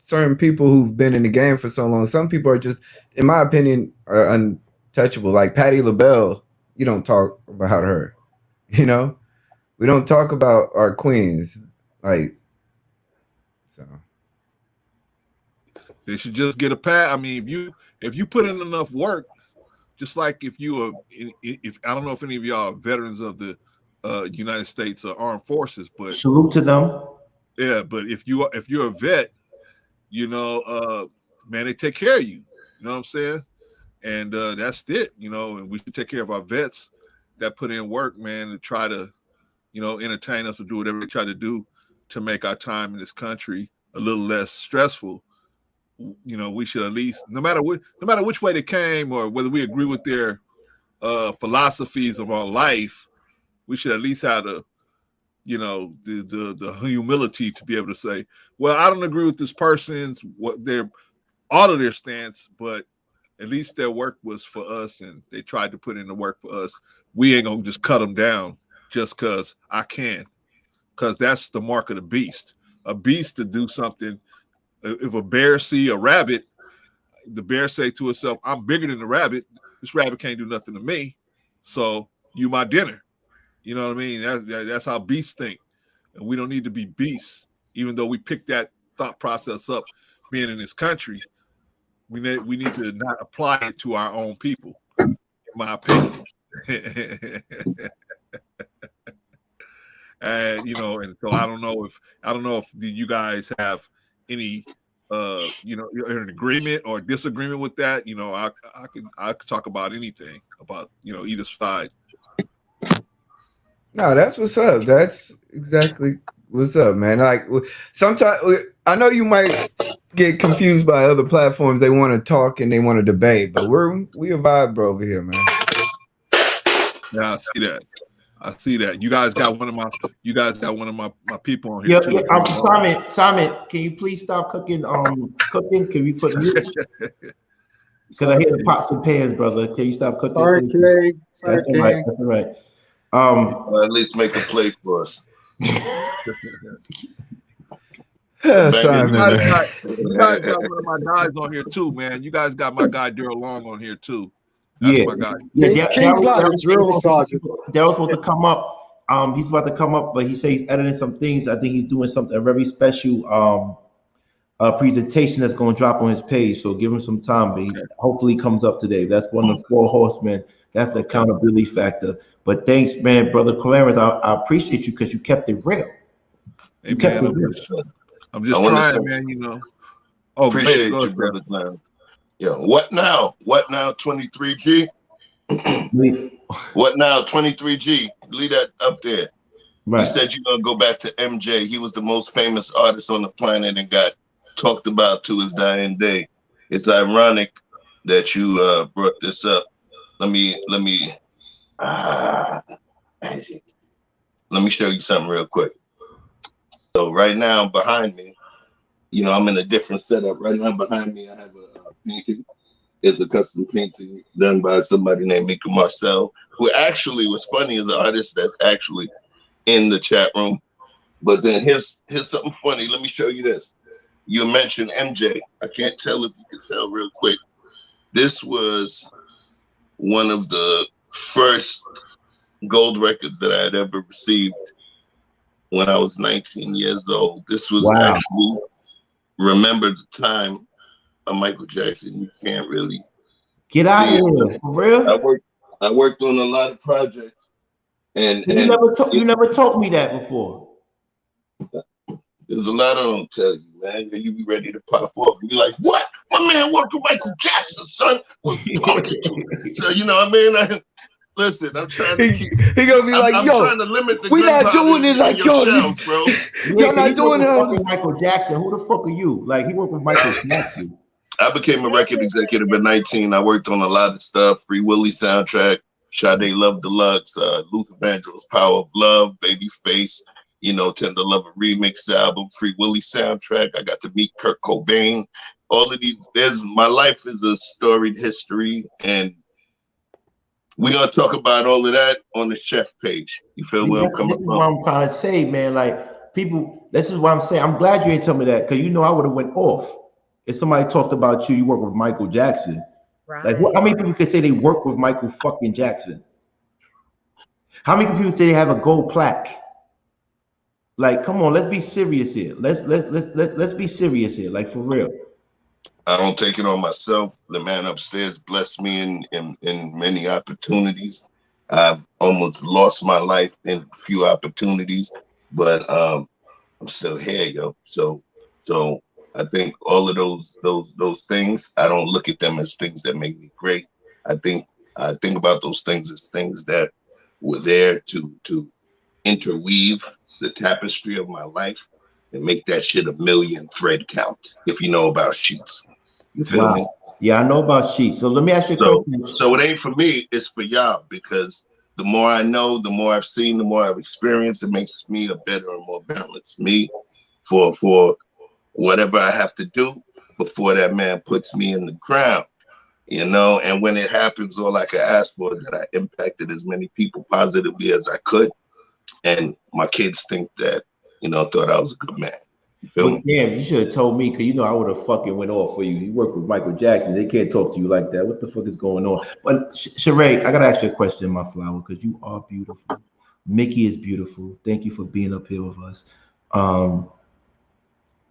certain people who've been in the game for so long, some people are just, in my opinion, are untouchable. Like Patti LaBelle, you don't talk about her. You know, we don't talk about our queens. Like, so they should just get a pass. I mean, if you put in enough work, just like if I don't know if any of y'all are veterans of the United States Armed Forces, but salute to them. Yeah, but if you're a vet, you know, man, they take care of you. You know what I'm saying? And that's it. You know, and we should take care of our vets that put in work, man, to try to, you know, entertain us or do whatever they try to do to make our time in this country a little less stressful. You know, we should at least, no matter which way they came or whether we agree with their philosophies of our life, we should at least have the, you know, the humility to be able to say, well, I don't agree with this person's all of their stance, but at least their work was for us and they tried to put in the work for us. We ain't gonna just cut them down just because I can, because that's the mark of the beast. A beast to do something. If a bear see a rabbit, the bear say to itself, I'm bigger than the rabbit. This rabbit can't do nothing to me. So you my dinner. You know what I mean? That's how beasts think. And we don't need to be beasts, even though we picked that thought process up being in this country, we need to not apply it to our own people, in my opinion. And you know, and so I don't know if you guys have any you know, an agreement or disagreement with that. You know, I could talk about anything about, you know, either side. No, that's what's up. That's exactly what's up, man. Like sometimes I know you might get confused by other platforms. They want to talk and they want to debate, but we a vibe bro over here, man. Yeah, I see that. You guys got one of my people on here too. Simon, can you please stop cooking? Cooking? Can you put music? Because I hear the pots and pans, brother. Can you stop cooking? Sorry, Clay. Sorry, Clay. That's all right. Or at least make a plate for us. Simon, you guys got one of my guys on here too, man. You guys got my guy Daryl Long on here too. That's my guy. Yeah, King's Live, drill sergeant. Daryl's supposed to come up. He's about to come up, but he says he's editing some things. I think he's doing a very special presentation that's going to drop on his page. So give him some time, but he hopefully comes up today. That's one of the 4 horsemen. That's the accountability factor. But thanks, man, brother Clarence. I appreciate you because you kept it real. Hey, man, I'm just trying, man. You know. Oh, appreciate you, brother Clarence. Yeah, what now? What now, 23G? What now, 23G? Leave that up there. Right. You said you're going to go back to MJ. He was the most famous artist on the planet and got talked about to his dying day. It's ironic that you brought this up. Let me show you something real quick. So right now behind me, you know, I'm in a different setup. Right now behind me, I have a painting. It's a custom painting done by somebody named Mika Marcel, who actually was funny as an artist that's actually in the chat room. But then here's something funny. Let me show you this. You mentioned MJ. I can't tell if you can tell real quick. This was one of the first gold records that I had ever received when I was 19 years old. This was actually, remember the time of Michael Jackson. You can't really get out of here. For real? I worked on a lot of projects, and you never told me that before. There's a lot I don't tell you, man. You be ready to pop off and be like, "What? My man worked with Michael Jackson, son." What you talking to? So you know what I mean? Listen, I'm trying to keep. He gonna be like, I'm yo, trying to limit the we not doing it like yo, shelf, bro. You're not doing it. Michael Jackson. Who the fuck are you? Like he worked with Michael Jackson. I became a record executive at 19. I worked on a lot of stuff. Free Willy soundtrack, Charade Love Deluxe, Luther Vandross Power of Love, Babyface, you know, Tender Lover remix album, Free Willy soundtrack. I got to meet Kurt Cobain. All of these. My life is a storied history, and we're gonna talk about all of that on the chef page. You feel where I'm coming from? What I'm trying to say, man. Like people, this is what I'm saying. I'm glad you ain't tell me that because you know I would have went off if somebody talked about you work with Michael Jackson. Right. Like, how many people can say they work with Michael fucking Jackson? How many people say they have a gold plaque? Like, come on, let's be serious here. Let's be serious here, like for real. I don't take it on myself. The man upstairs blessed me in many opportunities. I've almost lost my life in a few opportunities, but I'm still here, yo. So I think all of those things, I don't look at them as things that make me great. I think about those things as things that were there to interweave the tapestry of my life and make that shit a million thread count, if you know about sheets. You feel me? Yeah, I know about sheets. So let me ask you a question. So it ain't for me, it's for y'all, because the more I know, the more I've seen, the more I've experienced, it makes me a better and more balanced me for whatever I have to do before that man puts me in the ground, you know? And when it happens, all I can ask for is that I impacted as many people positively as I could. And my kids think that, you know, thought I was a good man. You feel me? Damn, you should have told me, because you know I would have fucking went off for you. You work with Michael Jackson. They can't talk to you like that. What the fuck is going on? But Charade, I got to ask you a question, my flower, because you are beautiful. Mickey is beautiful. Thank you for being up here with us.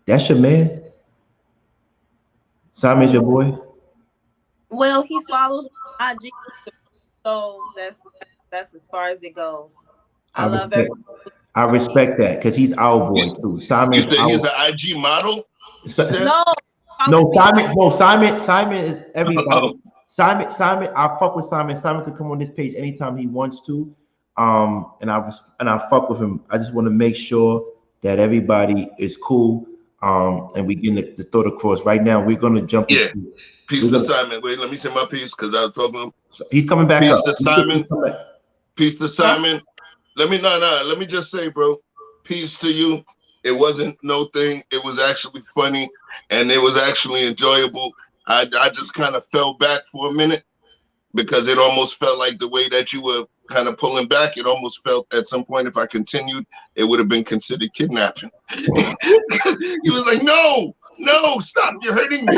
That's your man. Simon's your boy. Well, he follows IG, so that's as far as it goes. I love everyone. I respect that because he's our boy too. Simon's You said he's the IG model? Simon is everybody. Simon, I fuck with Simon. Simon could come on this page anytime he wants to. And I fuck with him. I just want to make sure that everybody is cool. And we get the thought across. Right now, we're gonna jump into peace to Simon. Wait, let me say my piece because I was talking. So he's coming back. Peace to Simon. Peace to Simon. Let me just say, bro, peace to you. It wasn't no thing. It was actually funny and it was actually enjoyable. I just kind of fell back for a minute because it almost felt like the way that you were kind of pulling back. It almost felt at some point if I continued, it would have been considered kidnapping. He was like, no, stop, you're hurting me.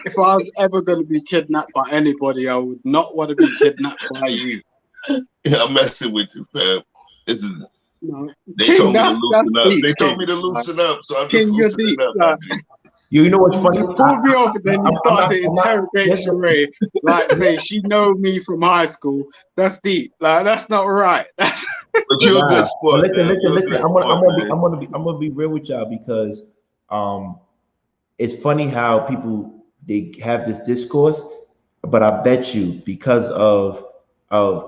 If I was ever going to be kidnapped by anybody, I would not want to be kidnapped by you. Yeah, I'm messing with you, fam. This is. No. They told me to loosen up. They told me to loosen up, so I'm just loosening up. You know what's funny? Just pulled me off, and then you start to interrogate Charade, like say she know me from high school. That's deep. Like that's not right. But you're a good sport. Listen. I'm gonna be real with y'all because it's funny how people they have this discourse, but I bet you because of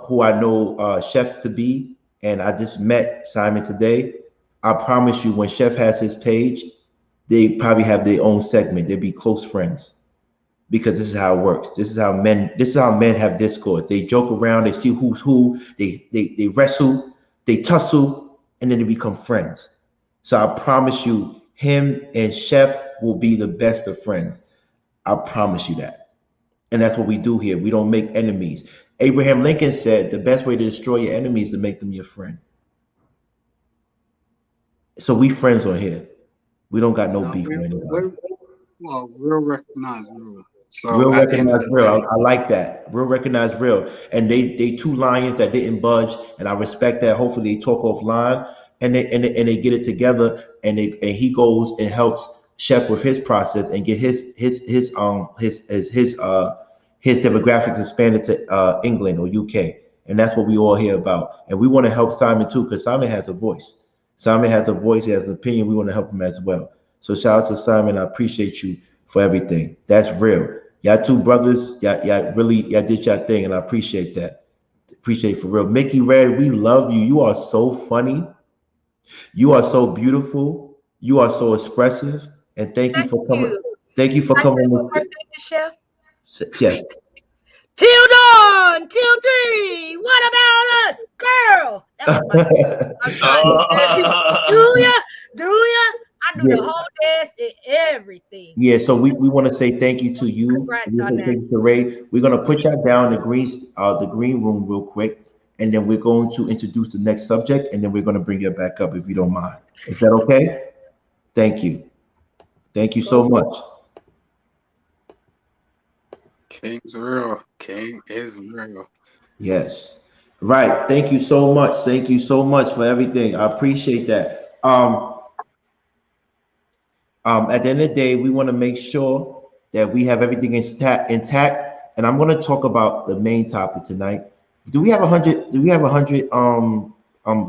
who I know Chef to be, and I just met Simon today. I promise you, when Chef has his page, they probably have their own segment. They'll be close friends because this is how it works. This is how men have discourse. They joke around, they see who's who, they wrestle, they tussle, and then they become friends. So I promise you, him and Chef will be the best of friends. I promise you that. And that's what we do here. We don't make enemies. Abraham Lincoln said the best way to destroy your enemies is to make them your friend. So we friends on here. We don't got no beef with anybody. Well, real recognize real. So real recognize real. I like that. Real recognize real. And they two lions that didn't budge, and I respect that. Hopefully they talk offline and they get it together, and he goes and helps Chef with his process and get his demographics expanded to England or UK. And that's what we all hear about. And we want to help Simon too, because Simon has a voice. Simon has a voice, he has an opinion. We want to help him as well. So shout out to Simon. I appreciate you for everything. That's real. Y'all two brothers, y'all did y'all thing, and I appreciate that. Appreciate it for real. Mickey Red, we love you. You are so funny. You are so beautiful. You are so expressive. And thank you for coming. Thank you for coming. Chef. Yes. Till dawn, till 3. What about us, girl? That was I'm trying to do ya? I do the whole dance and everything. Yeah, so we want to say thank you to you. Congrats on that. Charade. We're gonna put y'all down in the green room real quick, and then we're going to introduce the next subject, and then we're gonna bring you back up if you don't mind. Is that okay? Thank you. Thank you so much. King's real. King is real. Yes. Right. Thank you so much. Thank you so much for everything. I appreciate that. At the end of the day, we want to make sure that we have everything intact. And I'm going to talk about the main topic tonight. Do we have 100? Do we have 100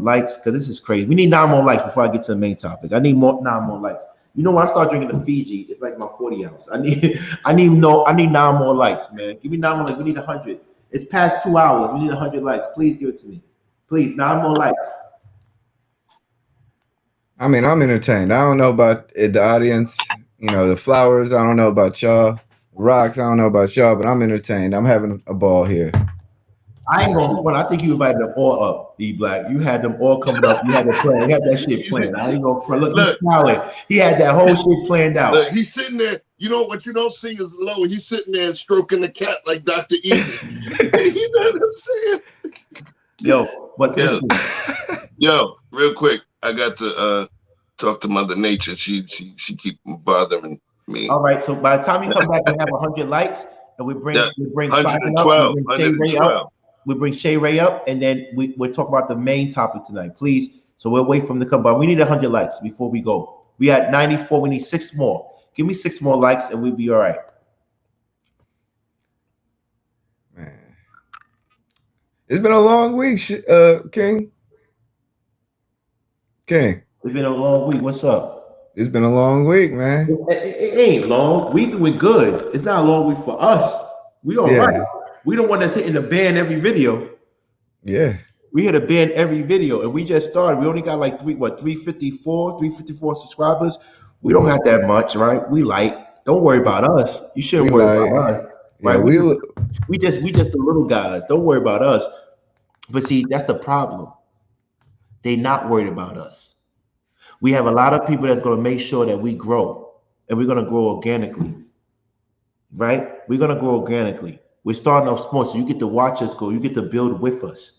likes? Because this is crazy. We need 9 more likes before I get to the main topic. I need 9 more likes. You know, when I start drinking the Fiji, it's like my 40 ounce. I need 9 more likes, man. Give me 9 more likes. We need 100. It's past 2 hours. We need 100 likes. Please give it to me. Please, 9 more likes. I mean, I'm entertained. I don't know about the audience, the flowers. I don't know about y'all. Rocks, I don't know about y'all, but I'm entertained. I'm having a ball here. I ain't gonna front. I think you invited them all up, D Black. You had them all coming up. You had the plan. You had that shit planned. I ain't gonna front. Look, he's smiling. He had that whole shit planned out. Look, he's sitting there. You know what you don't see is low. He's sitting there stroking the cat like Dr. Evil. You know what I'm saying? Yo, real quick. I got to talk to Mother Nature. She keep bothering me. All right. So by the time you come back and have 100 likes, and we bring 112, we bring Shay Ray up, and then we'll talk about the main topic tonight, please. So we'll wait for them to come by. We need 100 likes before we go. We at 94. We need 6 more. Give me 6 more likes and we'll be all right. Man, it's been a long week, King. King. It's been a long week. What's up? It's been a long week, man. It ain't long. We doing good. It's not a long week for us. We all right. We the one that's hitting the ban every video. Yeah. We hit a ban every video, and we just started. We only got like 354 subscribers. We don't have that much, right? We light. Don't worry about us. You shouldn't worry about us, right? Yeah, we just the little guys. Don't worry about us. But see, that's the problem. They not worried about us. We have a lot of people that's going to make sure that we grow, and we're going to grow organically, right? We're going to grow organically. We're starting off small, so you get to watch us go. You get to build with us.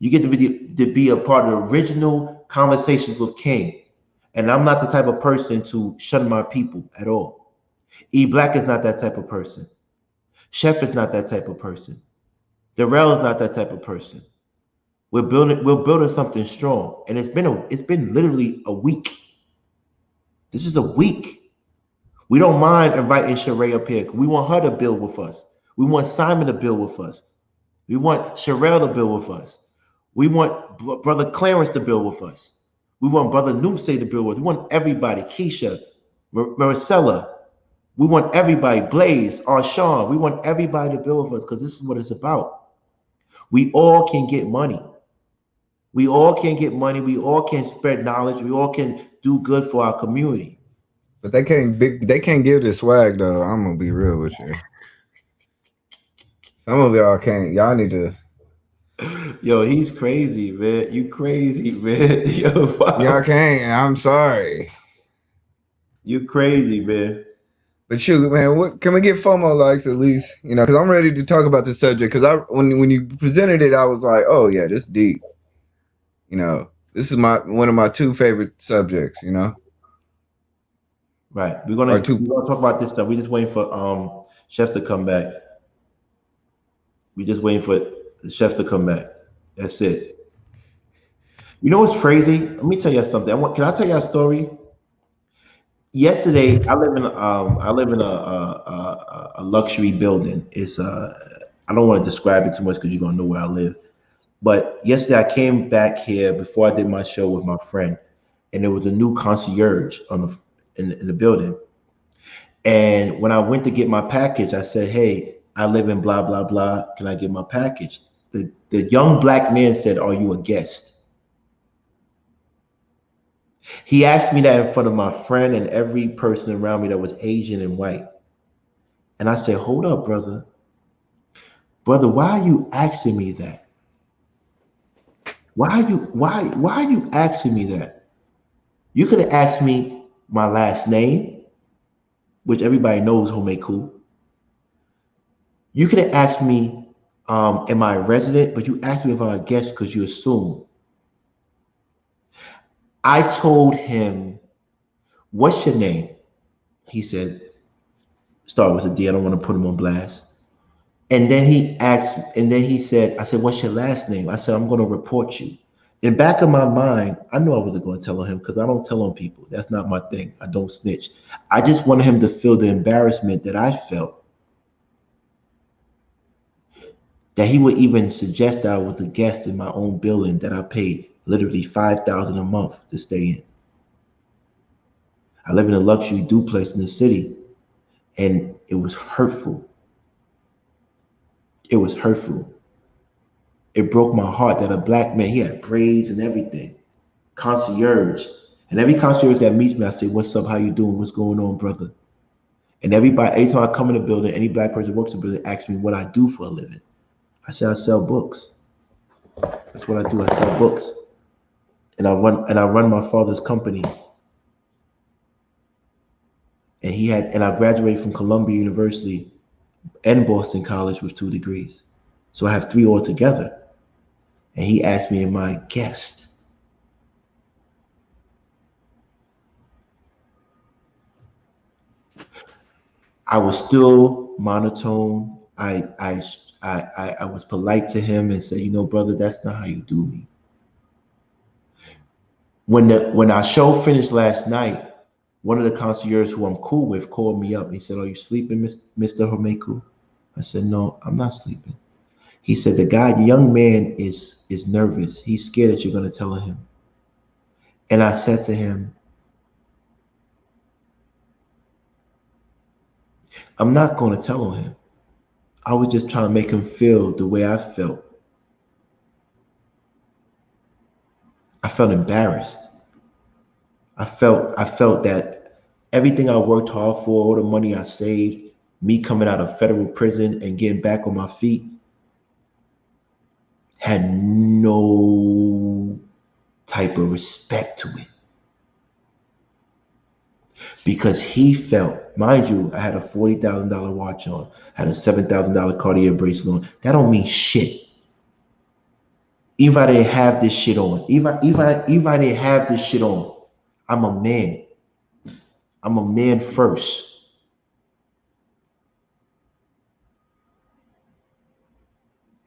You get to be a part of the original Conversations with King. And I'm not the type of person to shun my people at all. E Black is not that type of person. Chef is not that type of person. Darrell is not that type of person. We're building something strong. And it's been literally a week. This is a week. We don't mind inviting Charade up here. We want her to build with us. We want Simon to build with us. We want Sherelle to build with us. We want Brother Clarence to build with us. We want Brother Noopse to build with us. We want everybody. Keisha, Maricela. We want everybody. Blaze, Arshawn. We want everybody to build with us because this is what it's about. We all can get money. We all can get money. We all can spread knowledge. We all can do good for our community. But they can't give this swag though. I'm gonna be real with you. Some of y'all can't. Y'all need to. Yo, he's crazy, man. You crazy, man. Yo, wow. Y'all can't. I'm sorry. You crazy, man. But shoot, man, what can we get FOMO likes at least? You know, because I'm ready to talk about this subject. Because when you presented it, I was like, oh yeah, this is deep. You know, this is one of my 2 favorite subjects. You know. Right. We're gonna talk about this stuff. We just waiting for Chef to come back. We just waiting for the Chef to come back. That's it. You know what's crazy? Let me tell you something. Can I tell you a story? Yesterday, I live in a luxury building. It's I don't want to describe it too much because you're gonna know where I live. But yesterday, I came back here before I did my show with my friend, and there was a new concierge in the building. And when I went to get my package, I said, "Hey, I live in blah blah blah. Can I get my package?" The young black man said, "Are you a guest?" He asked me that in front of my friend and every person around me that was Asian and white. And I said, "Hold up, brother. Brother, why are you asking me that? Why are you asking me that? You could have asked me my last name, which everybody knows, Konversationswithking. You could have asked me, am I a resident? But you asked me if I'm a guest because you assume." I told him, "What's your name?" He said, "Start with a D. I don't want to put him on blast." And then he said, I said, "What's your last name?" I said, "I'm going to report you." In the back of my mind, I knew I wasn't going to tell on him because I don't tell on people. That's not my thing. I don't snitch. I just wanted him to feel the embarrassment that I felt, that he would even suggest that I was a guest in my own building that I paid literally $5,000 a month to stay in. I live in a luxury duplex in the city, and it was hurtful. It was hurtful. It broke my heart that a black man, he had braids and everything, concierge. And every concierge that meets me, I say, "What's up? How you doing? What's going on, brother?" And every time I come in the building, any black person who works in the building asks me what I do for a living. I say, "I sell books." That's what I do. I sell books. And I run my father's company. And I graduated from Columbia University and Boston College with 2 degrees. So I have 3 altogether. And he asked me, "Am I a guest?" I was still monotone. I was polite to him and said, "You know, brother, that's not how you do me." When our show finished last night, one of the concierges who I'm cool with called me up. He said, "Are you sleeping, Mr. Hormeku?" I said, "No, I'm not sleeping." He said, the young man is nervous. He's scared that you're going to tell him." And I said to him, "I'm not going to tell him. I was just trying to make him feel the way I felt." I felt embarrassed. I felt that everything I worked hard for, all the money I saved, me coming out of federal prison and getting back on my feet, had no type of respect to it. Because he felt, mind you, I had a $40,000 watch on, had a $7,000 Cartier bracelet on. That don't mean shit. Even if I didn't have this shit on, even if I didn't have this shit on, I'm a man. I'm a man first.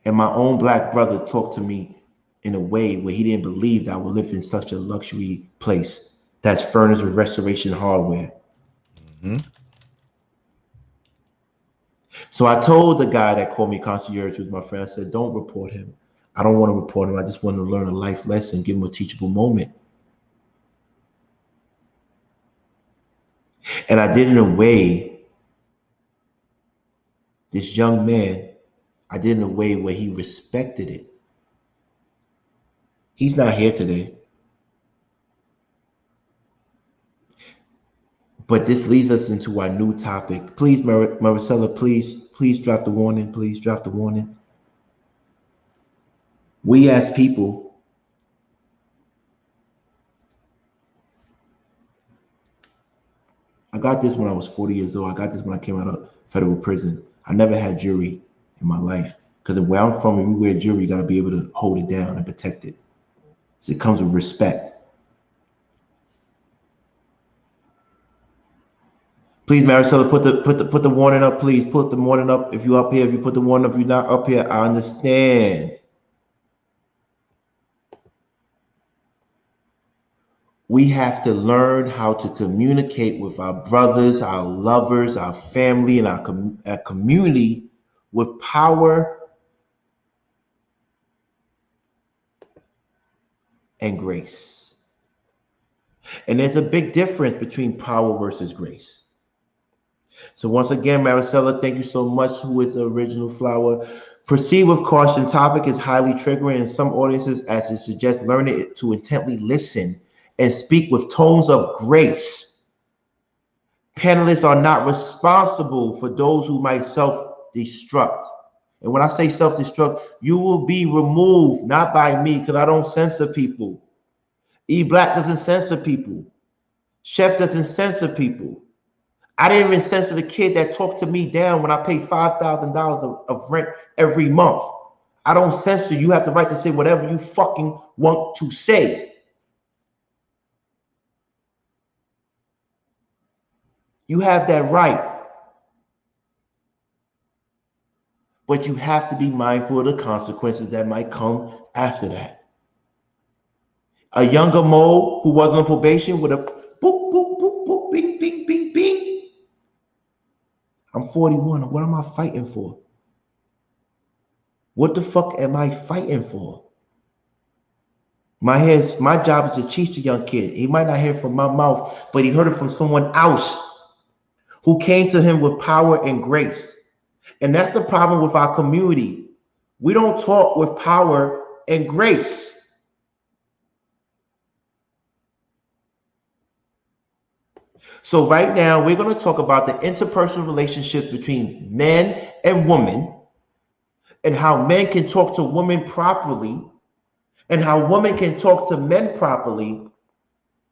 And my own black brother talked to me in a way where he didn't believe that I would live in such a luxury place that's furnished with restoration hardware. Mm-hmm. So I told the guy that called me concierge, who was my friend, I said, "Don't report him. I don't want to report him. I just want to learn a life lesson, give him a teachable moment." And I did it in a way, this young man, I did it in a way where he respected it. He's not here today. But this leads us into our new topic. Please, Maricela, please drop the warning. Please drop the warning. We as people, I got this when I was 40 years old. I got this when I came out of federal prison. I never had jury in my life. Because where I'm from, when you wear jury, you got to be able to hold it down and protect it. So it comes with respect. Please, Maricela, put the warning up, please. Put the warning up. If you're up here, if you put the warning up, if you're not up here, I understand. We have to learn how to communicate with our brothers, our lovers, our family, and our community with power and grace. And there's a big difference between power versus grace. So once again, Maricela, thank you so much. Who is the original flower? Proceed with caution. Topic is highly triggering in some audiences, as it suggests learning it to intently listen and speak with tones of grace. Panelists are not responsible for those who might self-destruct. And when I say self-destruct, you will be removed, not by me, because I don't censor people. E Black doesn't censor people. Chef doesn't censor people. I didn't even censor the kid that talked to me down when I pay $5,000 of rent every month. I don't censor. You have the right to say whatever you fucking want to say. You have that right. But you have to be mindful of the consequences that might come after that. A younger Mo who wasn't on probation with a boop, boop, boop, boop, bing, bing, bing, bing. I'm 41. What am I fighting for? What the fuck am I fighting for? My job is to teach the young kid. He might not hear it from my mouth, but he heard it from someone else who came to him with power and grace. And that's the problem with our community. We don't talk with power and grace. So right now, we're going to talk about the interpersonal relationships between men and women, and how men can talk to women properly, and how women can talk to men properly,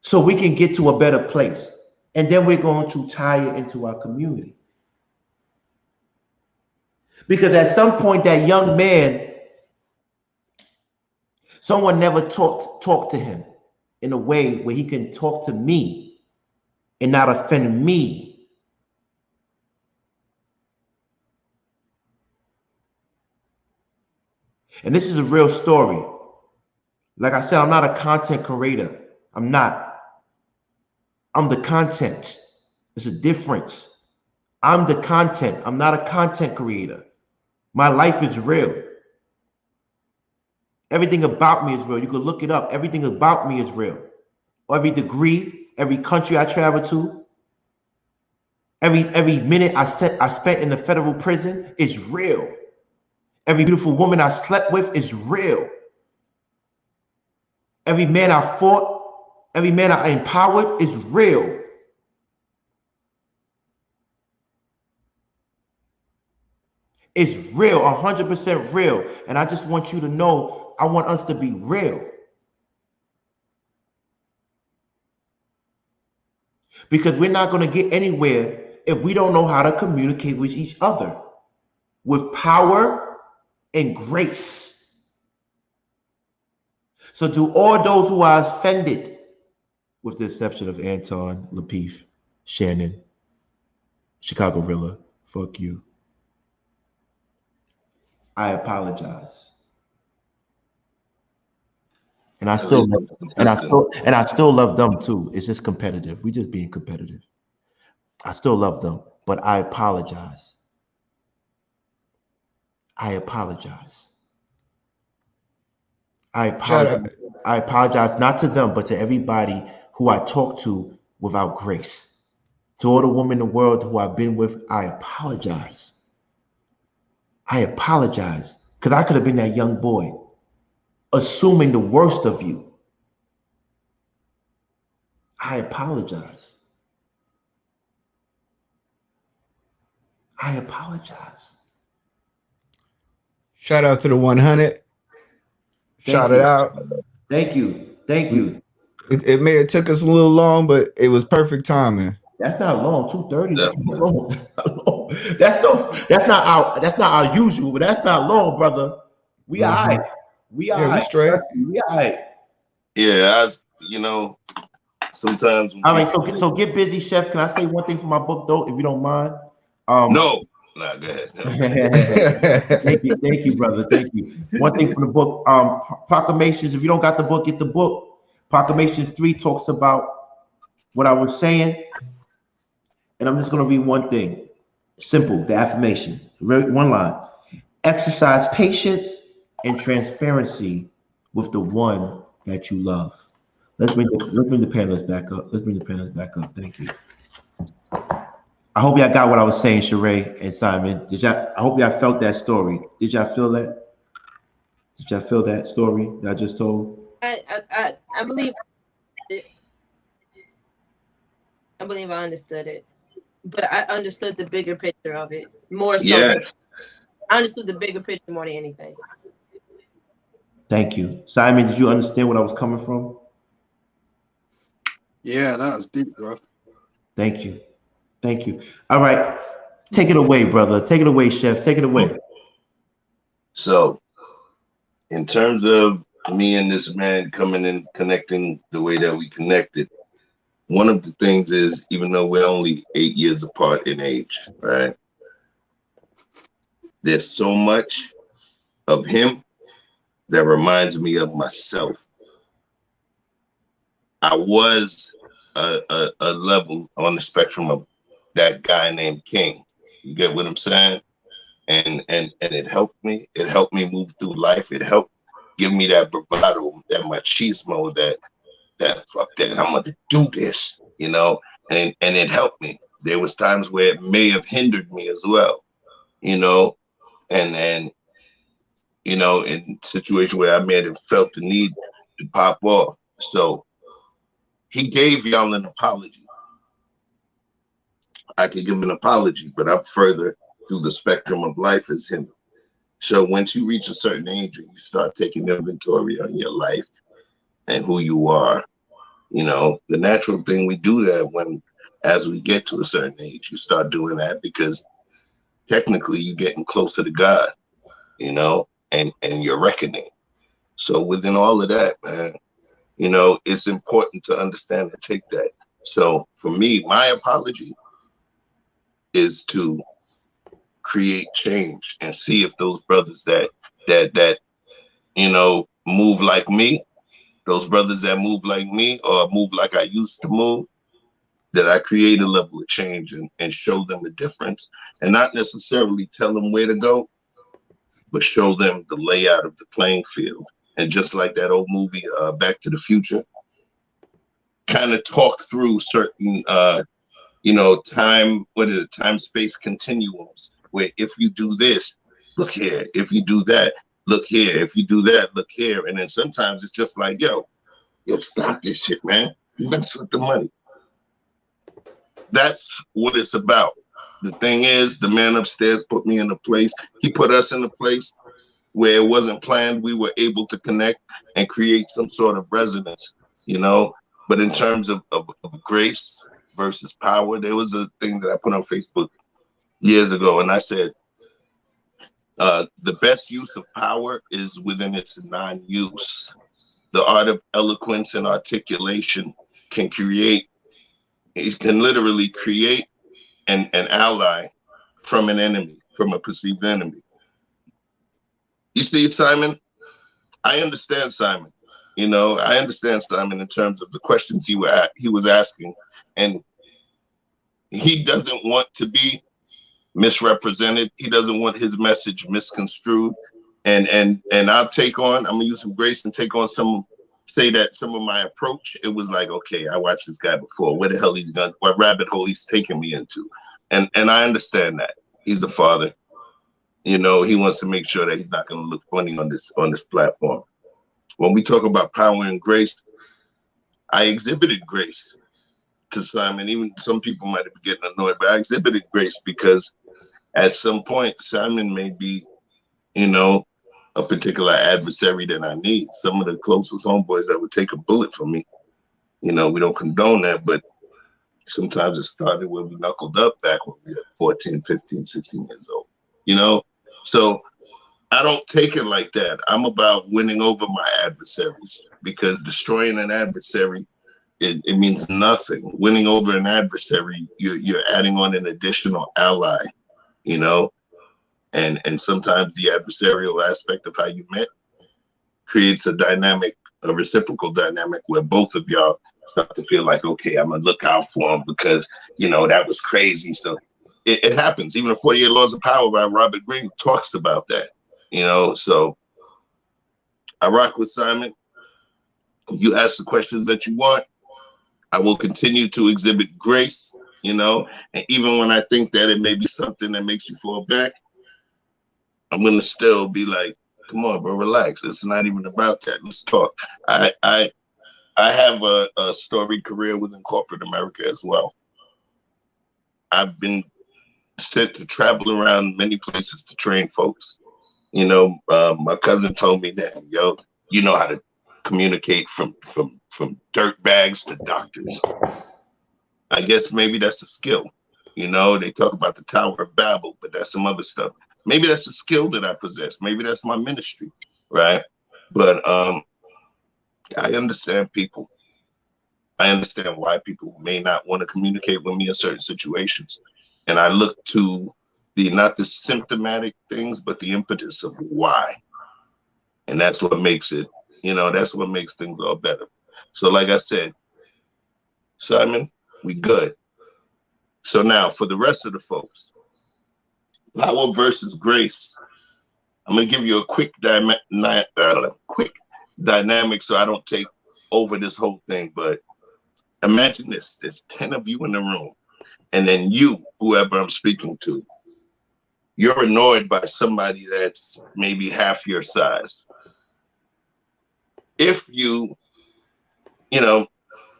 so we can get to a better place. And then we're going to tie it into our community. Because at some point, that young man, someone never talked to him in a way where he can talk to me and not offend me. And this is a real story. Like I said, I'm not a content creator. I'm not. I'm the content. There's a difference. I'm the content. I'm not a content creator. My life is real. Everything about me is real. You can look it up. Everything about me is real. Every degree, every country I travel to, every minute I spent in the federal prison is real. Every beautiful woman I slept with is real. Every man I fought, every man I empowered is real. It's real, 100% real. And I just want you to know, I want us to be real. Because we're not going to get anywhere if we don't know how to communicate with each other with power and grace. So to all those who are offended, with the exception of Anton, Lapeef, Shannon, Chicago Rilla, fuck you, I apologize. And I still love them too. It's just competitive. We just being competitive. I still love them, but I apologize. I apologize. I apologize not to them, but to everybody who I talk to without grace. To all the women in the world who I've been with, I apologize. I apologize, because I could have been that young boy assuming the worst of you. I apologize. I apologize. Shout out to the 100. Shout it out. Thank you. Thank you. It may have took us a little long, but it was perfect timing. That's not long. 2:30. That's not long. That's not our usual, but that's not long, brother. We all right. We straight. We all right. Yeah, sometimes. All right, so get busy, Chef. Can I say one thing for my book though, if you don't mind? No, go ahead. Thank you, brother. Thank you. One thing from the book, Proclamations. If you don't got the book, get the book. Proclamations 3 talks about what I was saying, and I'm just going to read one thing. Simple, the affirmation. One line. Exercise patience and transparency with the one that you love. Let's bring the panelists back up. Let's bring the panelists back up. Thank you. I hope y'all got what I was saying, Charade and Simon. I hope y'all felt that story. Did y'all feel that? Did y'all feel that story that I just told? I believe it. I believe I understood it, but I understood the bigger picture of it more so. Yeah. I understood the bigger picture more than anything. Thank you. Simon, did you understand what I was coming from? Yeah, that was deep, bro. Thank you. Thank you. All right. Take it away, brother. Take it away, Chef. Take it away. So, in terms of me and this man coming and connecting the way that we connected, one of the things is, even though we're only 8 years apart in age, right? There's so much of him that reminds me of myself. I was a level on the spectrum of that guy named King. You get what I'm saying? And it helped me. It helped me move through life. It helped give me that bravado, that machismo, that fuck that, I'm gonna do this, and it helped me. There was times where it may have hindered me as well, and then, in situations where I may have felt the need to pop off. So he gave y'all an apology. I could give an apology, but I'm further through the spectrum of life as him. So once you reach a certain age and you start taking inventory on your life and who you are, the natural thing, we do that as we get to a certain age, you start doing that because technically you're getting closer to God, and you're reckoning. So within all of that, man, it's important to understand and take that. So for me, my apology is to create change and see if those brothers that move like me, those brothers that move like me or move like I used to move, that I create a level of change and show them the difference, and not necessarily tell them where to go, but show them the layout of the playing field. And just like that old movie, Back to the Future, kind of talk through certain, time-space continuums, where if you do this, look here. If you do that, look here. If you do that, look here. And then sometimes it's just like, yo, stop this shit, man. You mess with the money. That's what it's about. The thing is, the man upstairs put me in a place. He put us in a place where it wasn't planned. We were able to connect and create some sort of resonance, But in terms of grace versus power, there was a thing that I put on Facebook years ago, and I said, the best use of power is within its non-use. The art of eloquence and articulation can literally create an ally from an enemy, from a perceived enemy. You see, Simon, I understand Simon. I understand Simon in terms of the questions he was asking, and he doesn't want to be misrepresented. He doesn't want his message misconstrued. And I'm gonna use some grace and take on say that some of my approach, it was like, okay, I watched this guy before. Where the hell what rabbit hole he's taking me into? And I understand that. He's a father. He wants to make sure that he's not gonna look funny on this platform. When we talk about power and grace, I exhibited grace to Simon. Even some people might have been getting annoyed, but I exhibited grace because at some point Simon may be, a particular adversary that I need. Some of the closest homeboys that would take a bullet from me. We don't condone that, but sometimes it started when we knuckled up back when we were 14, 15, 16 years old. So I don't take it like that. I'm about winning over my adversaries, because destroying an adversary, it means nothing. Winning over an adversary, you're adding on an additional ally, and sometimes the adversarial aspect of how you met creates a reciprocal dynamic where both of y'all start to feel like, okay, I'm gonna look out for him because that was crazy. So it happens. Even the 48 Laws of Power by Robert Greene talks about that. So I rock with Simon. You ask the questions that you want. I will continue to exhibit grace, and even when I think that it may be something that makes you fall back, I'm gonna still be like, come on, bro, relax. It's not even about that. Let's talk. I have a storied career within corporate America as well. I've been sent to travel around many places to train folks. My cousin told me that, you know how to communicate from dirt bags to doctors. I guess maybe that's a skill. They talk about the Tower of Babel, but that's some other stuff. Maybe that's a skill that I possess. Maybe that's my ministry, right? But I understand people. I understand why people may not want to communicate with me in certain situations. And I look to not the symptomatic things, but the impetus of why. And that's what makes it, that's what makes things all better. So like I said, Simon, we good. So now for the rest of the folks, power versus grace. I'm gonna give you a quick dynamic so I don't take over this whole thing, but imagine this, there's 10 of you in the room, and then you, whoever I'm speaking to, you're annoyed by somebody that's maybe half your size. If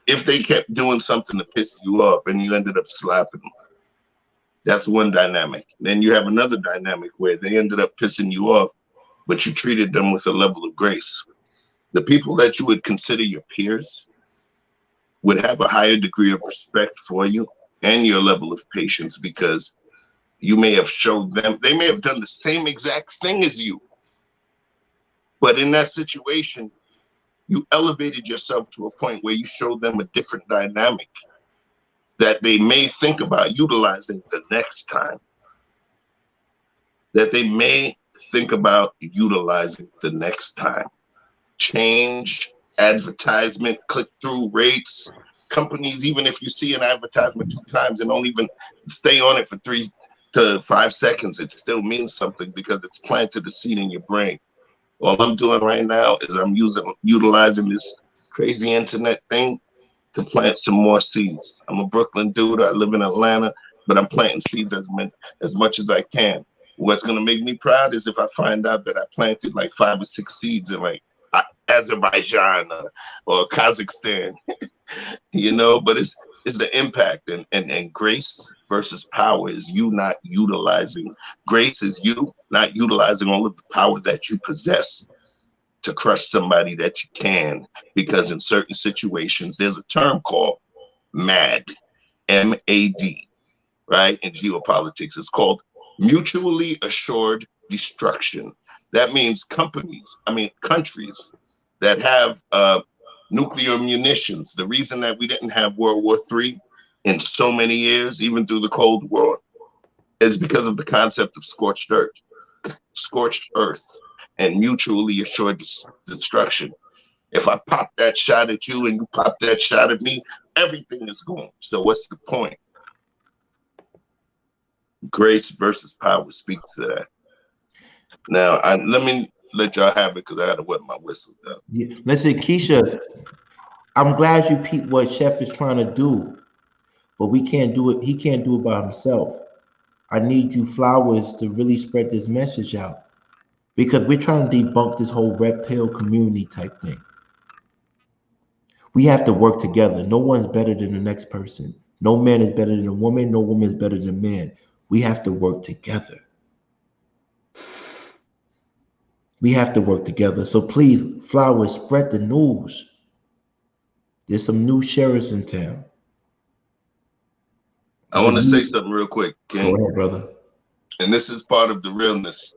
if they kept doing something to piss you off and you ended up slapping them, that's one dynamic. Then you have another dynamic where they ended up pissing you off, but you treated them with a level of grace. The people that you would consider your peers would have a higher degree of respect for you and your level of patience, because you may have showed them, they may have done the same exact thing as you, but in that situation, you elevated yourself to a point where you showed them a different dynamic that they may think about utilizing the next time. Change, advertisement, click-through rates, companies, even if you see an advertisement 2 times and don't even stay on it for 3 to 5 seconds, it still means something because it's planted a seed in your brain. All I'm doing right now is I'm utilizing this crazy internet thing to plant some more seeds. I'm a Brooklyn dude. I live in Atlanta, but I'm planting seeds as much as I can. What's going to make me proud is if I find out that I planted like 5 or 6 seeds in like Azerbaijan or Kazakhstan, you know, but it's the impact and grace versus power is you not utilizing. Grace is you not utilizing all of the power that you possess to crush somebody that you can, because in certain situations, there's a term called MAD, M-A-D, right? In geopolitics, it's called mutually assured destruction. That means countries that have nuclear munitions. The reason that we didn't have World War III in so many years, even through the Cold War, is because of the concept of scorched earth and mutually assured destruction. If I pop that shot at you and you pop that shot at me, everything is gone. So what's the point? Grace versus power speaks to that. Now, let me let y'all have it because I got to wet my whistle down. Yeah. Listen, Keisha, I'm glad you peeped what Chef is trying to do, but we can't do it. He can't do it by himself. I need you flowers to really spread this message out, because we're trying to debunk this whole red pill community type thing. We have to work together. No one's better than the next person. No man is better than a woman. No woman is better than a man. We have to work together. We have to work together. So please, flowers, spread the news. There's some new sheriffs in town. I want to say something real quick, King. Go ahead, brother. And this is part of the realness.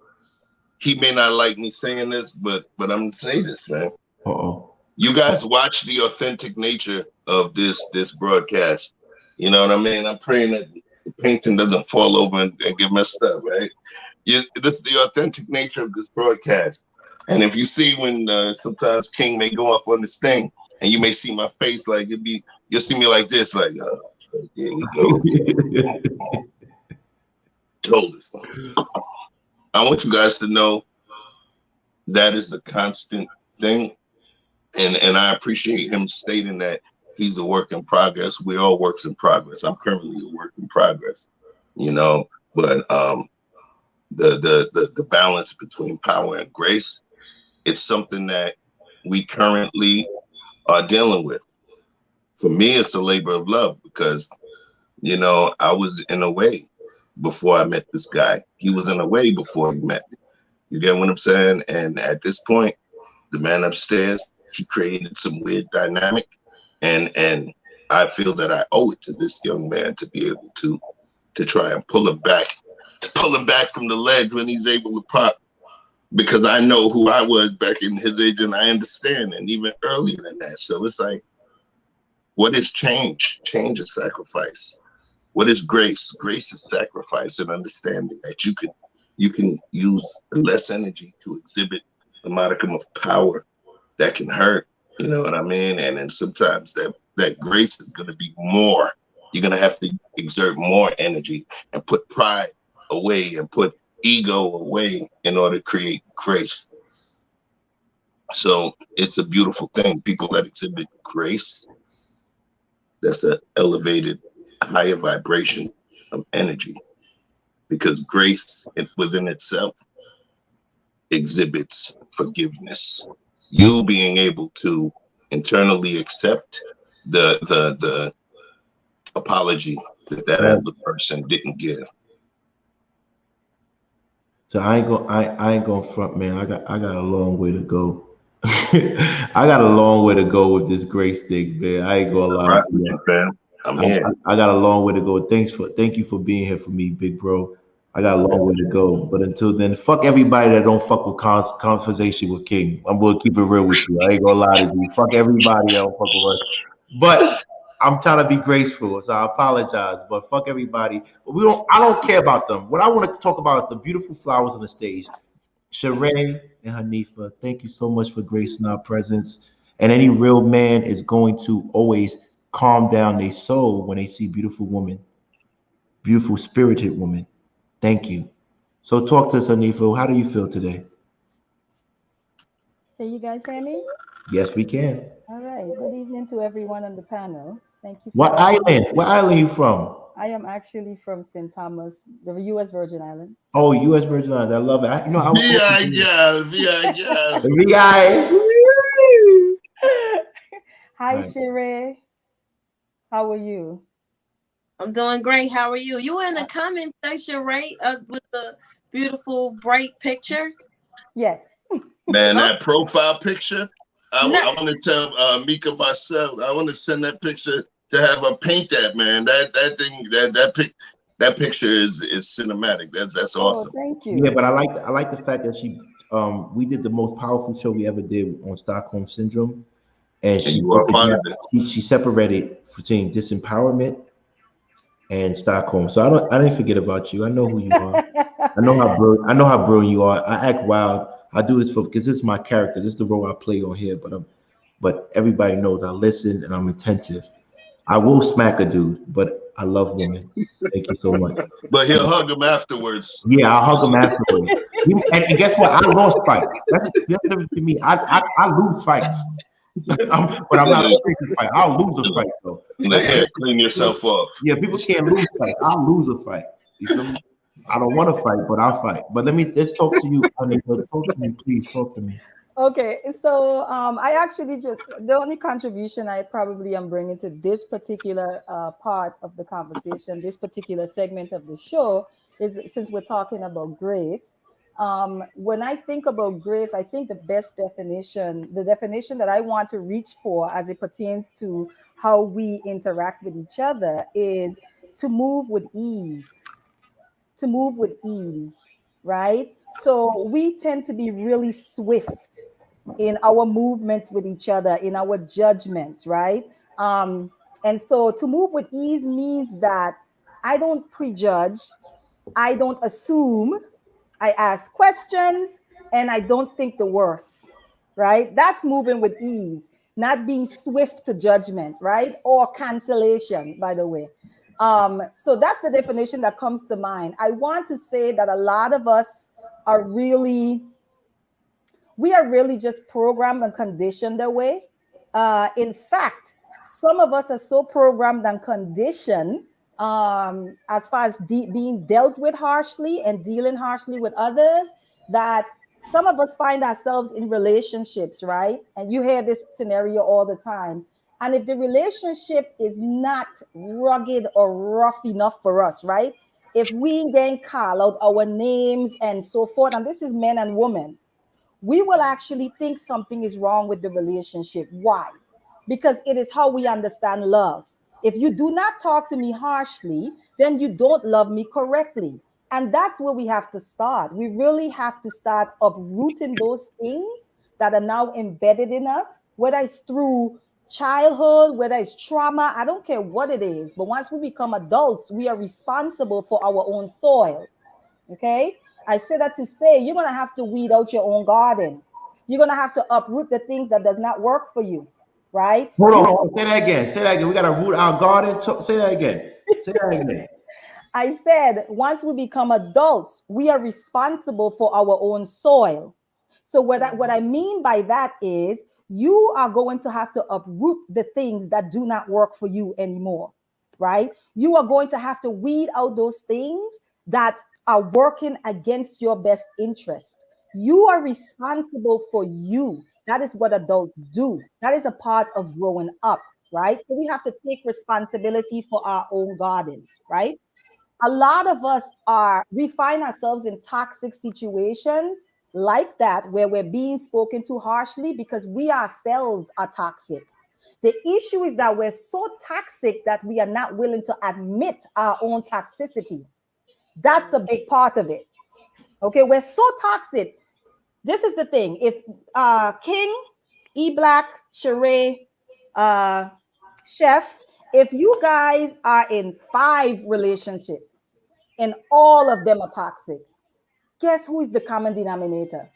He may not like me saying this, but I'm gonna say this, man. Uh-oh. You guys watch the authentic nature of this broadcast. You know what I mean? I'm praying that the painting doesn't fall over and get messed up, right? This is the authentic nature of this broadcast. And if you see when sometimes King may go off on this thing, and you may see my face, like you'll see me like this, like, here we go. Told us. I want you guys to know that is a constant thing. And I appreciate him stating that he's a work in progress. We're all works in progress. I'm currently a work in progress, you know, but the balance between power and grace, it's something that we currently are dealing with. For me, it's a labor of love because, you know, I was in a way before I met this guy. He was in a way before he met me. You get what I'm saying? And at this point, the man upstairs, he created some weird dynamic, and I feel that I owe it to this young man to be able to try and pull him back from the ledge when he's able to pop, because I know who I was back in his age, and I understand, and even earlier than that. So it's like, what is change? Change is sacrifice. What is grace? Grace is sacrifice and understanding that you can use less energy to exhibit a modicum of power that can hurt, you know what I mean? And then sometimes that grace is going to be more. You're going to have to exert more energy and put pride away and put ego away in order to create grace. So it's a beautiful thing. People that exhibit grace, that's an elevated, higher vibration of energy, because grace within itself exhibits forgiveness. You being able to internally accept the apology that other person didn't give. So I ain't gonna front, man. I got a long way to go. I got a long way to go with this grace thing, man. I ain't gonna lie to you, man. I'm here. I got a long way to go. Thank you for being here for me, big bro. I got a long way to go. But until then, fuck everybody that don't fuck with conversation with King. I'm gonna keep it real with you. I ain't gonna lie to you. Fuck everybody that don't fuck with us. But I'm trying to be graceful, so I apologize. But fuck everybody. But I don't care about them. What I want to talk about is the beautiful flowers on the stage. Charade and Hanifa, thank you so much for gracing our presence. And any real man is going to always calm down their soul when they see beautiful women, beautiful spirited women. Thank you. So talk to us, Hanifa. How do you feel today? Can you guys hear me? Yes, we can. All right. Good evening to everyone on the panel. Thank you. What island? What island are you from? I am actually from St. Thomas, the U.S. Virgin Islands. Oh, U.S. Virgin Islands. I love it. I was VI girl, VI girl. VI. Hi, Right. Charade. How are you? I'm doing great. How are you? You in the comment section, right? With the beautiful, bright picture. Yes. Man, that profile picture. I want to tell Mika myself. I want to send that picture to have her paint that, man. That picture is cinematic. That's awesome. Oh, thank you. Yeah, but I like the fact that we did the most powerful show we ever did on Stockholm Syndrome, and she separated between disempowerment and Stockholm. So I didn't forget about you. I know who you are. I know how brilliant you are. I act wild. I do this because this is my character. This is the role I play on here. But everybody knows I listen and I'm attentive. I will smack a dude, but I love women. Thank you so much. But he'll hug him afterwards. Yeah, I'll hug him afterwards. And guess what? I lost fights. That's the difference to me. I lose fights. But I'm not afraid to fight. I'll lose a fight though. Clean yourself up. Yeah, people can't lose fight. I'll lose a fight. You feel me? I don't want to fight, but I'll fight. But let's talk to you. Talk to me, please. Talk to me. Okay, so I actually the only contribution I probably am bringing to this particular part of the conversation, this particular segment of the show, is since we're talking about grace. When I think about grace, I think the best definition, the definition that I want to reach for as it pertains to how we interact with each other, is to move with ease. To move with ease, right? So we tend to be really swift in our movements with each other, in our judgments, right? And so to move with ease means that I don't prejudge, I don't assume, I ask questions, and I don't think the worst, right? That's moving with ease, not being swift to judgment, right? Or cancellation, by the way. So that's the definition that comes to mind. I want to say that a lot of us are really just programmed and conditioned that way. In fact, some of us are so programmed and conditioned as far as being dealt with harshly and dealing harshly with others, that some of us find ourselves in relationships, right? And you hear this scenario all the time. And if the relationship is not rugged or rough enough for us, right? If we then call out our names and so forth, and this is men and women, we will actually think something is wrong with the relationship. Why? Because it is how we understand love. If you do not talk to me harshly, then you don't love me correctly. And that's where we have to start. We really have to start uprooting those things that are now embedded in us, whether it's through childhood, whether it's trauma, I don't care what it is. But once we become adults, we are responsible for our own soil. Okay? I say that to say you're going to have to weed out your own garden. You're going to have to uproot the things that does not work for you, right? Hold on. Say that again. We got to root our garden. Say that again. I said once we become adults, we are responsible for our own soil. So what I mean by that is you are going to have to uproot the things that do not work for you anymore, right? You are going to have to weed out those things that are working against your best interest. You are responsible for you. That is what adults do. That is a part of growing up, right? So we have to take responsibility for our own gardens, right? A lot of us we find ourselves in toxic situations like that, where we're being spoken to harshly because we ourselves are toxic. The issue is that we're so toxic that we are not willing to admit our own toxicity. That's a big part of it. Okay, we're so toxic. This is the thing. If King, E-Black, Charade, Chef, if you guys are in 5 relationships and all of them are toxic, guess who is the common denominator?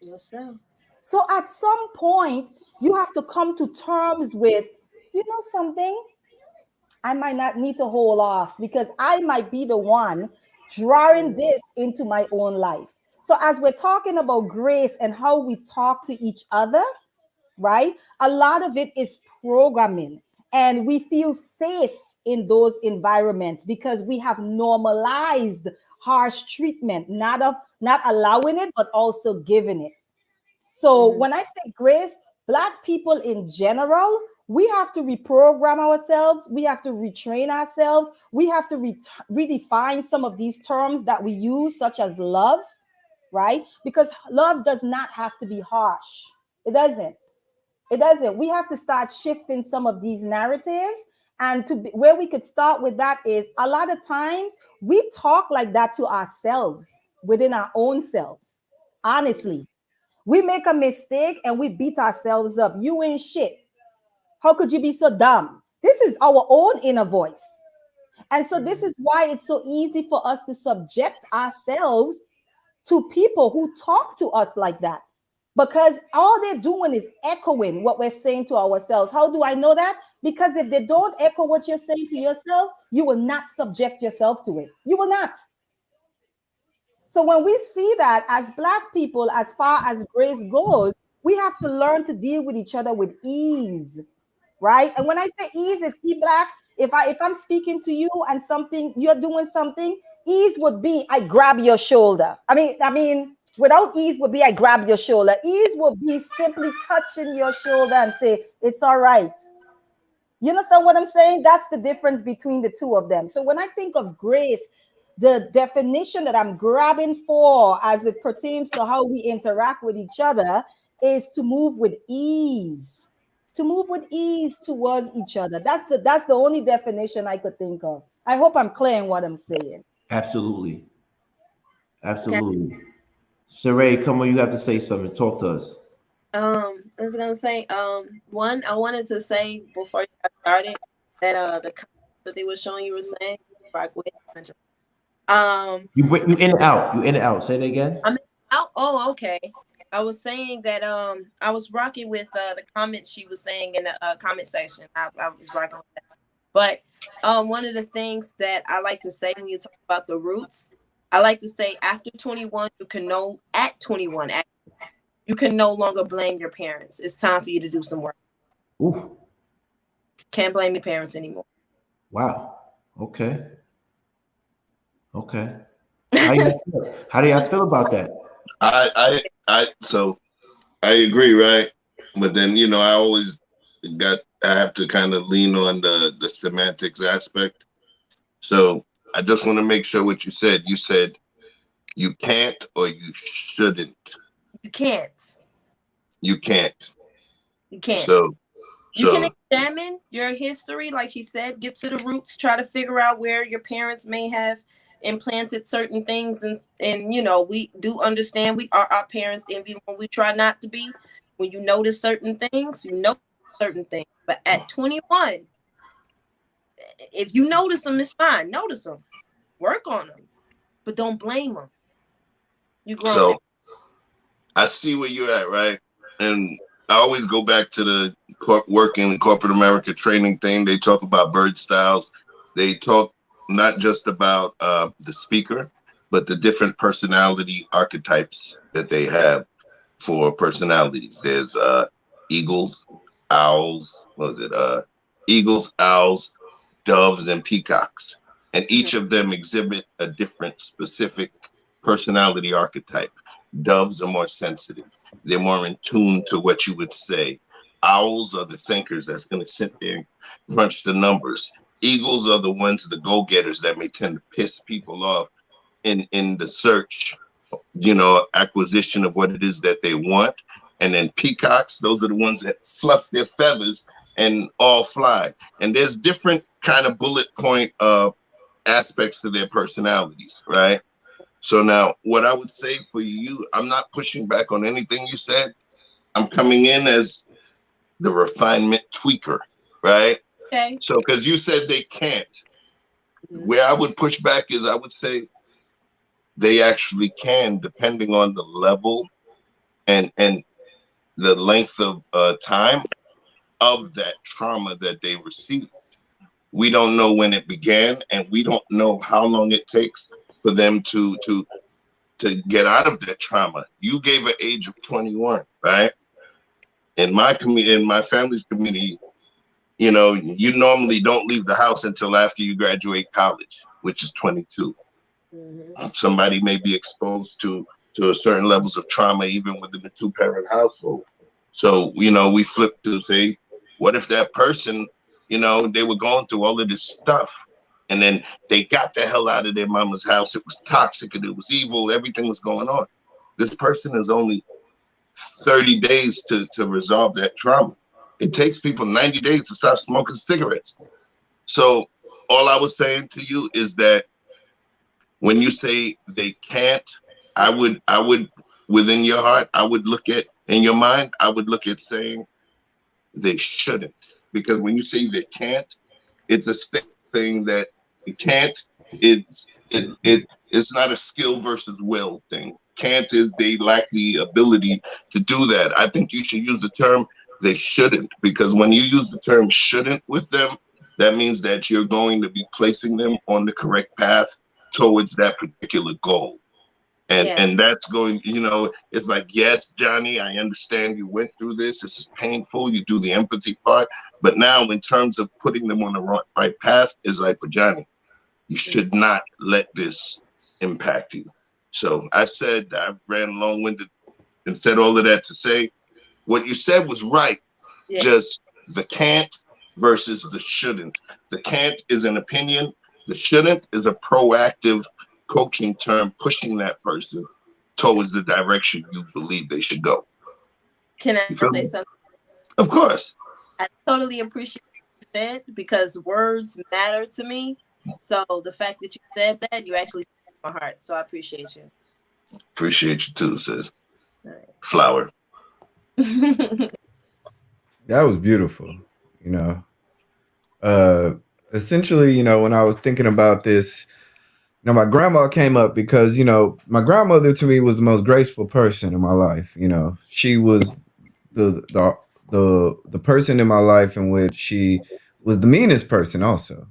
Yourself. So at some point, you have to come to terms with you know something, I might not need to hold off because I might be the one drawing this into my own life. So as we're talking about grace and how we talk to each other, right? A lot of it is programming, and we feel safe in those environments because we have normalized harsh treatment, not allowing it, but also giving it. So when I say grace, Black people in general, we have to reprogram ourselves. We have to retrain ourselves. We have to redefine some of these terms that we use, such as love, right? Because love does not have to be harsh. It doesn't. It doesn't. We have to start shifting some of these narratives. And where we could start with that is a lot of times we talk like that to ourselves within our own selves. Honestly, we make a mistake and we beat ourselves up. You ain't shit. How could you be so dumb? This is our own inner voice. And so this is why it's so easy for us to subject ourselves to people who talk to us like that, because all they're doing is echoing what we're saying to ourselves. How do I know that? Because if they don't echo what you're saying to yourself, you will not subject yourself to it. You will not. So when we see that as Black people, as far as grace goes, we have to learn to deal with each other with ease, right? And when I say ease, it's Black. If I'm speaking to you and something, you're doing something, ease would be I grab your shoulder. I mean, without ease would be I grab your shoulder. Ease would be simply touching your shoulder and say, it's all right. You understand what I'm saying? That's the difference between the two of them. So when I think of grace, the definition that I'm grabbing for as it pertains to how we interact with each other is to move with ease. To move with ease towards each other. That's the only definition I could think of. I hope I'm clear in what I'm saying. Absolutely. Absolutely. Charade, come on, you have to say something. Talk to us. I was gonna say, one, I wanted to say before you got started that the comments that they were showing you were saying, you in and out. You in and out. Say it again. I'm out. Oh, okay. I was saying that I was rocking with the comments she was saying in the comment section. I was rocking with that. But one of the things that I like to say when you talk about the roots, I like to say after 21, you can know at 21, you can no longer blame your parents. It's time for you to do some work. Ooh. Can't blame your parents anymore. Wow. Okay. How do y'all feel about that? So I agree, right? But then, you know, I have to kind of lean on the semantics aspect. So I just want to make sure what you said. You said you can't or you shouldn't. You can't. You can't. You can't. So you can examine your history, like she said, get to the roots, try to figure out where your parents may have implanted certain things, and you know, we do understand we are our parents, and even when we try not to be, when you notice certain things, but at 21, if you notice them, it's fine. Notice them, work on them, but don't blame them. You grown. So I see where you're at, right? And I always go back to the working in corporate America training thing. They talk about bird styles. They talk not just about the speaker, but the different personality archetypes that they have for personalities. There's eagles, owls, eagles, owls, doves, and peacocks. And each of them exhibit a different specific personality archetype. Doves are more sensitive. They're more in tune to what you would say. Owls are the thinkers that's going to sit there and crunch the numbers. Eagles are the ones, the go-getters that may tend to piss people off in the search, acquisition of what it is that they want. And then peacocks, those are the ones that fluff their feathers and all fly. And there's different kind of bullet point aspects to their personalities, right? So now what I would say for you, I'm not pushing back on anything you said. I'm coming in as the refinement tweaker, right? Okay. So because you said they can't. Where I would push back is I would say they actually can, depending on the level and the length of time. of that trauma that they received. We don't know when it began, and we don't know how long it takes for them to get out of that trauma. You gave an age of 21, right? In my community, in my family's community, you know, you normally don't leave the house until after you graduate college, which is 22. Mm-hmm. Somebody may be exposed to a certain levels of trauma even within the two-parent household. So, you know, we flip to say, what if that person, you know, they were going through all of this stuff and then they got the hell out of their mama's house. It was toxic and it was evil. Everything was going on. This person is only 30 days to resolve that trauma. It takes people 90 days to stop smoking cigarettes. So all I was saying to you is that when you say they can't, I would within your heart, I would look at, in your mind, I would look at saying they shouldn't. Because when you say they can't, it's a thing that it can't, it's not a skill versus will thing. Can't is they lack the ability to do that. I think you should use the term they shouldn't, because when you use the term shouldn't with them, that means that you're going to be placing them on the correct path towards that particular goal. And that's going, you know, it's like, yes, Johnny, I understand you went through this. This is painful. You do the empathy part. But now in terms of putting them on the right path, is like, for Johnny, you should not let this impact you. So I said, I ran long-winded and said all of that to say, what you said was right. Yeah. Just the can't versus the shouldn't. The can't is an opinion. The shouldn't is a proactive coaching term, pushing that person towards the direction you believe they should go. Can I say something? Of course. I totally appreciate what you said, because words matter to me. So the fact that you said that, you actually said my heart. So I appreciate you. Appreciate you too, sis. Right. Flower. That was beautiful. You know, essentially, you know, when I was thinking about this, you know, my grandma came up because, you know, my grandmother to me was the most graceful person in my life. You know, she was the person in my life in which she was the meanest person also.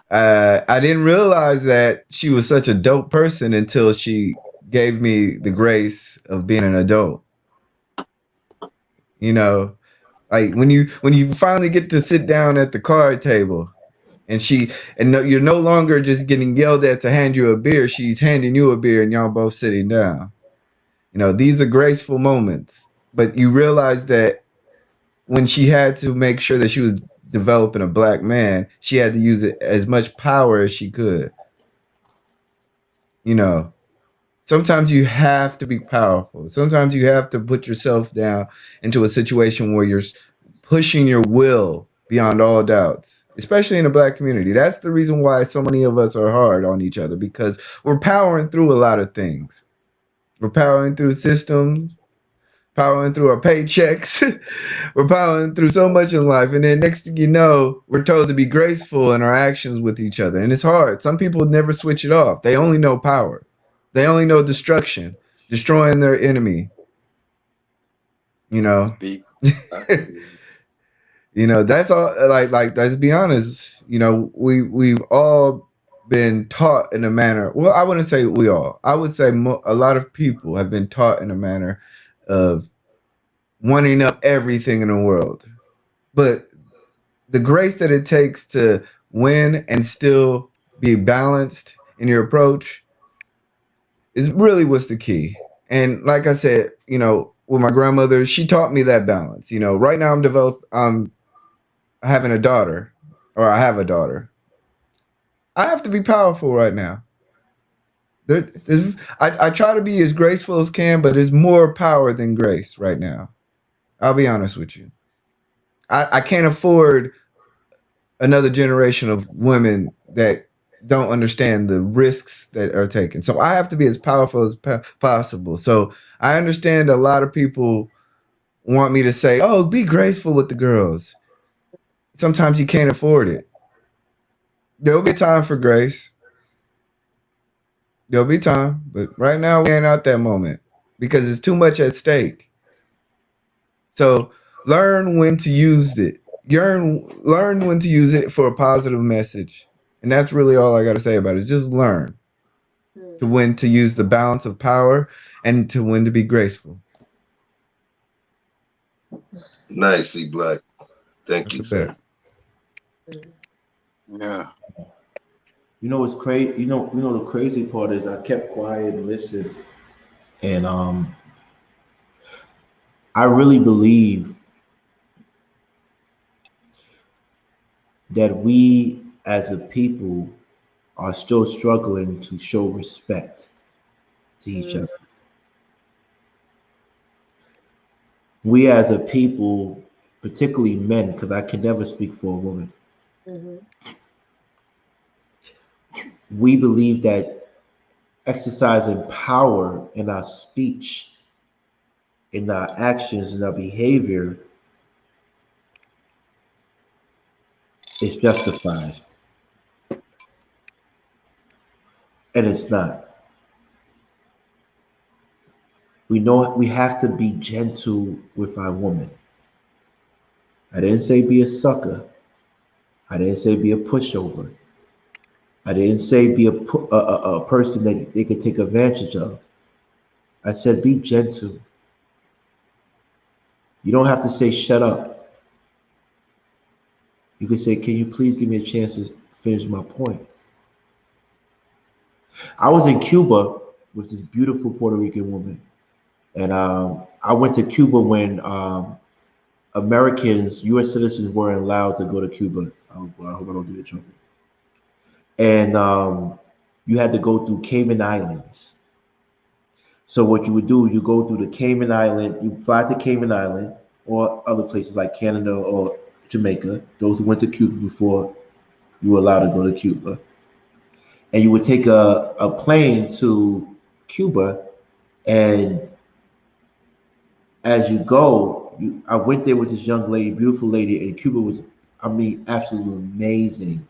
I didn't realize that she was such a dope person until she gave me the grace of being an adult. You know, like when you finally get to sit down at the card table and you're no longer just getting yelled at to hand you a beer, she's handing you a beer and y'all both sitting down. You know, these are graceful moments, but you realize that when she had to make sure that she was developing a black man, she had to use it as much power as she could. You know, sometimes you have to be powerful. Sometimes you have to put yourself down into a situation where you're pushing your will beyond all doubts, especially in the black community. That's the reason why so many of us are hard on each other, because we're powering through a lot of things. We're powering through systems, powering through our paychecks. We're powering through so much in life. And then next thing you know, we're told to be graceful in our actions with each other. And it's hard. Some people never switch it off. They only know power. They only know destruction, destroying their enemy. You know, you know, that's all. Like, let's be honest. You know, we've all been taught in a manner. Well, I wouldn't say we all. I would say a lot of people have been taught in a manner of wanting up everything in the world. But the grace that it takes to win and still be balanced in your approach is really what's the key. And like I said, you know, with my grandmother, she taught me that balance. You know, right now I'm having a daughter, or I have a daughter. I have to be powerful right now. I try to be as graceful as can, but there's more power than grace right now. I'll be honest with you. I can't afford another generation of women that don't understand the risks that are taken. So I have to be as powerful as possible. So I understand a lot of people want me to say, oh, be graceful with the girls. Sometimes you can't afford it. There'll be time for grace. There'll be time. But right now, we ain't out that moment because there's too much at stake. So Learn when to use it. Learn when to use it for a positive message. And that's really all I got to say about it. Just learn to when to use the balance of power and to when to be graceful. Nice, C Black. Thank you, That's sir. Yeah. You know what's crazy? You know the crazy part is I kept quiet and listened, and I really believe that we as a people are still struggling to show respect to each other. We as a people, particularly men, because I can never speak for a woman, we believe that exercising power in our speech, in our actions, in our behavior is justified. And it's not. We know we have to be gentle with our woman. I didn't say be a sucker. I didn't say be a pushover. I didn't say be a person that they could take advantage of. I said be gentle. You don't have to say shut up. You can say, can you please give me a chance to finish my point? I was in Cuba with this beautiful Puerto Rican woman. And I went to Cuba when Americans, U.S. citizens weren't allowed to go to Cuba. Oh, well, I hope I don't get in trouble. And you had to go through Cayman Islands. So what you would do, you go through the Cayman Island, you fly to Cayman Island or other places like Canada or Jamaica, those who went to Cuba before you were allowed to go to Cuba. And you would take a plane to Cuba, and as you go, I went there with this young lady, beautiful lady, and Cuba was, I mean, absolutely amazing.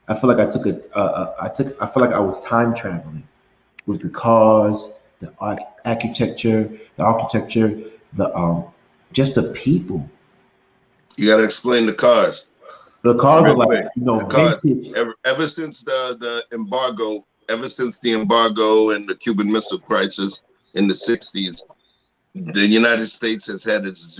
I feel like I feel like I was time traveling with the cars, the architecture, the just the people. You got to explain the cars. The cars are like, vintage. Ever since the embargo, and the Cuban Missile Crisis in the 60s, the United States has had its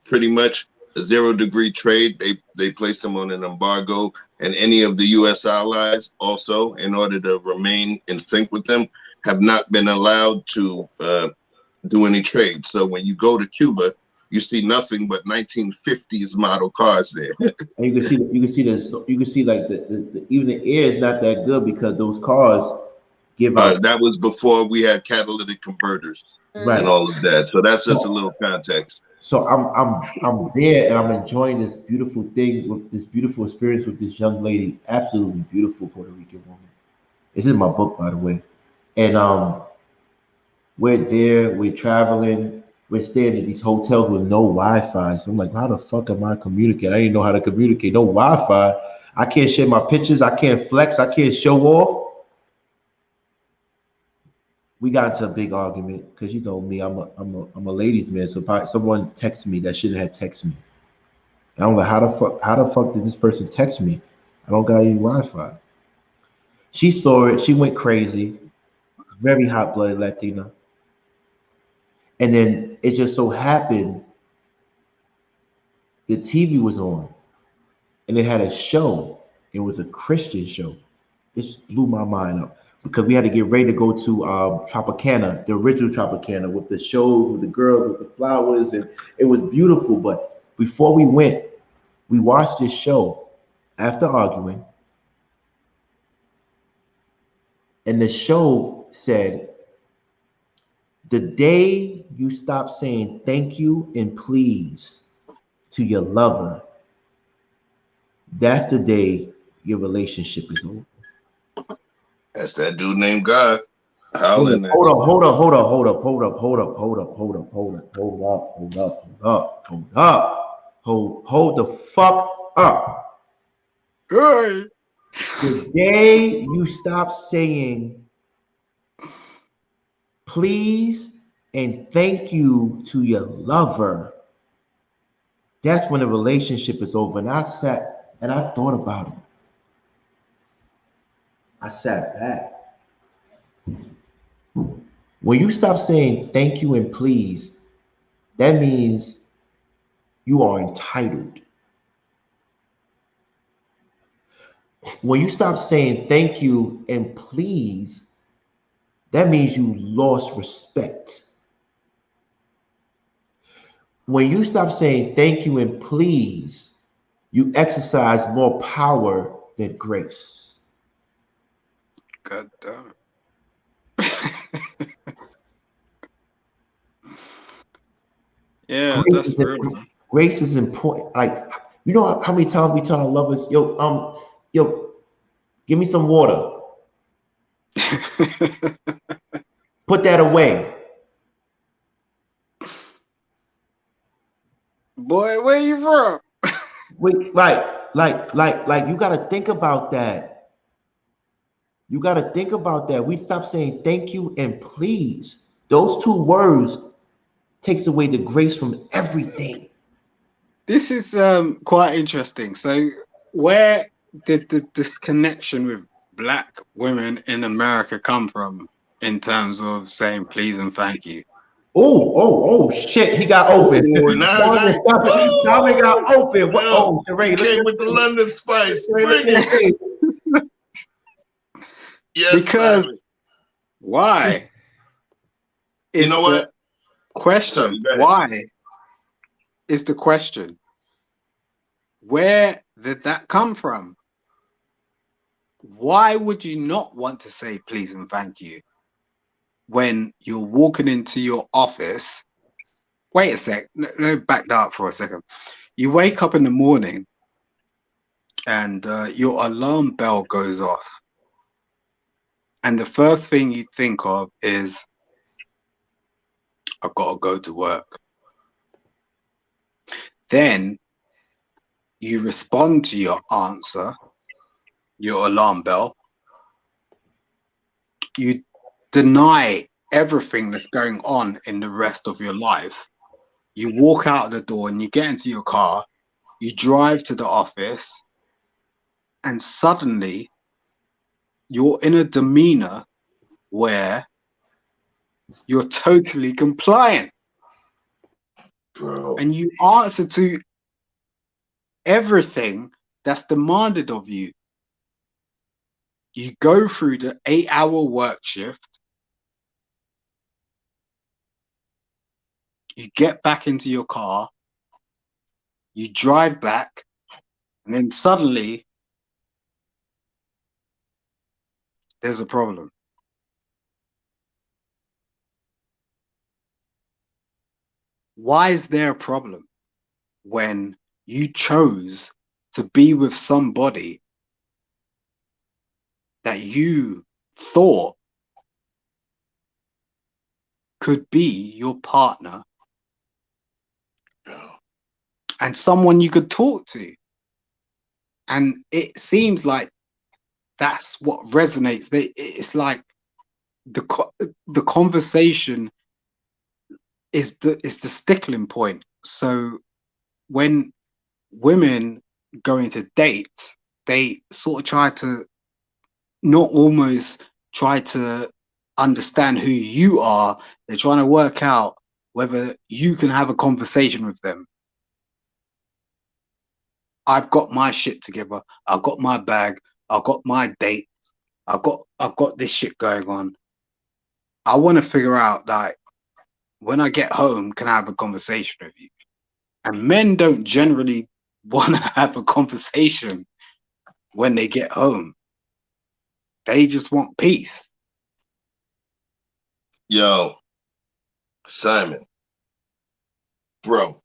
pretty much a 0-degree trade. They placed them on an embargo, and any of the U.S. allies also, in order to remain in sync with them, have not been allowed to do any trade. So when you go to Cuba, you see nothing but 1950s model cars there. And you can see like the even the air is not that good because those cars give out. That was before we had catalytic converters, right, and all of that. So that's just a little context. So I'm there and I'm enjoying this beautiful thing with this beautiful experience with this young lady, absolutely beautiful Puerto Rican woman. It's in my book, by the way. And we're there, we're traveling, we're staying at these hotels with no Wi-Fi. So I'm like, how the fuck am I communicating? I didn't know how to communicate. No Wi-Fi. I can't share my pictures. I can't flex. I can't show off. We got into a big argument because you know me, I'm a ladies' man. So someone texted me that shouldn't have texted me. And I'm like, how the fuck did this person text me? I don't got any Wi-Fi. She saw it. She went crazy. Very hot-blooded Latina. And then it just so happened the TV was on and they had a show. It was a Christian show. This blew my mind up because we had to get ready to go to Tropicana, the original Tropicana, with the shows, with the girls, with the flowers, and it was beautiful. But before we went, we watched this show after arguing, and the show said, the day you stop saying thank you and please to your lover, that's the day your relationship is over. That's that dude named God. Hold up. Hold the fuck up. Hey. The day you stop saying please and thank you to your lover, that's when the relationship is over. And I sat and I thought about it. I sat back. When you stop saying thank you and please, that means you are entitled. When you stop saying thank you and please, that means you lost respect. When you stop saying thank you and please, you exercise more power than grace. God damn it. Yeah, that's real. Grace is important. Like, you know how many times we tell our lovers, yo, give me some water. Put that away. Boy, where you from? Wait, like, you gotta think about that. You gotta think about that. We stop saying thank you and please. Those two words takes away the grace from everything. This is quite interesting. So where did this connection with Black women in America come from in terms of saying please and thank you? Oh, shit, he got open. Tommy got open. What? Oh, Charade, came with the London spice. Yes, because Simon. Why? You know what? Question. Why is the question. Where did that come from? Why would you not want to say please and thank you when you're walking into your office? Wait a sec. Let me back that up for a second. You wake up in the morning and your alarm bell goes off. And the first thing you think of is, I've got to go to work. Then you respond to your answer, your alarm bell. You deny everything that's going on in the rest of your life. You walk out the door and you get into your car, you drive to the office, and suddenly you're in a demeanor where you're totally compliant. Bro. And you answer to everything that's demanded of you. You go through the 8-hour work shift. You get back into your car. You drive back. And then suddenly, there's a problem. Why is there a problem when you chose to be with somebody that you thought could be your partner and someone you could talk to? And it seems like that's what resonates. It's like the conversation is the stickling point. So when women go into dates, they sort of try to not almost try to understand who you are. They're trying to work out whether you can have a conversation with them. I've got my shit together. I've got my bag. I've got my date. I've got this shit going on. I want to figure out, like, when I get home, can I have a conversation with you? And men don't generally want to have a conversation when they get home. They just want peace. Yo, Simon, bro,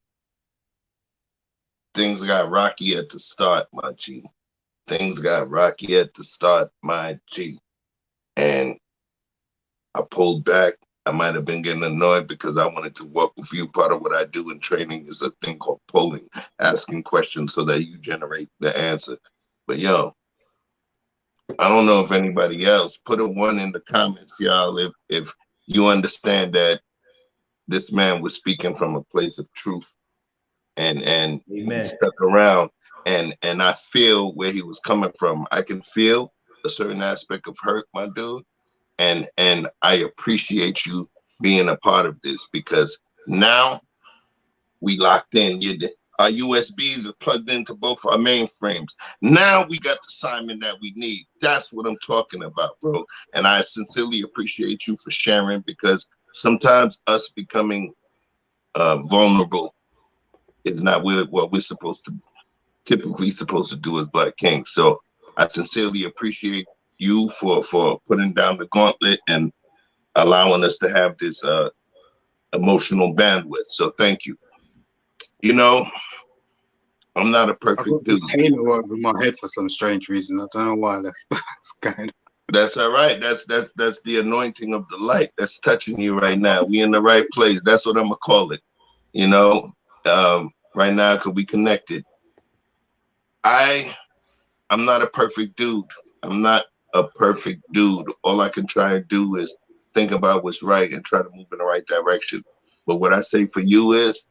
things got rocky at the start, my G. Things got rocky at the start, my G. And I pulled back. I might have been getting annoyed because I wanted to work with you. Part of what I do in training is a thing called polling, asking questions so that you generate the answer. But yo, I don't know if anybody else, put a 1 in the comments, y'all, if you understand that this man was speaking from a place of truth. and he Amen. stuck around, and I feel where he was coming from. I can feel a certain aspect of hurt, my dude, and I appreciate you being a part of this, because now we locked in. Our USBs are plugged into both our mainframes. Now we got the Simon that we need. That's what I'm talking about, bro. And I sincerely appreciate you for sharing, because sometimes us becoming vulnerable is not what we're typically supposed to do as Black Kings. So I sincerely appreciate you for putting down the gauntlet and allowing us to have this emotional bandwidth. So thank you. You know, I'm not a perfect dude. This halo over my head for some strange reason. I don't know why. That's kind of. That's all right. That's the anointing of the light that's touching you right now. We in the right place. That's what I'm gonna call it. You know, right now, because we connected. I'm not a perfect dude. I'm not a perfect dude. All I can try and do is think about what's right and try to move in the right direction. But what I say for you is,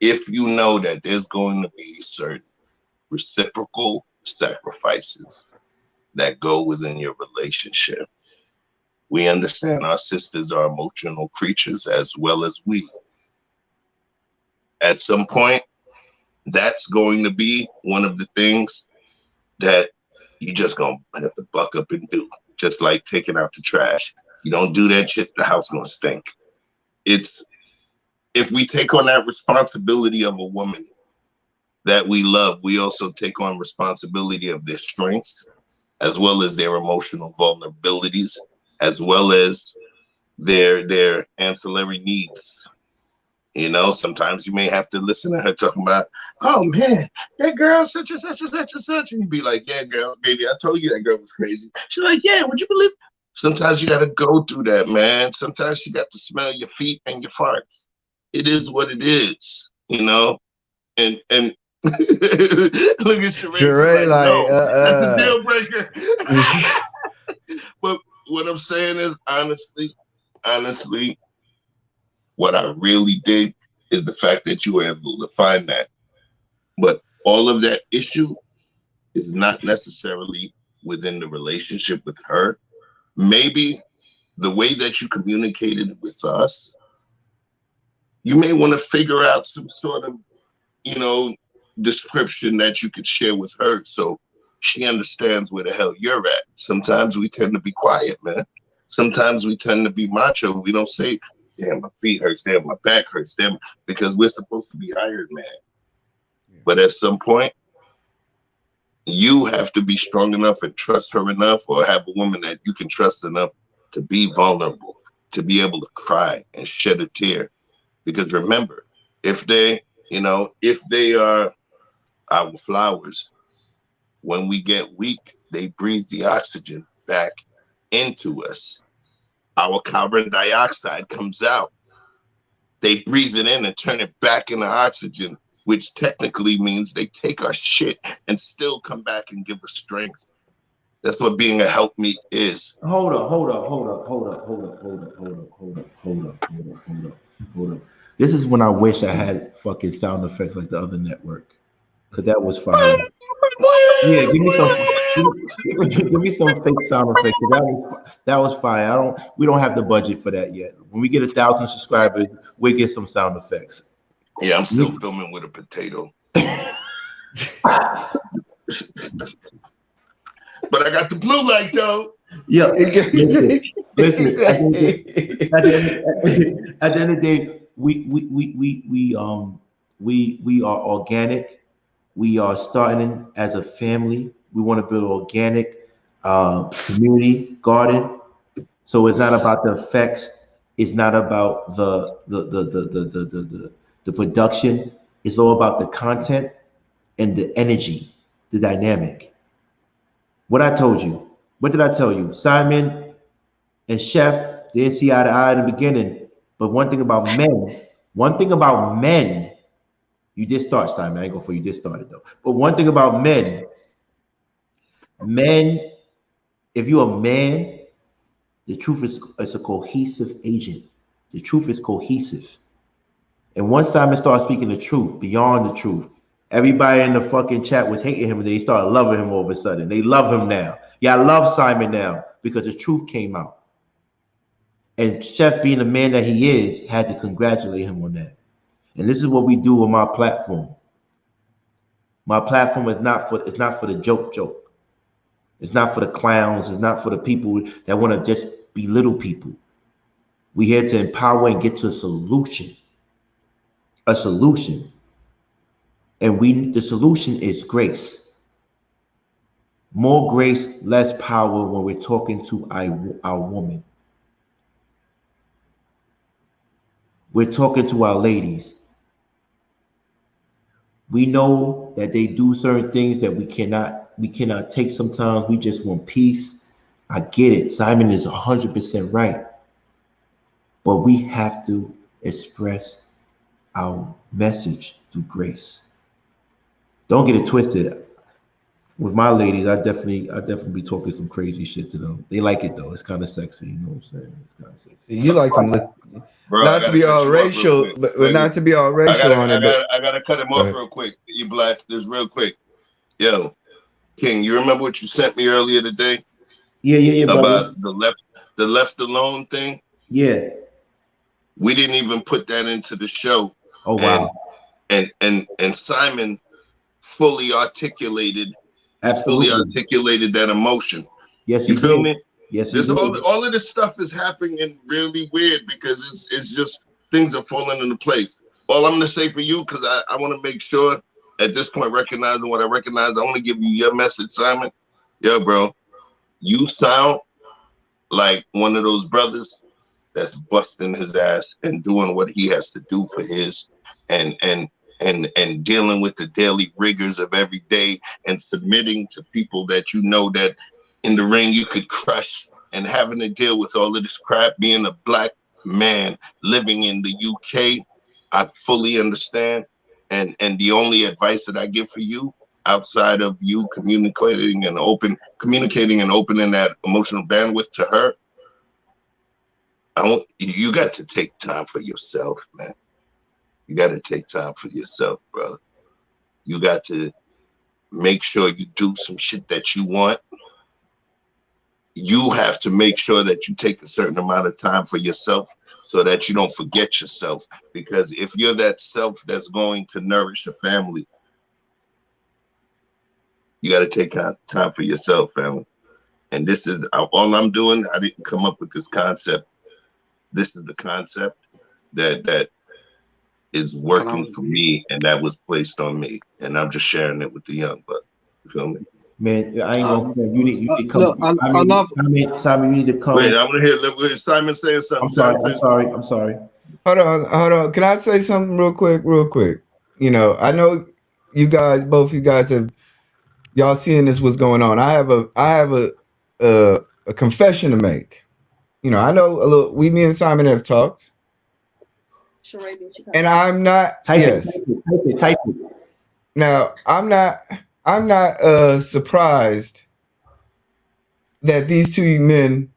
if you know that there's going to be certain reciprocal sacrifices that go within your relationship, we understand our sisters are emotional creatures as well as we. At some point, that's going to be one of the things that you just gonna have to buck up and do. Just like taking out the trash. You don't do that shit, the house gonna stink. If we take on that responsibility of a woman that we love, we also take on responsibility of their strengths, as well as their emotional vulnerabilities, as well as their ancillary needs. You know, sometimes you may have to listen to her talking about, oh man, that girl such and such and such and such. And you'd be like, yeah, girl, baby, I told you that girl was crazy. She's like, yeah, would you believe? Sometimes you got to go through that, man. Sometimes you got to smell your feet and your farts. It is what it is, you know? And look at Charade like, no, that's a deal breaker. But what I'm saying is, honestly, what I really dig is the fact that you were able to find that. But all of that issue is not necessarily within the relationship with her. Maybe the way that you communicated with us, you may want to figure out some sort of, you know, description that you could share with her so she understands where the hell you're at. Sometimes we tend to be quiet, man. Sometimes we tend to be macho. We don't say, damn, my feet hurts, damn, my back hurts, damn, because we're supposed to be hired, man. But at some point, you have to be strong enough and trust her enough, or have a woman that you can trust enough to be vulnerable, to be able to cry and shed a tear. Because remember, if they are our flowers, when we get weak, they breathe the oxygen back into us. Our carbon dioxide comes out. They breathe it in and turn it back into oxygen, which technically means they take our shit and still come back and give us strength. That's what being a helpmeet is. Hold up. This is when I wish I had fucking sound effects like the other network, because that was fire. Yeah, give me some fake sound effects. That was fire. We don't have the budget for that yet. When we get 1,000 subscribers, we'll get some sound effects. Yeah, I'm still filming with a potato. But I got the blue light though. Yeah. Listen. At the end of the day, we are organic. We are starting as a family. We want to build an organic community garden. So it's not about the effects. It's not about the production. It's all about the content and the energy, the dynamic. What I told you. What did I tell you? Simon and Chef, they didn't see eye to eye in the beginning. But one thing about men, you did start, Simon. I ain't going for you. Did started though. But one thing about men, if you're a man, the truth is a cohesive agent. The truth is cohesive. And once Simon started speaking the truth, beyond the truth, everybody in the fucking chat was hating him, and they started loving him all of a sudden. They love him now. Yeah, I love Simon now because the truth came out. And Chef, being the man that he is, had to congratulate him on that. And this is what we do on my platform. My platform is not for the joke. It's not for the clowns. It's not for the people that want to just belittle people. We're here to empower and get to a solution. A solution. And the solution is grace. More grace, less power when we're talking to our woman. We're talking to our ladies. We know that they do certain things that we cannot take sometimes. We just want peace. I get it. Simon is 100% right. But we have to express our message through grace. Don't get it twisted. With my ladies, I definitely be talking some crazy shit to them. They like it though. It's kind of sexy, you know what I'm saying? It's kind of sexy. You like them, bro, not to be all racial, but not to be all racial on it. I gotta cut him off real quick. You black, just real quick. Yo, King, you remember what you sent me earlier today? Yeah. About the left alone thing. Yeah. We didn't even put that into the show. Oh wow. And Simon fully articulated that emotion. Yes, you feel me? Yes, all of this stuff is happening really weird because it's just things are falling into place. All I'm gonna say for you, because I want to make sure at this point, recognizing what I recognize, I want to give you your message, Simon. Yo, bro, you sound like one of those brothers that's busting his ass and doing what he has to do for his and dealing with the daily rigors of every day and submitting to people that you know that in the ring you could crush, and having to deal with all of this crap. Being a black man living in the UK, I fully understand. And the only advice that I give for you, outside of you communicating and opening that emotional bandwidth to her, you got to take time for yourself, man. You got to take time for yourself, brother. You got to make sure you do some shit that you want. You have to make sure that you take a certain amount of time for yourself so that you don't forget yourself. Because if you're that self that's going to nourish a family, you got to take time for yourself, family. And this is all I'm doing. I didn't come up with this concept. This is the concept that is working for me, and that was placed on me, and I'm just sharing it with the young buck. You feel me? Man, I ain't gonna. You need to come. Simon, you need to come. Wait, I'm gonna hear Simon saying something. I'm sorry. Hold on. Can I say something real quick? You know, I know you guys, both you guys y'all seeing this, what's going on. I have a confession to make. You know, I know a little. Me and Simon have talked. Charade, and I'm not. Type it. Now, I'm not surprised that these two men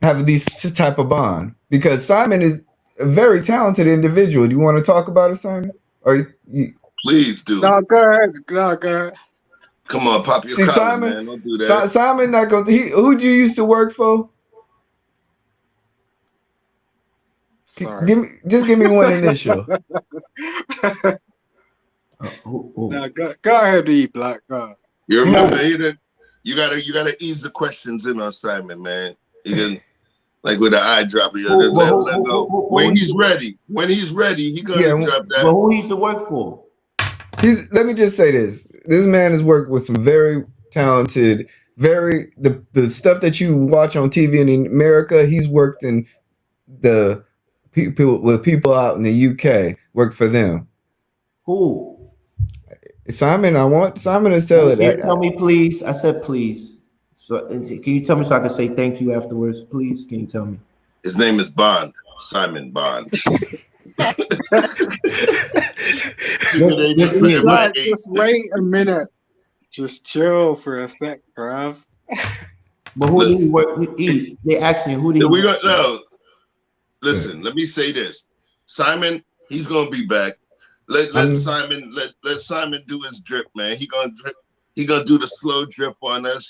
have these type of bond, because Simon is a very talented individual. Do you want to talk about it, Simon? Or please do. No, go ahead. Come on, pop your collar, Simon, man. Don't do that. Simon not gonna. Who'd you used to work for? Sorry. Give me one initial. No, go ahead, E Black. You remember you gotta ease the questions in on Simon, man. You can, like with the eyedropper, you just let go. When he's ready, he gonna drop that. But who he used to work for? Let me just say this. This man has worked with some very talented, the stuff that you watch on TV in America, he's worked in the people out in the UK, worked for them. Who? Simon, I want Simon to tell it. Can you tell me, please? I said please. So can you tell me so I can say thank you afterwards, please? Can you tell me? His name is Bond. Simon Bond. Just wait a minute. Just chill for a sec, bruv. But who did he work with? They asked me who did he work with? No. Listen, let me say this. Simon He's gonna be back. Let Simon do his drip, man. He gonna do the slow drip on us.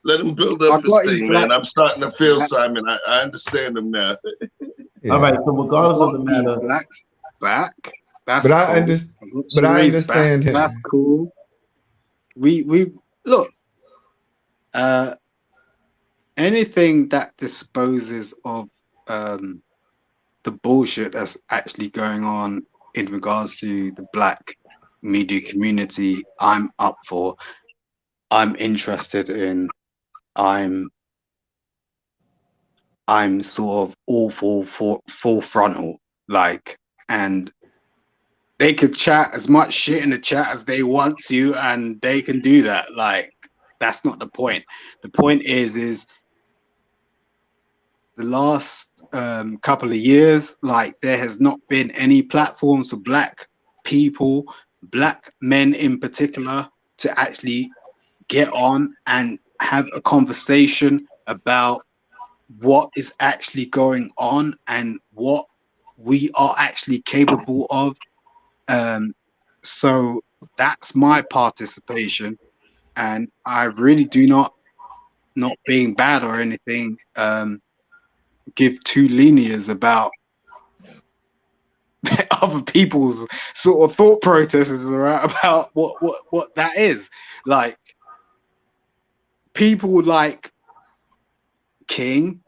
Let him build up his thing, man. I'm starting to feel Simon. I understand him now. Yeah. All right. So regardless of the matter, Blacks back. That's but cool. I understand him. That's cool. We look. Anything that disposes of the bullshit that's actually going on in regards to the Black media community, I'm up for. I'm interested in. I'm sort of all full frontal, like, and they could chat as much shit in the chat as they want to, and they can do that. Like, that's not the point. The point is the last couple of years, like, there has not been any platforms for Black people, Black men in particular, to actually get on and have a conversation about what is actually going on and what we are actually capable of. So that's my participation, and I really do not being bad or anything, give two linears about other people's sort of thought processes, right, about what that is. Like, people like King,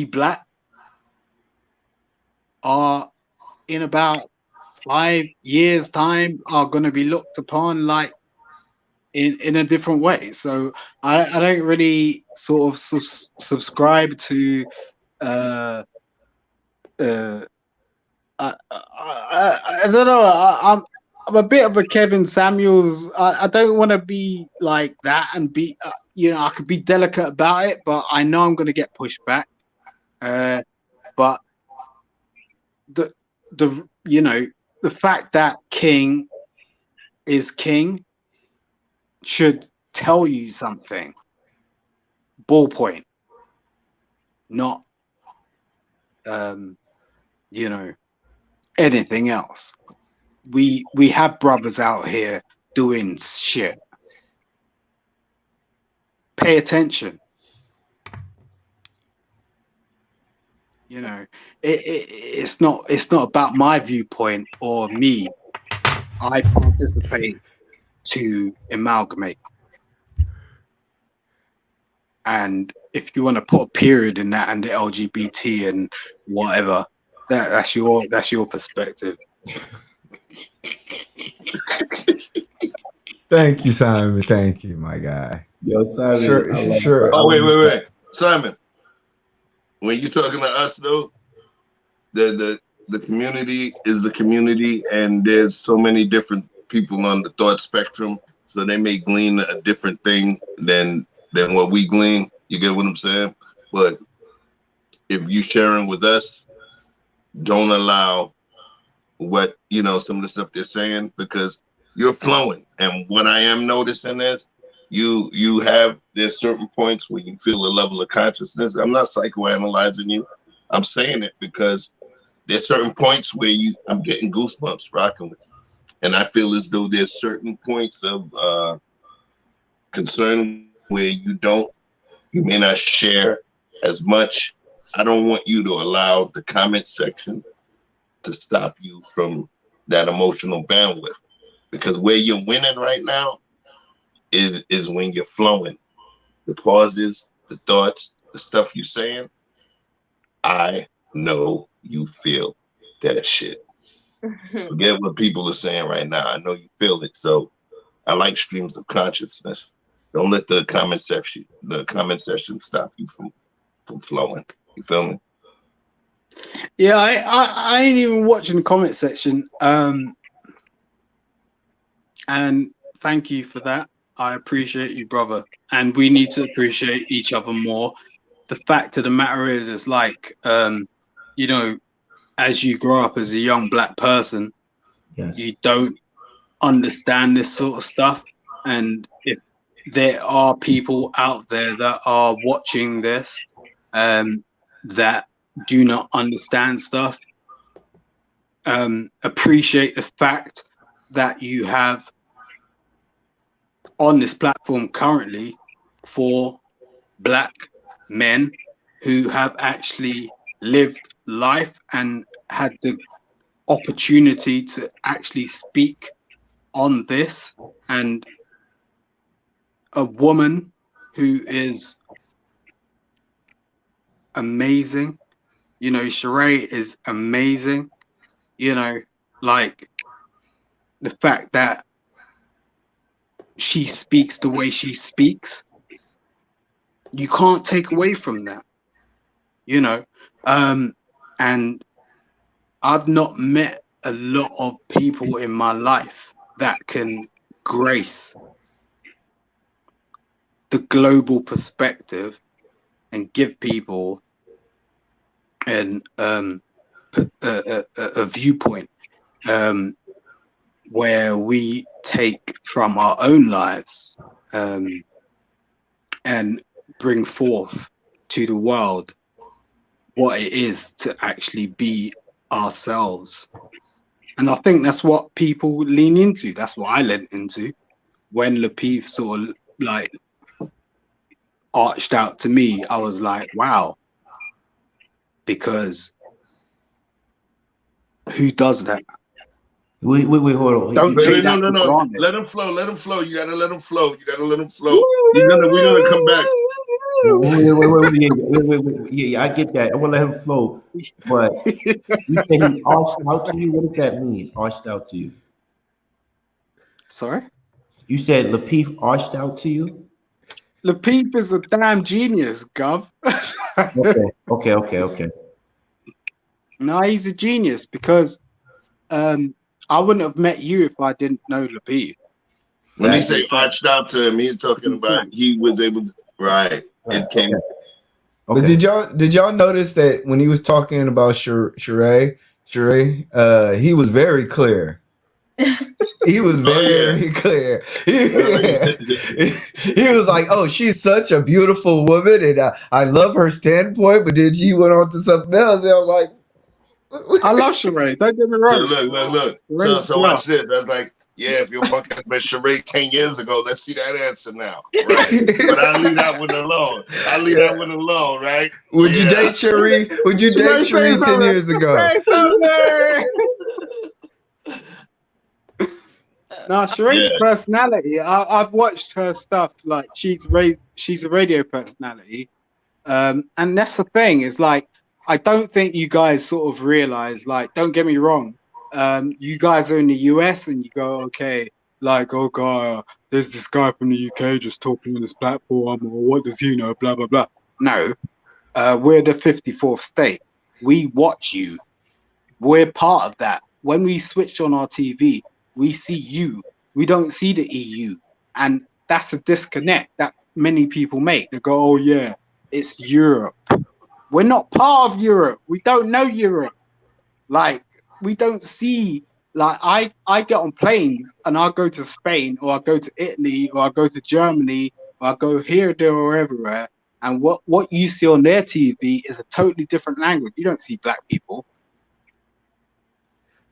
Black are, in about 5 years' time, are going to be looked upon like in a different way. So I don't really sort of subscribe to I don't know. I'm a bit of a Kevin Samuels. I don't want to be like that and be, I could be delicate about it, but I know I'm going to get pushed back. But the fact that King is King should tell you something. Ballpoint, not anything else. We have brothers out here doing shit. Pay attention. It's not about my viewpoint or me. I participate to amalgamate. And if you want to put a period in that and the LGBT and whatever, that's your perspective. Thank you, Simon. Thank you, my guy. Yo, Simon. Sure. Oh, wait. Simon, when you're talking to us, though, the community is the community, and there's so many different people on the thought spectrum, so they may glean a different thing than what we glean. You get what I'm saying? But if you sharing with us, don't allow what, some of the stuff they're saying, because you're flowing. And what I am noticing is there's certain points where you feel a level of consciousness. I'm not psychoanalyzing you. I'm saying it because there's certain points where I'm getting goosebumps rocking with you. And I feel as though there's certain points of concern where you may not share as much. I don't want you to allow the comment section to stop you from that emotional bandwidth, because where you're winning right now is when you're flowing. The pauses, the thoughts, the stuff you're saying, I know you feel that shit. Forget what people are saying right now. I know you feel it. So I like streams of consciousness. Don't let the comment section stop you from flowing. You feel me? Yeah, I ain't even watching the comment section. And thank you for that. I appreciate you, brother. And we need to appreciate each other more. The fact of the matter is, it's like, as you grow up as a young Black person, yes, you don't understand this sort of stuff. And if there are people out there that are watching this, that do not understand stuff, appreciate the fact that you have on this platform currently 4 Black men who have actually lived life and had the opportunity to actually speak on this, and a woman who is amazing. You know, Charade is amazing. You know, like the fact that she speaks the way she speaks, you can't take away from that, you know. And I've not met a lot of people in my life that can grace the global perspective and give people a viewpoint where we take from our own lives and bring forth to the world what it is to actually be ourselves. And I think that's what people lean into. That's what I leaned into when Lapeef sort of like arched out to me. I was like, wow, because who does that? Wait, hold on. Don't take that for no. granted. Let him flow. You gotta let him flow. We're gonna come back. Wait. Yeah, I get that. I want to let him flow. But you said he arched out to you. What does that mean? Arched out to you? Sorry? You said Lapeef arched out to you? Lapeef is a damn genius, Gov. Okay. No, he's a genius because I wouldn't have met you if I didn't know Lapeef. When he say arched out to him, he's talking about he was able to, right. It came. Okay. But did y'all notice that when he was talking about Charade, he was very clear. He was very clear. He was like, "Oh, she's such a beautiful woman, and I love her standpoint." But then she went on to something else, and I was like, "I love Charade. Don't get me wrong." Look. So watch this. I was like, yeah, if you're fucking with Charade 10 years ago, let's see that answer now. Right? But I'll leave that one alone. Right? Would you date Charade? Would you date Charade 10 years ago? No, Charade's personality. I've watched her stuff. Like she's a radio personality, and that's the thing. Is like I don't think you guys sort of realize. Like, don't get me wrong. You guys are in the US and you go, okay, like, oh god, there's this guy from the UK just talking on this platform, or what does he know? Blah blah blah. No, we're the 54th state. We watch you. We're part of that. When we switch on our TV, we see you. We don't see the EU. And that's a disconnect that many people make. They go, oh yeah, it's Europe. We're not part of Europe. We don't know Europe. Like, we don't see, like, I get on planes and I'll go to Spain or I'll go to Italy or I'll go to Germany or I'll go here, there, or everywhere. And what you see on their TV is a totally different language. You don't see black people.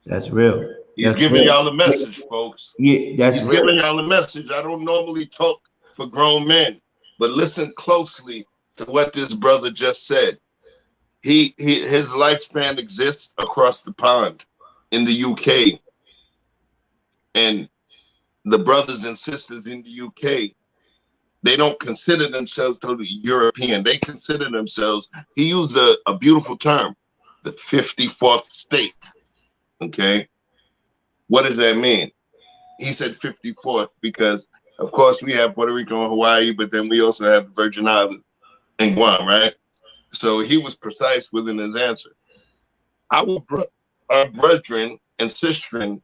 That's real. He's giving y'all the message, folks. Yeah, He's giving y'all the message. I don't normally talk for grown men, but listen closely to what this brother just said. His lifespan exists across the pond in the UK. And the brothers and sisters in the UK, they don't consider themselves totally European. They consider themselves, he used a beautiful term, the 54th state. Okay? What does that mean? He said 54th because, of course, we have Puerto Rico and Hawaii, but then we also have the Virgin Islands and Guam, right? So he was precise within his answer. Our brethren and sistren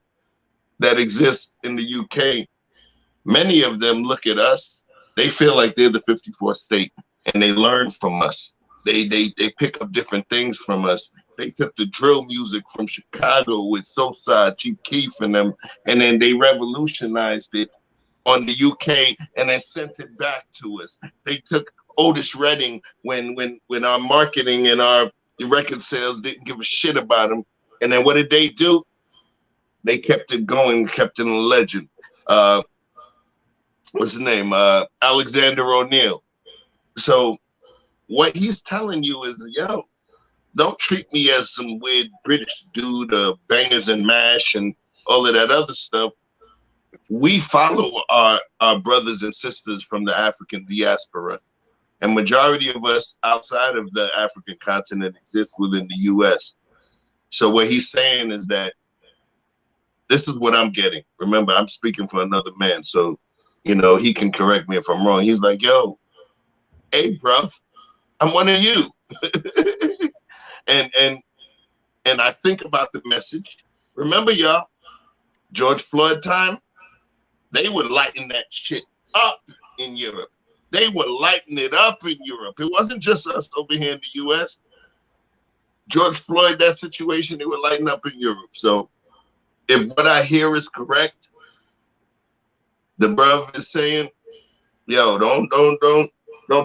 that exist in the UK, many of them look at us, they feel like they're the 54th state and they learn from us. They pick up different things from us. They took the drill music from Chicago with Sosa, Chief Keef and them, and then they revolutionized it on the UK and then sent it back to us. They took Otis Redding when our marketing and our record sales didn't give a shit about him. And then what did they do? They kept it going, kept it a legend. What's his name? Alexander O'Neill. So what he's telling you is, yo, don't treat me as some weird British dude, bangers and mash and all of that other stuff. We follow our brothers and sisters from the African diaspora. And majority of us outside of the African continent exist within the US. So what he's saying is that this is what I'm getting. Remember, I'm speaking for another man. So, you know, he can correct me if I'm wrong. He's like, yo, hey, bruv, I'm one of you. and I think about the message. Remember, y'all, George Floyd time, they would lighten that shit up in Europe. They would lighten it up in Europe. It wasn't just us over here in the US. George Floyd, that situation, they would lighten up in Europe. So if what I hear is correct, the bruv is saying, yo, don't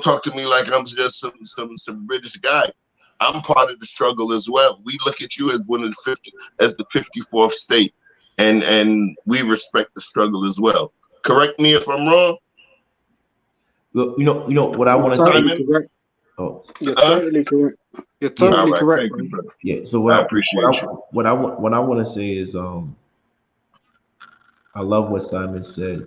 talk to me like I'm just some British guy. I'm part of the struggle as well. We look at you as one of the 54th state, and we respect the struggle as well. Correct me if I'm wrong. Look, you know what I want to say. Correct. Oh, you're totally correct. You're totally correct. You, yeah. So what I want to say is, I love what Simon said,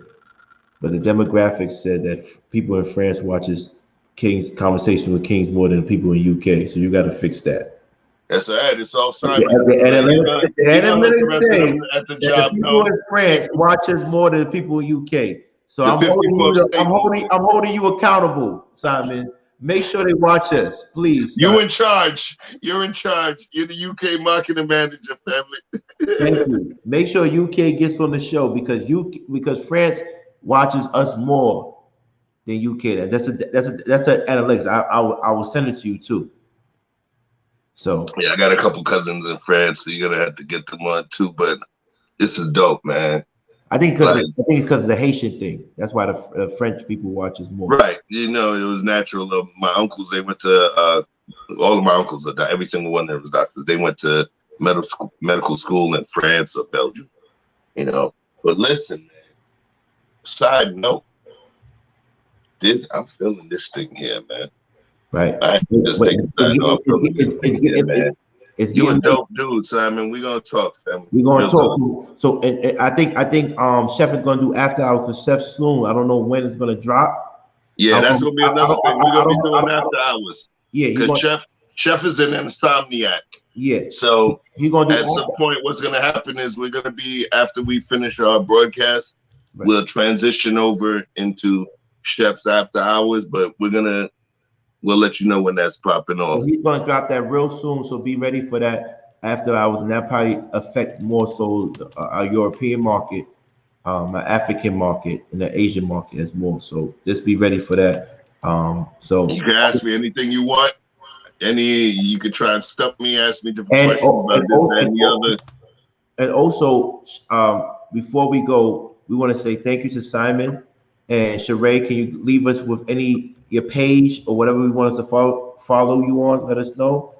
but the demographics said that people in France watches King's Conversation with Kings more than people in UK. So you got to fix that. That's all right. It's all Simon. At the job, people in France watches more than people in UK. So I'm holding you accountable, Simon. Make sure they watch us, please. You in charge. You're in charge. You're the UK marketing manager, family. Thank you. Make sure UK gets on the show because France watches us more than UK. That's an analytics. I will send it to you too. So yeah, I got a couple cousins in France, so you're gonna have to get them on too. But this is dope, man. I think it's because of the Haitian thing. That's why the French people watch us more. Right. You know, it was natural. My uncles, they went to all of my uncles, every single one there was doctors. They went to medical school in France or Belgium. You know. But listen, man. Side note, I'm feeling this thing here, man. Right. I just take man. You a dope dude, Simon. We're gonna talk, family. We're gonna talk. So, and I think Chef is gonna do after hours with Chef soon. I don't know when it's gonna drop. Yeah, that's gonna be another thing. We're gonna be doing after hours. Yeah, because Chef is an insomniac. Yeah. So he's gonna do at some point, what's gonna happen is we're gonna be after we finish our broadcast, we'll transition over into Chef's after hours, but we'll let you know when that's popping off. So he's gonna drop that real soon, so be ready for that after hours, and that probably affect more so our European market, our African market, and the Asian market as more. So just be ready for that. So you can ask me anything you want. You could try and stump me, ask me different questions about this and the other. And also, before we go, we want to say thank you to Simon and Charade. Can you leave us with your page or whatever we want us to follow you on? Let us know.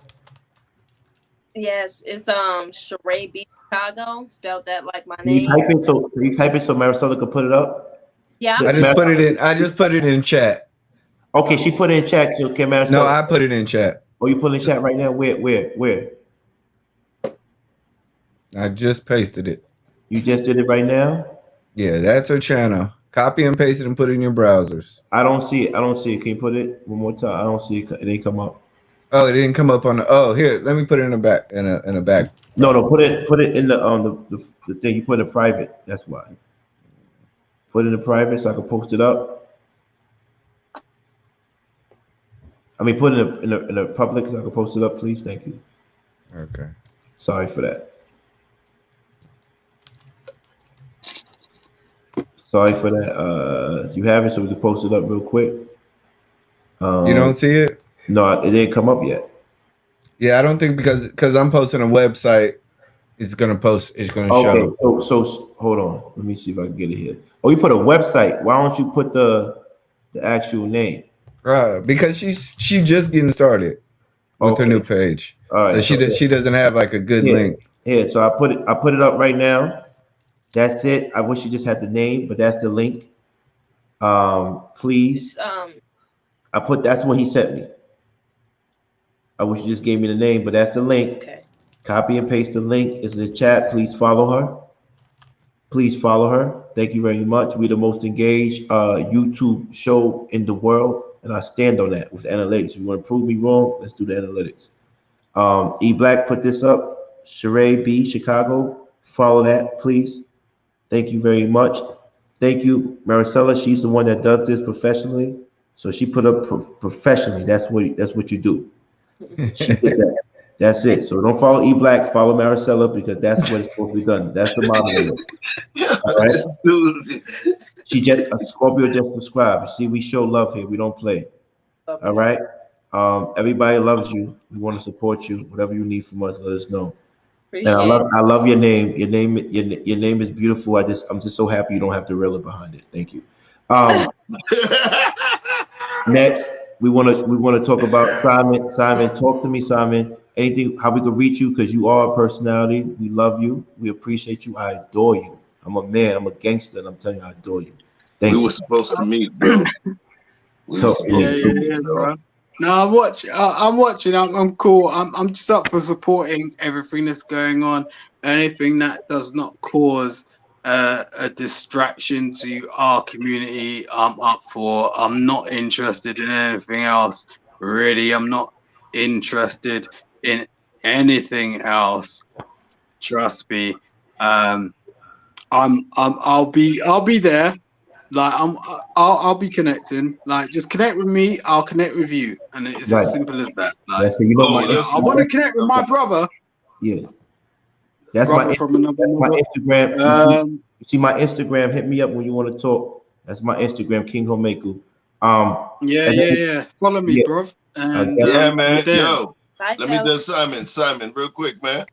Yes, it's Charade B Chicago, spelled that like my Can you name. type it so Marisol could put it up? Yeah, I just put it in chat. Okay, she put it in chat. Okay, Marisol. No, I put it in chat. Oh, you put it in chat right now? Where? I just pasted it. You just did it right now? Yeah, that's her channel. Copy and paste it and put it in your browsers. I don't see it. Can you put it one more time? I don't see it. It didn't come up. Oh, it didn't come up on the. Oh, here. Let me put it in the back. In a back. No. Put it in the thing. You put it in private. That's why. Put it in private so I can post it up. I mean, put it in a public so I can post it up, please. Thank you. Okay. Sorry for that. Sorry for that. You have it, so we can post it up real quick. You don't see it? No, it didn't come up yet. Yeah, I don't think because I'm posting a website, it's gonna post. It's gonna show. Okay, so hold on. Let me see if I can get it here. Oh, you put a website. Why don't you put the actual name? Because she just getting started with her new page. All right. So she doesn't have like a good link. Here, so I put it up right now. That's it. I wish you just had the name, but that's the link. Please. That's what he sent me. I wish you just gave me the name, but that's the link. Okay. Copy and paste the link. It's in the chat. Please follow her. Please follow her. Thank you very much. We're the most engaged YouTube show in the world, and I stand on that with analytics. If you want to prove me wrong, let's do the analytics. E Black put this up. Charade B, Chicago. Follow that, please. Thank you very much. Thank you, Maricela. She's the one that does this professionally. So she put up professionally. That's what you do. She did that. That's it. So don't follow E Black, follow Maricela, because that's what it's supposed to be done. That's the moderator. All right. She just Scorpio just subscribed. You see, we show love here. We don't play. All right. Everybody loves you. We want to support you. Whatever you need from us, let us know. And I love your name. Your name is beautiful. I'm just so happy you don't have the railer behind it. Thank you. Next, we want to talk about Simon. Simon, talk to me, Simon. Anything, how we can reach you, because you are a personality. We love you. We appreciate you. I adore you. I'm a man. I'm a gangster, and I'm telling you, I adore you. Thank you. We were supposed to meet, bro. Yeah, bro. No, I'm watching. I'm cool. I'm just up for supporting everything that's going on. Anything that does not cause a distraction to our community, I'm up for. I'm not interested in anything else. Really, I'm not interested in anything else. Trust me. I'll be there. Like I'll be connecting. Like just connect with me, I'll connect with you, and it's as simple as that. Like, I want to connect with my brother. Yeah, that's brother my from another my mother. Instagram. You see my Instagram. Hit me up when you want to talk. That's my Instagram, Kinghormeku. Yeah. Follow me, bro. And yeah, man. Yo, Bye, let me do Simon, real quick, man.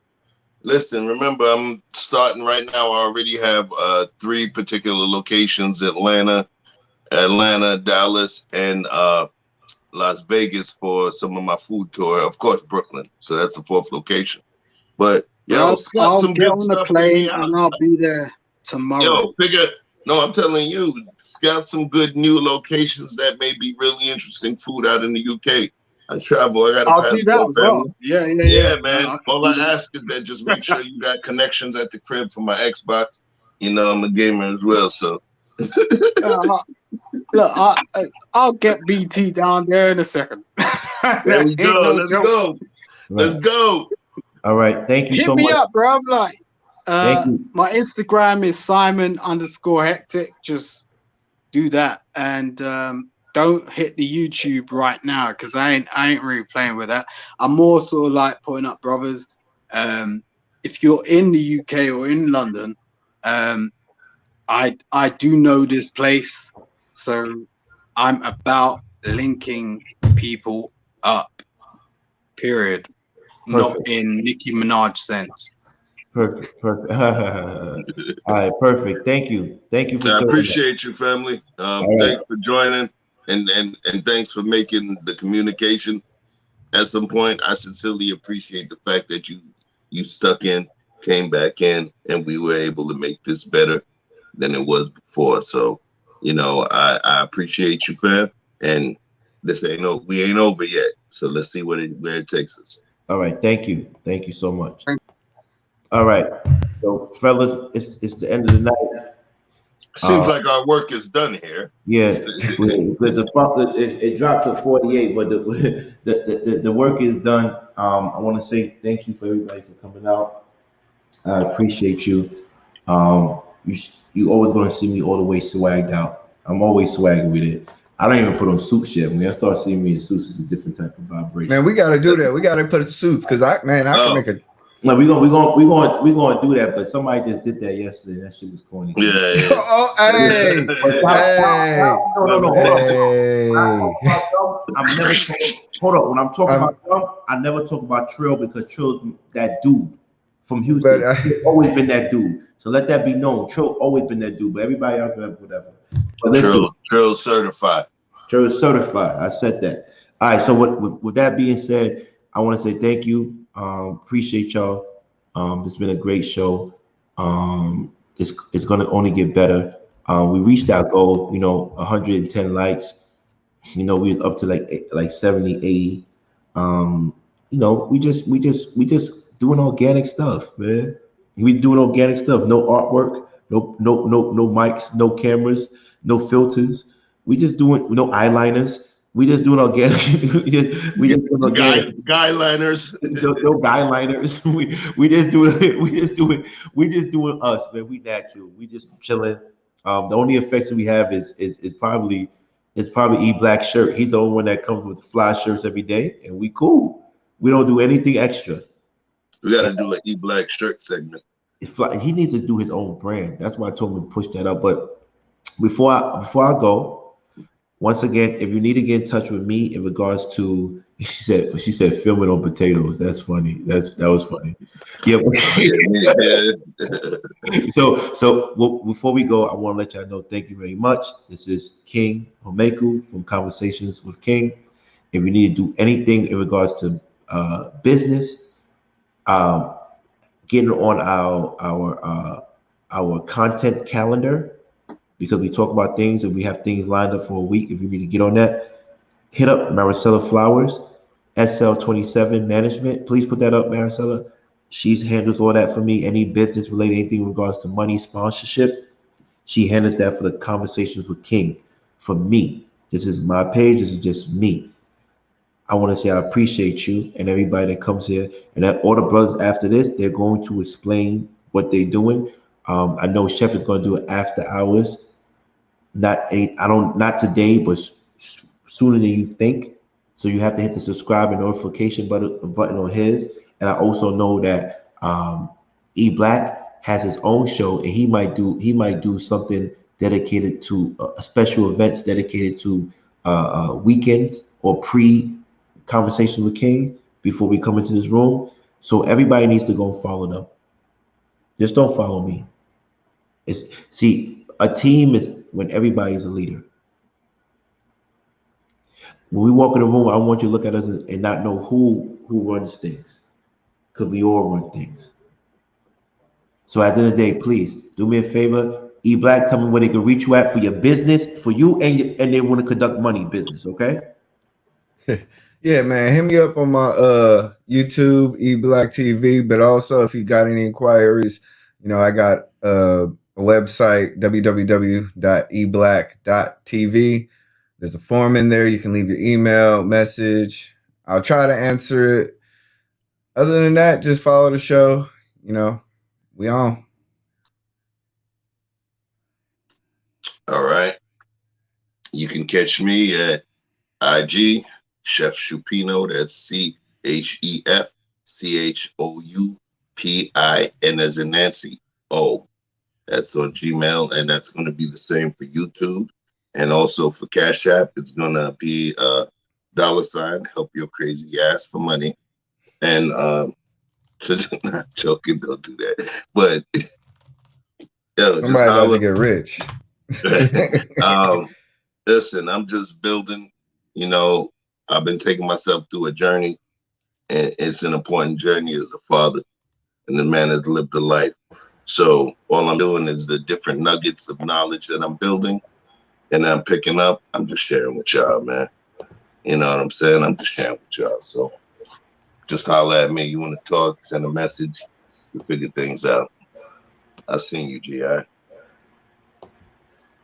Listen, remember, I'm starting right now. I already have 3 particular locations: Atlanta, Dallas, and Las Vegas for some of my food tour. Of course, Brooklyn. So that's the 4th location. But yo, I'll get on the plane and I'll be there tomorrow. I'm telling you, scout some good new locations that may be really interesting food out in the UK. I travel. I'll do that as well. Yeah, man. All I ask is that just make sure you got connections at the crib for my Xbox. You know, I'm a gamer as well, so. Look, I'll get BT down there in a second. There we go. Let's go. All right. Thank you so much. Hit me up, bro. Like, my Instagram is Simon_hectic. Just do that, and don't hit the YouTube right now, because I ain't really playing with that. I'm more sort of like putting up brothers. If you're in the UK or in London, I do know this place, so I'm about linking people up. Period. Not in Nicki Minaj sense. Perfect. All right, perfect. Thank you for. I appreciate you, family. Thanks for joining. And thanks for making the communication at some point. I sincerely appreciate the fact that you stuck in, came back in, and we were able to make this better than it was before. So, I appreciate you, fam. And we ain't over yet. So let's see where it takes us. All right, thank you so much. All right, so fellas, it's the end of the night. Seems like our work is done here. Yeah, it dropped to 48, but the work is done. I want to say thank you for everybody for coming out. I appreciate you. You always going to see me all the way swagged out. I'm always swagging with it. I don't even put on suits yet. When I start seeing me in suits, it's a different type of vibration. Man, we got to do that. We got to put suits, because I can make a. No, we're gonna do that, but somebody just did that yesterday. That shit was corny. Yeah. Oh, hey. No. I'm never. Hold up. When I'm talking about Trump, I nenever talk about Trill, because Trill's that dude from Houston. He's always been that dude. So let that be known. Trill always been that dude, but everybody else, whatever. Trill certified. Trill certified. I said that. All right. So with that being said, I want to say thank you. Appreciate y'all. It's been a great show. It's going to only get better. We reached our goal, 110 likes. We was up to like 70, 80. We just doing organic stuff, man. We doing organic stuff. No artwork, no mics, no cameras, no filters. We just doing no eyeliners. We just doing organic. we just doing organic. Guideliners. No guideliners. We just doing us, man. We natural. We just chilling. The only effects that we have is probably E Black shirt. He's the only one that comes with the fly shirts every day, and we cool. We don't do anything extra. We got to do an E Black shirt segment. He needs to do his own brand. That's why I told him to push that up. But before I go, once again, if you need to get in touch with me in regards to, she said filming on potatoes. That's funny. That was funny. Yeah. So before we go, I want to let y'all know, thank you very much. This is Kinghormeku from Conversations with King. If you need to do anything in regards to business, getting on our content calendar, because we talk about things and we have things lined up for a week. If you need to get on that, hit up Maricela Flowers, SL27 Management. Please put that up, Maricela. She handles all that for me. Any business related, anything in regards to money, sponsorship, she handles that for the Conversations with King. For me, this is my page. This is just me. I want to say I appreciate you and everybody that comes here, and that all the brothers after this, they're going to explain what they're doing. I know Chef is going to do it after hours. Not today, but sooner than you think. So you have to hit the subscribe and notification button on his. And I also know that E Black has his own show, and he might do something dedicated to special events dedicated to weekends or pre-conversation with King before we come into this room. So everybody needs to go and follow them. Just don't follow me. A team is when everybody is a leader. When we walk in the room, I want you to look at us and not know who runs things, because we all run things. So at the end of the day, please do me a favor. E Black, tell me where they can reach you at for your business, for you and they want to conduct money business, okay? Yeah, man, hit me up on my YouTube, E Black TV, but also if you got any inquiries, I got a website, www.eblack.tv. There's a form in there. You can leave your email, message. I'll try to answer it. Other than that, just follow the show. We on. All right. You can catch me at IG, Chef Choupino. That's ChefChoupin as in Nancy. Oh, that's on Gmail, and that's going to be the same for YouTube. And also for Cash App, it's going to be $, help your crazy ass for money. And not joking, don't do that. But somebody about to get rich. Listen, I'm just building. I've been taking myself through a journey, and it's an important journey as a father and the man has lived a life. So all I'm doing is the different nuggets of knowledge that I'm building and I'm picking up. I'm just sharing with y'all, man. You know what I'm saying? I'm just sharing with y'all. So just holler at me. You want to talk, send a message, we figure things out. I seen you, G.I.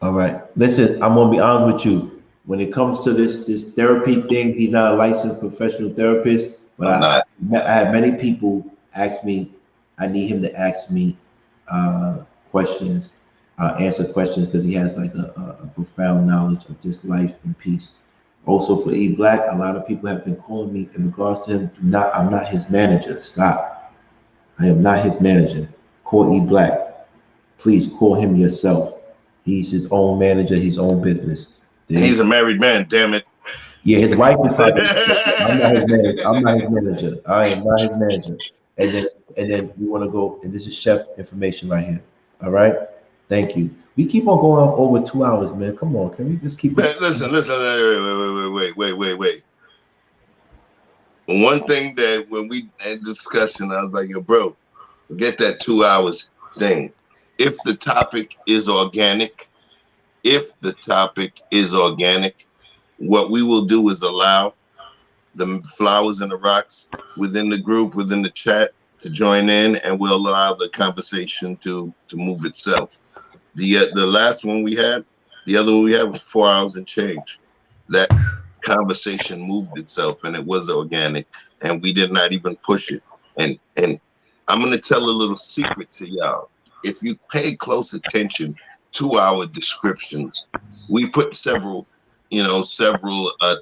All right. Listen, I'm gonna be honest with you. When it comes to this therapy thing, he's not a licensed professional therapist, but I had many people ask me. I need him to ask me questions, answer questions, because he has like a profound knowledge of just life and peace. Also for E Black, a lot of people have been calling me in regards to him. I'm not his manager. Stop. I am not his manager. Call E Black. Please call him yourself. He's his own manager, his own business. He's a married man, damn it. Yeah, his wife is probably. I'm not his manager. I am not his manager. And then we want to go, and this is Chef information right here. All right. Thank you. We keep on going off over 2 hours, man. Come on, can we just keep it? Listen. Wait. One thing that when we had discussion, I was like, yo, bro, Forget that 2 hours thing. If the topic is organic, what we will do is allow the flowers and the rocks within the group, within the chat, to join in, and we'll allow the conversation to move itself. The last one we had, the other one we had was 4 hours and change. That conversation moved itself, and it was organic, and we did not even push it. And I'm gonna tell a little secret to y'all. If you pay close attention to our descriptions, we put several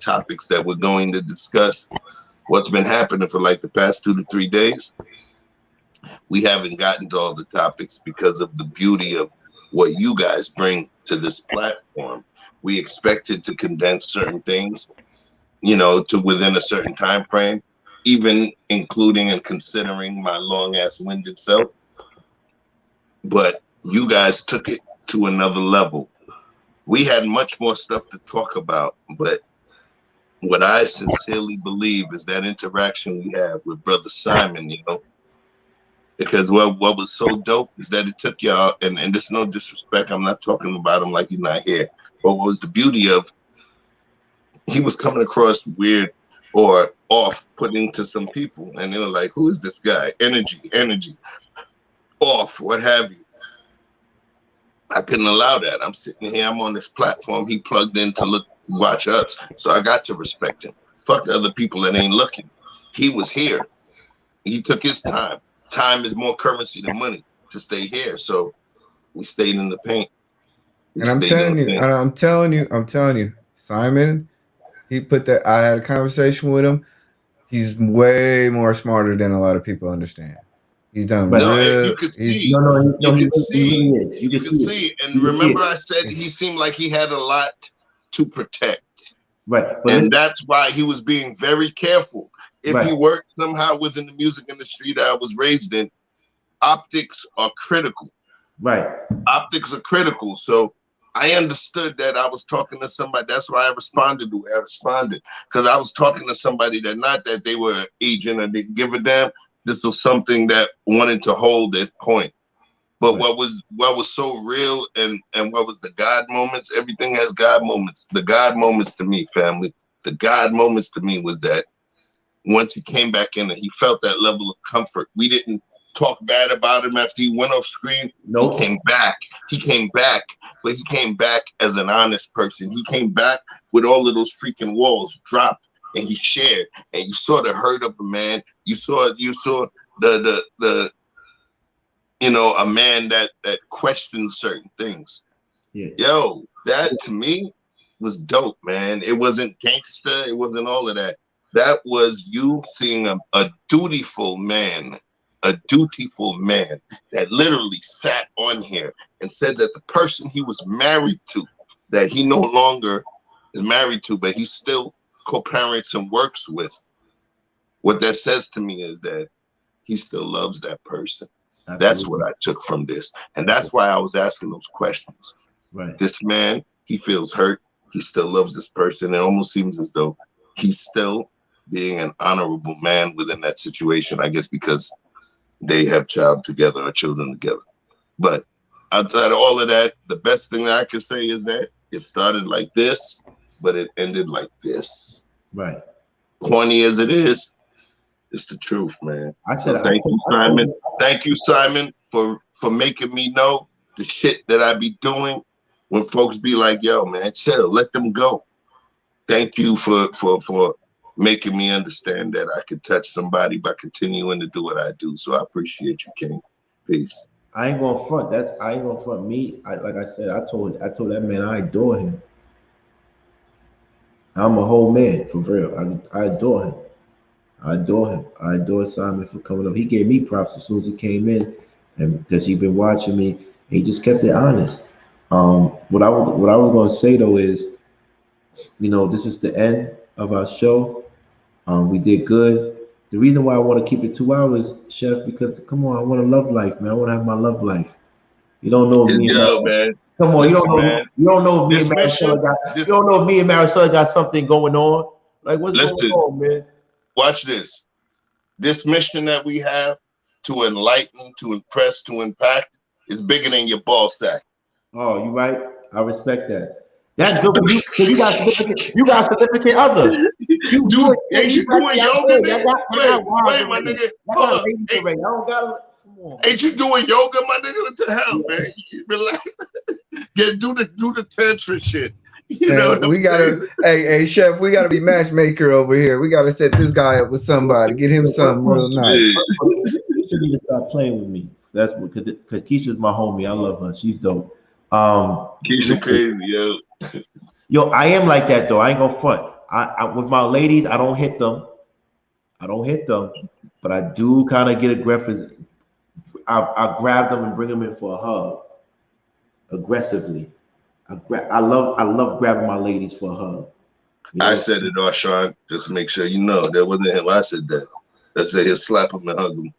topics that we're going to discuss. What's been happening for like the past 2 to 3 days, we haven't gotten to all the topics because of the beauty of what you guys bring to this platform. We expected to condense certain things, to within a certain time frame, even including and considering my long ass winded self. But you guys took it to another level. We had much more stuff to talk about, but what I sincerely believe is that interaction we have with Brother Simon, because what was so dope is that it took y'all, and there's no disrespect, I'm not talking about him like he's not here, but what was the beauty of, he was coming across weird or off-putting to some people, and they were like, who is this guy? Energy, off, what have you. I couldn't allow that. I'm sitting here, I'm on this platform, he plugged in to watch us, so I got to respect him. Fuck the other people that ain't looking. He was here. He took his time. Time is more currency than money to stay here, so we stayed in the paint. And I'm telling you, Simon, he put that. I had a conversation with him. He's way more smarter than a lot of people understand. He's done. But you could see. You can see. And remember, I said he seemed like he had a lot to protect. Right. And that's why he was being very careful. If he worked somehow within the music industry that I was raised in, optics are critical. Right. Optics are critical. So I understood that I was talking to somebody. That's why I responded the way I responded. Because I was talking to somebody that, not that they were an agent or didn't give a damn. This was something that wanted to hold this point. But what was so real and what was the God moments, everything has God moments. The God moments to me, family, the God moments to me was that once he came back in and he felt that level of comfort, we didn't talk bad about him after he went off screen. Nope. He came back, but he came back as an honest person. He came back with all of those freaking walls dropped, and he shared, and you saw the hurt of a man. You saw the a man that questioned certain things. Yeah. Yo, that to me was dope, man. It wasn't gangster. It wasn't all of that. That was you seeing a dutiful man that literally sat on here and said that the person he was married to, that he no longer is married to, but he still co-parents and works with, what that says to me is that he still loves that person. Absolutely. That's what I took from this. And that's why I was asking those questions. Right. This man, he feels hurt. He still loves this person. It almost seems as though he's still being an honorable man within that situation, I guess because they have children together. But outside of all of that, the best thing that I can say is that it started like this, but it ended like this. Right. Corny as it is, it's the truth, man. Thank you, Simon. Thank you, Simon, for making me know the shit that I be doing when folks be like, yo, man, chill, let them go. Thank you for making me understand that I could touch somebody by continuing to do what I do. So I appreciate you, King. Peace. I ain't gonna front. I ain't gonna front me. Like I said, I told that man I adore him. I'm a whole man, for real. I adore him. I adore Simon for coming up. He gave me props as soon as he came in, and because he'd been watching me. He just kept it honest. What I was gonna say though is, this is the end of our show. We did good. The reason why I want to keep it 2 hours, Chef, because come on, I want a love life, man. I want to have my love life. You don't know me, man. Come on, listen, you don't know me and Maricela got. You don't know me and Maricela got something going on. Like what's going on, man? Watch this. This mission that we have to enlighten, to impress, to impact is bigger than your ball sack. Oh, you right. I respect that. That's good. You got significant other. Dude, ain't you doing yoga, man? Wait, my nigga. Hold on. Ain't you doing yoga, my nigga? What the hell, man? You relax. Do the tantra shit. You know what we gotta, hey, Chef, we gotta be matchmaker over here. We gotta set this guy up with somebody, get him something real nice. You need to stop playing with me. That's because Keisha's my homie. I love her. She's dope. Keisha crazy, yo. Yo, I am like that though. I ain't gonna front. I with my ladies, I don't hit them. But I do kind of get aggressive. I grab them and bring them in for a hug, aggressively. I love grabbing my ladies for a hug. You know? I said it, Sean. Just to make sure you know that wasn't him. I said that. I said he'll slap him and hug him.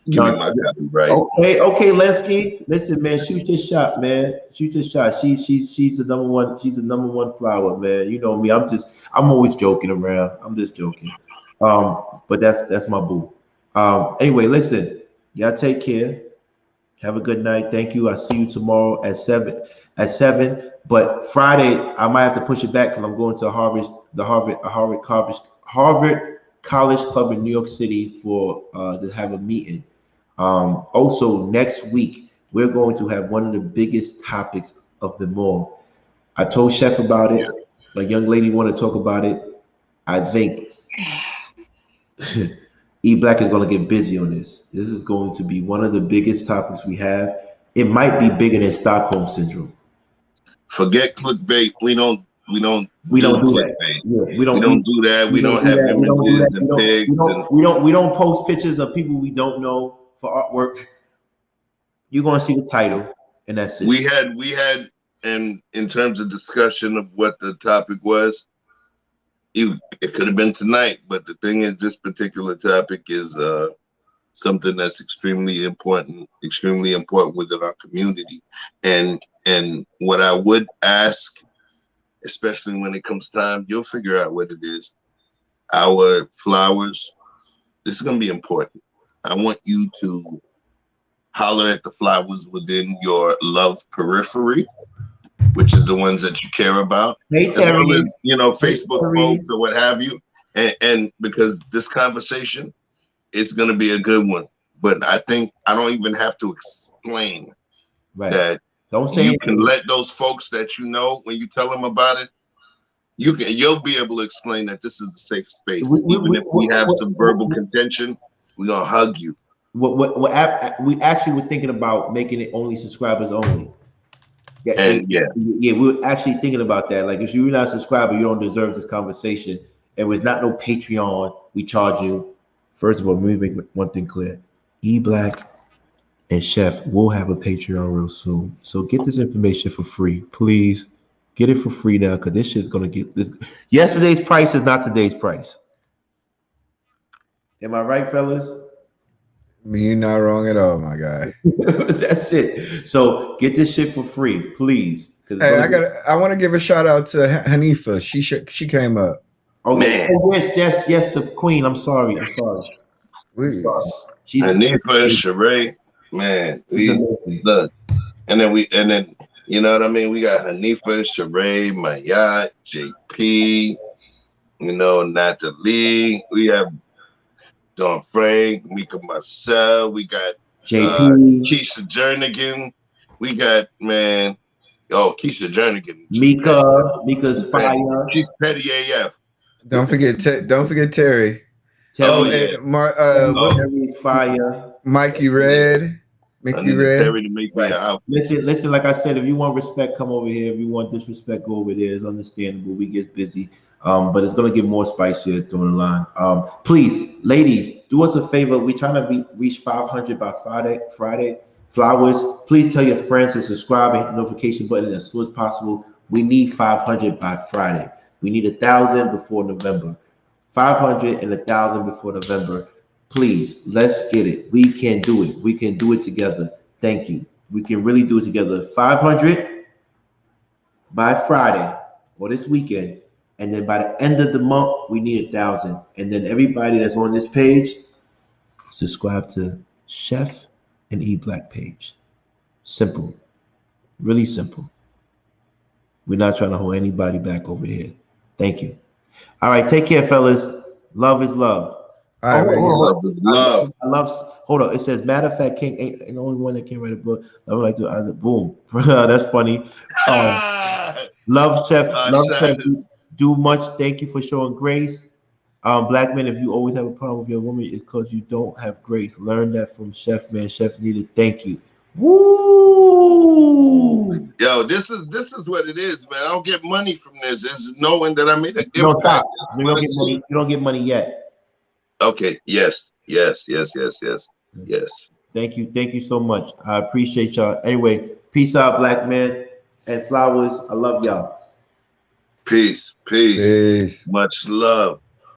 Give me my copyright. Okay, Lesky. Listen, man, shoot your shot, man. Shoot your shot. She's the number one. She's the number one flower, man. You know me. I'm always joking around. I'm just joking. But that's my boo. Anyway, listen. Y'all take care. Have a good night. Thank you. I'll see you tomorrow at 7. But Friday, I might have to push it back because I'm going to Harvard College Club in New York City to have a meeting. Also, next week, we're going to have one of the biggest topics of them all. I told Chef about it. A young lady want to talk about it. I think E-Black is going to get busy on this. This is going to be one of the biggest topics we have. It might be bigger than Stockholm Syndrome. Forget clickbait. We don't do that. Yeah, we don't do that. We don't have images and pigs. We don't post pictures of people we don't know for artwork. You're gonna see the title, and that's it. We had, and in terms of discussion of what the topic was, it could have been tonight, but the thing is, this particular topic is something that's extremely important within our community. And what I would ask, especially when it comes time, you'll figure out what it is. Our flowers, this is going to be important. I want you to holler at the flowers within your love periphery, which is the ones that you care about. Hey, Terry. As well as, Facebook folks or what have you. And because this conversation is going to be a good one. But I think I don't even have to explain that. Don't say you can let those folks that you know, when you tell them about it, you'll be able to explain that this is a safe space. Even if we have some verbal contention, we're gonna hug you. We actually were thinking about making it only subscribers only. We were actually thinking about that. Like, if you're not a subscriber, you don't deserve this conversation. And with not no Patreon, we charge you. First of all, let me make one thing clear: E-Black and Chef will have a Patreon real soon. So get this information for free, please. Get it for free now, because this shit's gonna get this. Yesterday's price is not today's price. Am I right, fellas? You're not wrong at all, my guy. That's it. So get this shit for free, please. Hey, I want to give a shout out to Hanifa. She came up. Oh man. Yes, the queen. I'm sorry. She's Hanifa and Charade. Man, look, and then you know what I mean. We got Hanifa, Charade, Mayat, JP, Natalie. We have Don Frank, Mika Marcel. We got JP, Keisha Jernigan. We got Keisha Jernigan. Mika's fire. She's petty AF. Don't forget Terry. Terry's fire. Mikey Red. Terry to make me out. Listen, like I said, if you want respect, come over here. If you want disrespect, go over there. It's understandable. We get busy. But it's gonna get more spicier down the line. Please, ladies, do us a favor. We're trying to reach 500 by Friday. Flowers, please tell your friends to subscribe and hit the notification button as soon as possible. We need 500 by Friday. We need 1,000 before November. 500 and 1,000 before November. Please, let's get it. We can do it. We can do it together. Thank you. We can really do it together. 500 by Friday or this weekend. And then by the end of the month, we need 1,000. And then everybody that's on this page, subscribe to Chef and E Black page. Simple. Really simple. We're not trying to hold anybody back over here. Thank you. All right, take care, fellas. Love is love. All right, Love. I love. Hold on. It says, matter of fact, King ain't the only one that can write a book. I'm like, boom. That's funny. Love, Chef. Love, Chef. Do much. Thank you for showing grace. Black men, if you always have a problem with your woman, it's because you don't have grace. Learn that from Chef, man. Chef needed. Thank you. Woo! Yo, this is what it is, man. I don't get money from this. It's knowing that I made a difference. No, stop. You don't get money. You don't get money yet. Okay. Yes. Yes. Thank you so much. I appreciate y'all. Anyway, peace out, black men and flowers. I love y'all. Peace. Much love.